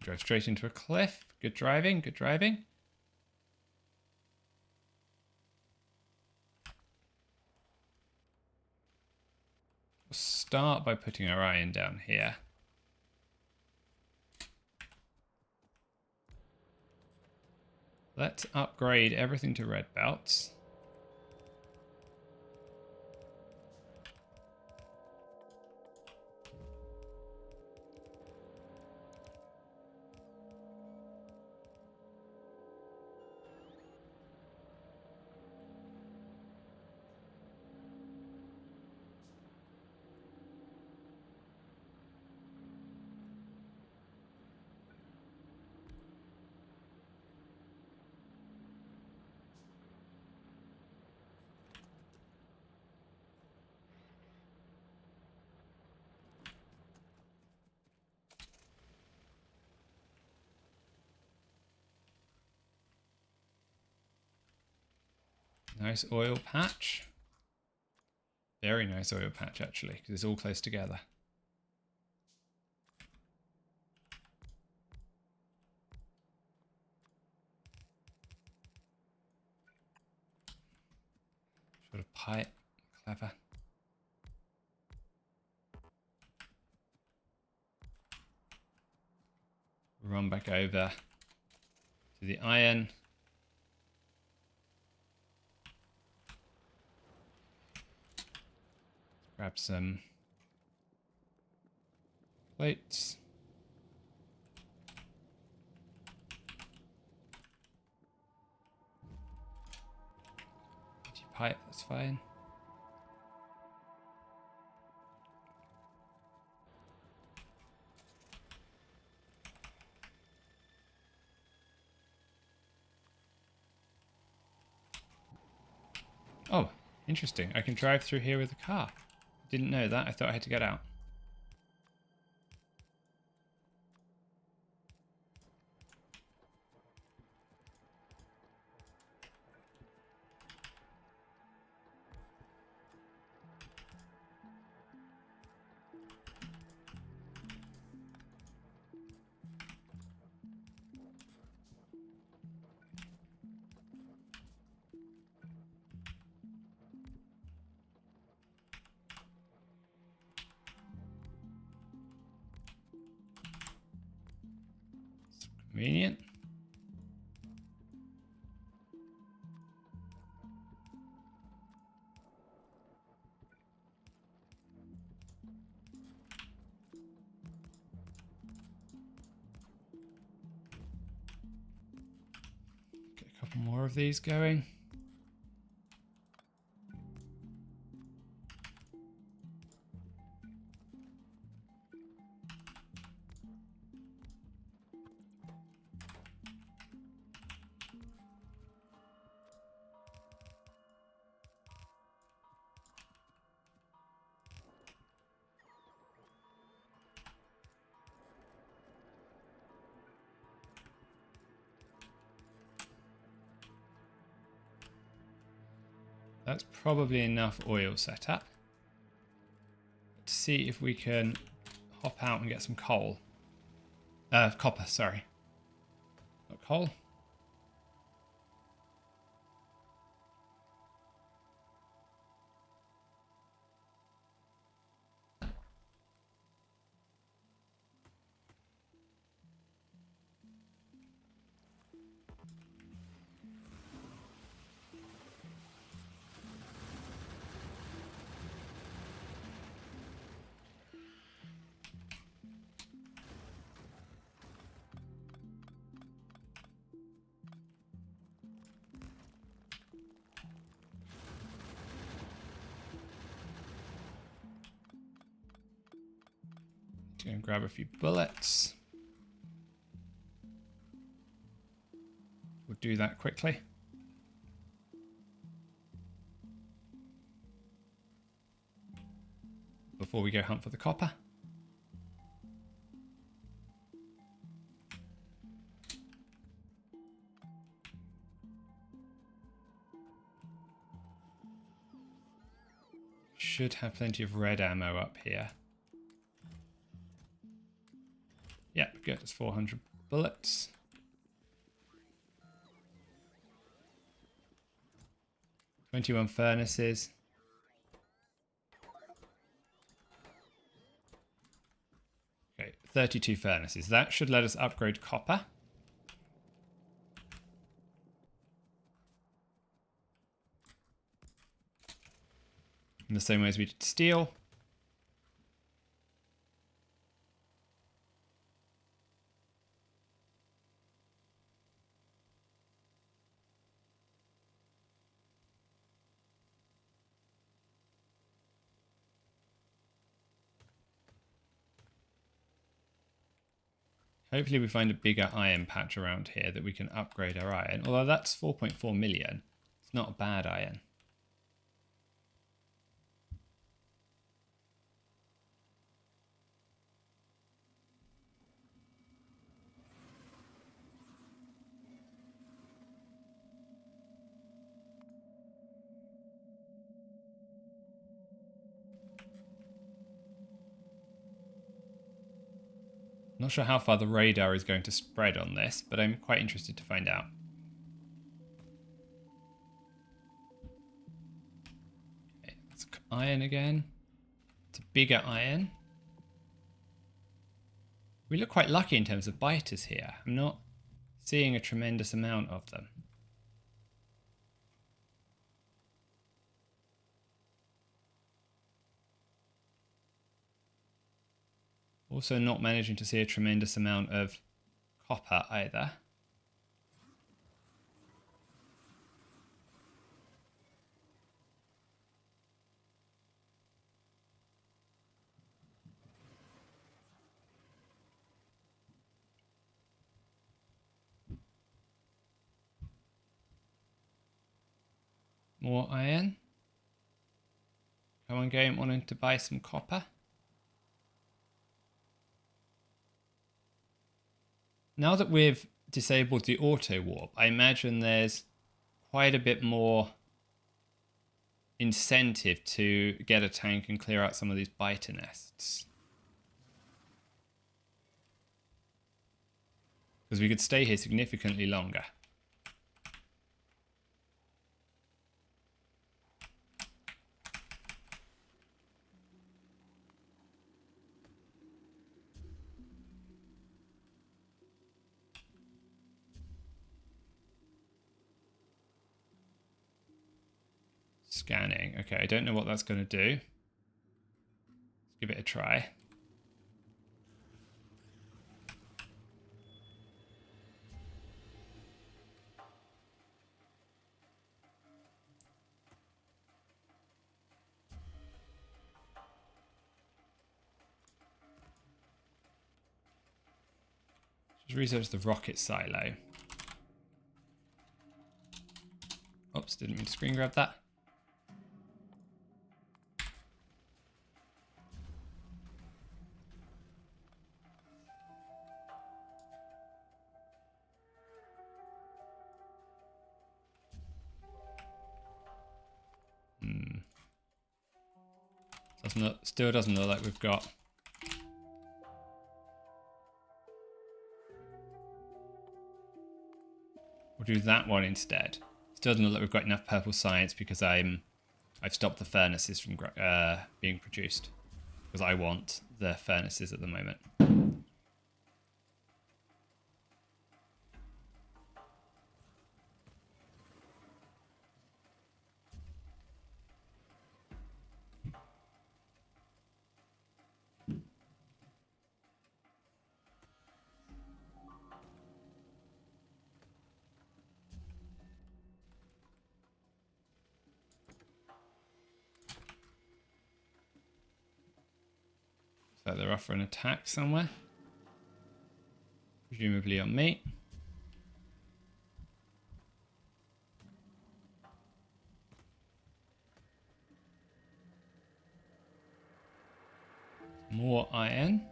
Drove straight into a cliff. Good driving, good driving. We'll start by putting our iron down here. Let's upgrade everything to red belts. Nice oil patch. Very nice oil patch, actually, because it's all close together. Sort of pipe. Clever. Run back over to the iron. Grab some plates. pipe, that's fine. Oh, interesting. I can drive through here with a car. Didn't know that. I thought I had to get out. Convenient. Get a couple more of these going. That's probably enough oil set up. Let's see if we can hop out and get some coal. Copper, sorry. Not coal. Go and grab a few bullets. We'll do that quickly. Before we go hunt for the copper. Should have plenty of red ammo up here. Yeah, good. It's 400 bullets. "21 furnaces. Okay, 32 furnaces. That should let us upgrade copper. In the same way as we did steel. Hopefully we find a bigger iron patch around here that we can upgrade our iron. Although that's 4.4 million. It's not a bad iron. Not sure how far the radar is going to spread on this, but I'm quite interested to find out. Okay, it's iron again. It's a bigger iron. We look quite lucky in terms of biters here. I'm not seeing a tremendous amount of them. Also not managing to see a tremendous amount of copper either. more iron. Come on, game, wanting to buy some copper. Now that we've disabled the auto warp, I imagine there's quite a bit more incentive to get a tank and clear out some of these biter nests. Because we could stay here significantly longer. Scanning. Okay, I don't know what that's going to do. Let's give it a try. Just research the rocket silo. Oops, didn't mean to screen grab that. Still doesn't look like we've got. We'll do that one instead. Still doesn't look like we've got enough purple science because I've stopped the furnaces from being produced because I want the furnaces at the moment. So they're off for an attack somewhere. Presumably on me. More iron.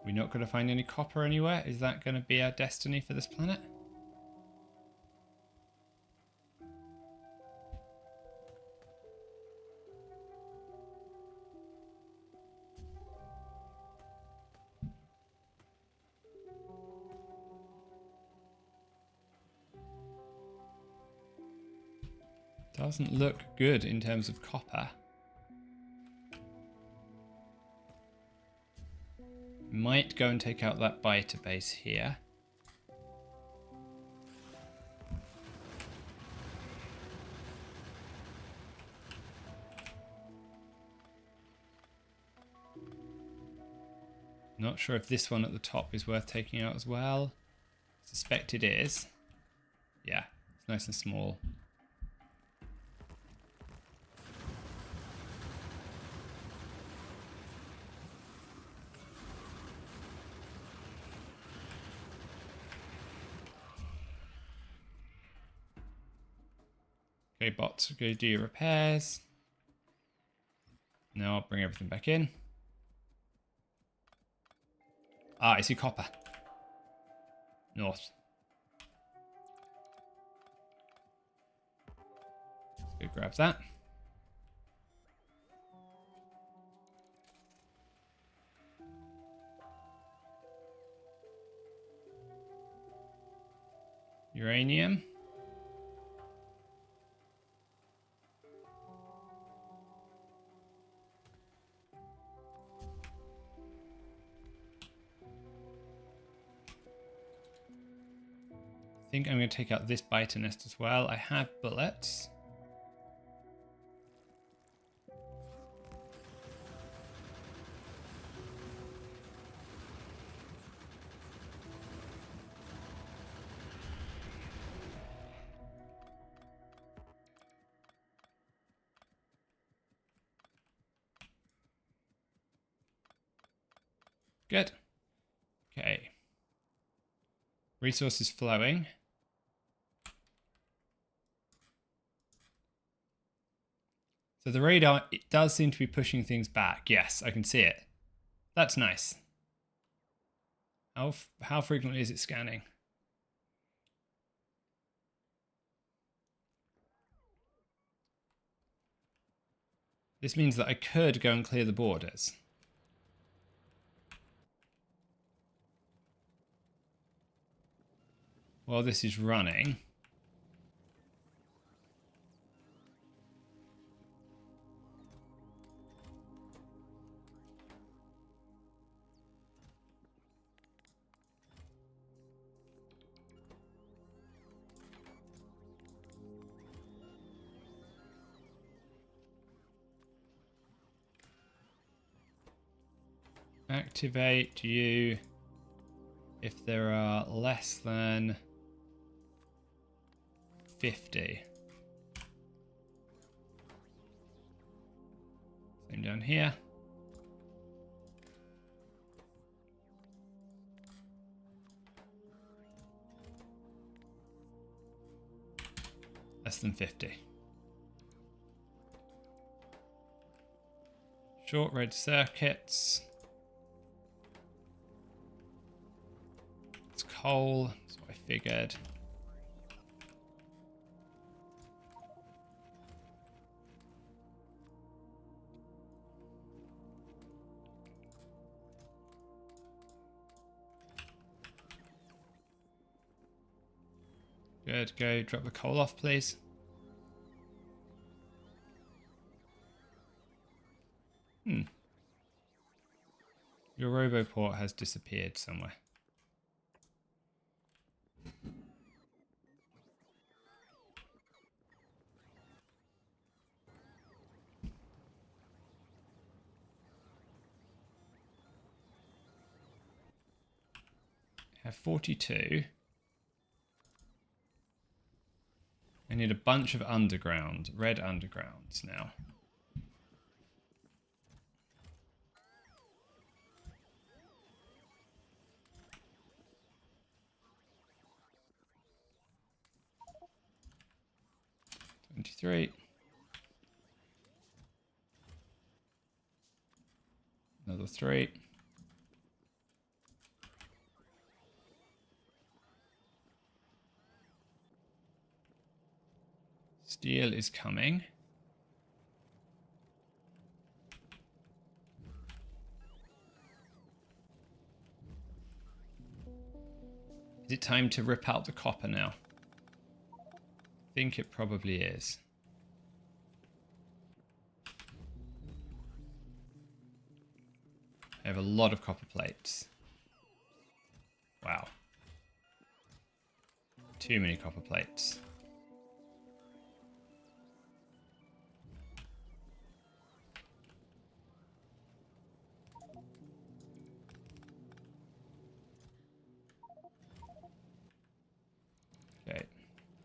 We're not going to find any copper anywhere. Is that going to be our destiny for this planet? Doesn't look good in terms of copper. Might go and take out that biter base here. Not sure if this one at the top is worth taking out as well. Suspect it is. Yeah, it's nice and small. Okay, bots, go do your repairs. Now I'll bring everything back in. Ah, I see copper. North. Let's go grab that. Uranium. I think I'm going to take out this biter nest as well. I have bullets. Good. Okay. Resources flowing. So the radar, it does seem to be pushing things back. Yes, I can see it. That's nice. How frequently is it scanning? This means that I could go and clear the borders. While this is running. Activate you if there are less than 50. Same down here. Less than 50. Short red circuits. It's coal, that's what I figured. Good, go drop the coal off, please. Your roboport has disappeared somewhere. I have 42. I need a bunch of underground, red undergrounds now. $23. Another 3. Steel is coming. Is it time to rip out the copper now? I think it probably is. I have a lot of copper plates. Wow. Too many copper plates. Okay.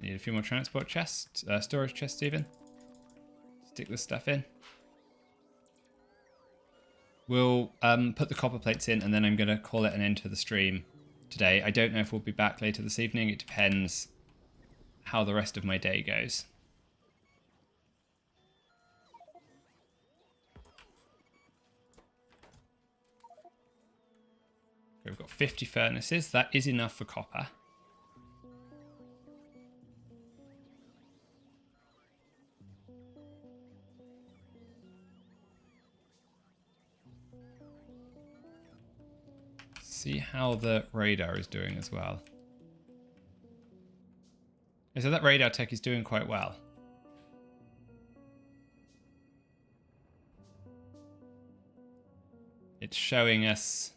Need a few more transport chests, storage chests even. Stick this stuff in. We'll put the copper plates in and then I'm going to call it an end to the stream today. I don't know if we'll be back later this evening. It depends how the rest of my day goes. We've got 50 furnaces. That is enough for copper. See how the radar is doing as well. So that radar tech is doing quite well. It's showing us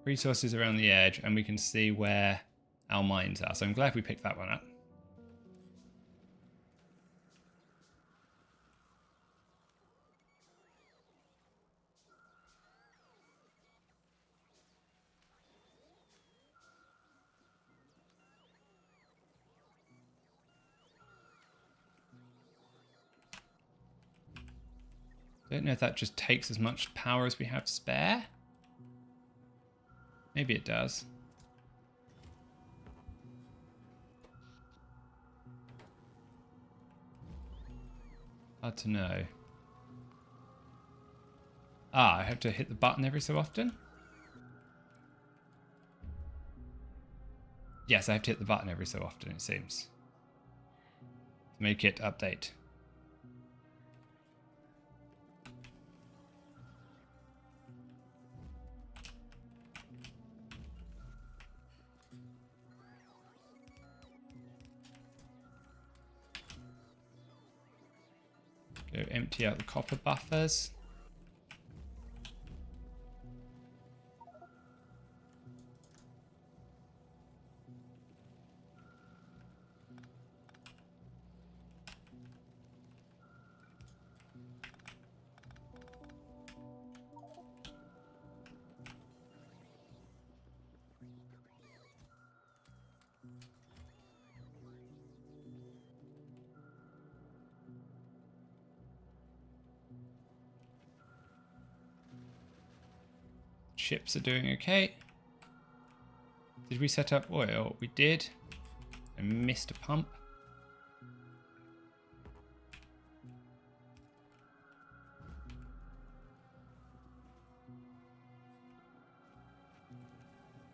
resources around the edge and we can see where our mines are. So I'm glad we picked that one up. I don't know if that just takes as much power as we have spare. Maybe it does. Hard to know. Ah, I have to hit the button every so often? Yes, I have to hit the button every so often, it seems. To make it update. Go empty out the copper buffers. Ships are doing okay. Did we set up oil? We did. I missed a pump.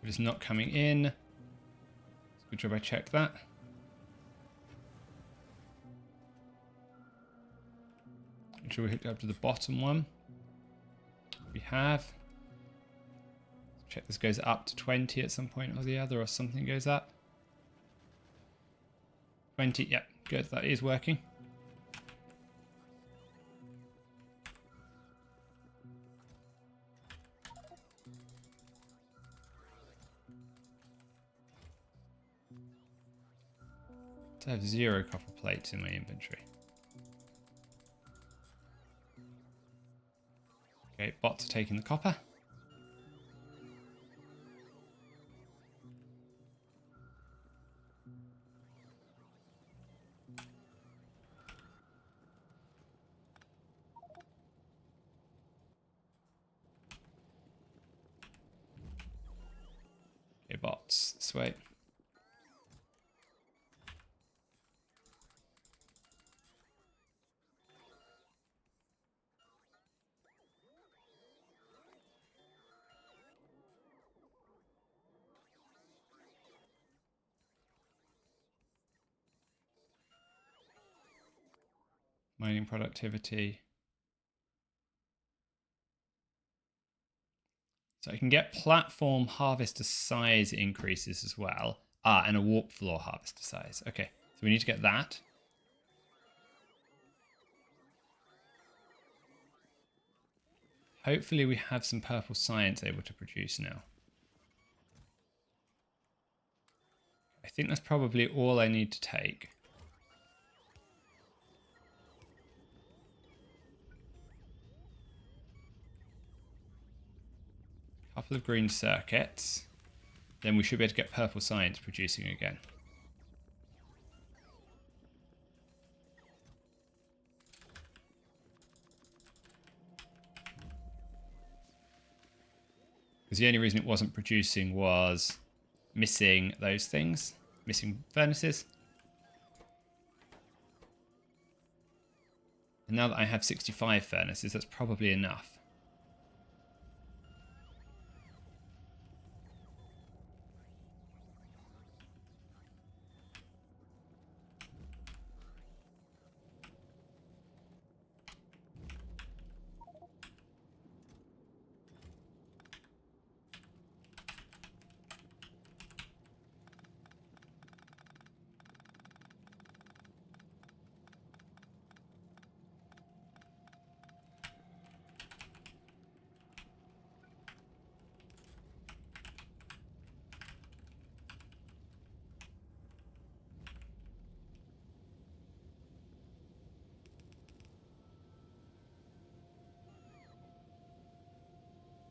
It is not coming in. Good job I checked that. Make sure we hooked up to the bottom one. We have. Check this goes up to 20 at some point or the other, or something goes up. 20, yep, good, that is working. I have 0 copper plates in my inventory. Okay, bots are taking the copper. Okay, bots, this way. Mining productivity. So I can get platform harvester size increases as well. Ah, and a warp floor harvester size. Okay, so we need to get that. Hopefully we have some purple science able to produce now. I think that's probably all I need to take. Couple of green circuits. Then we should be able to get purple science producing again. Because the only reason it wasn't producing was missing those things. Missing furnaces. And now that I have 65 furnaces, that's probably enough.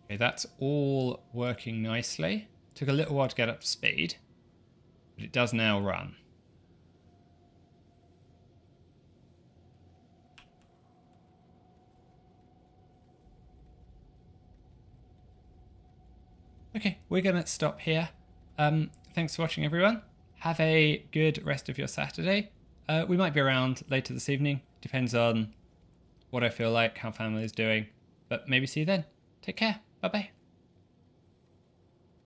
Okay, that's all working nicely. Took a little while to get up to speed, but it does now run. Okay, we're going to stop here. Thanks for watching, everyone. Have a good rest of your Saturday. We might be around later this evening. Depends on what I feel like, how family is doing. But maybe see you then. Take care. Bye bye.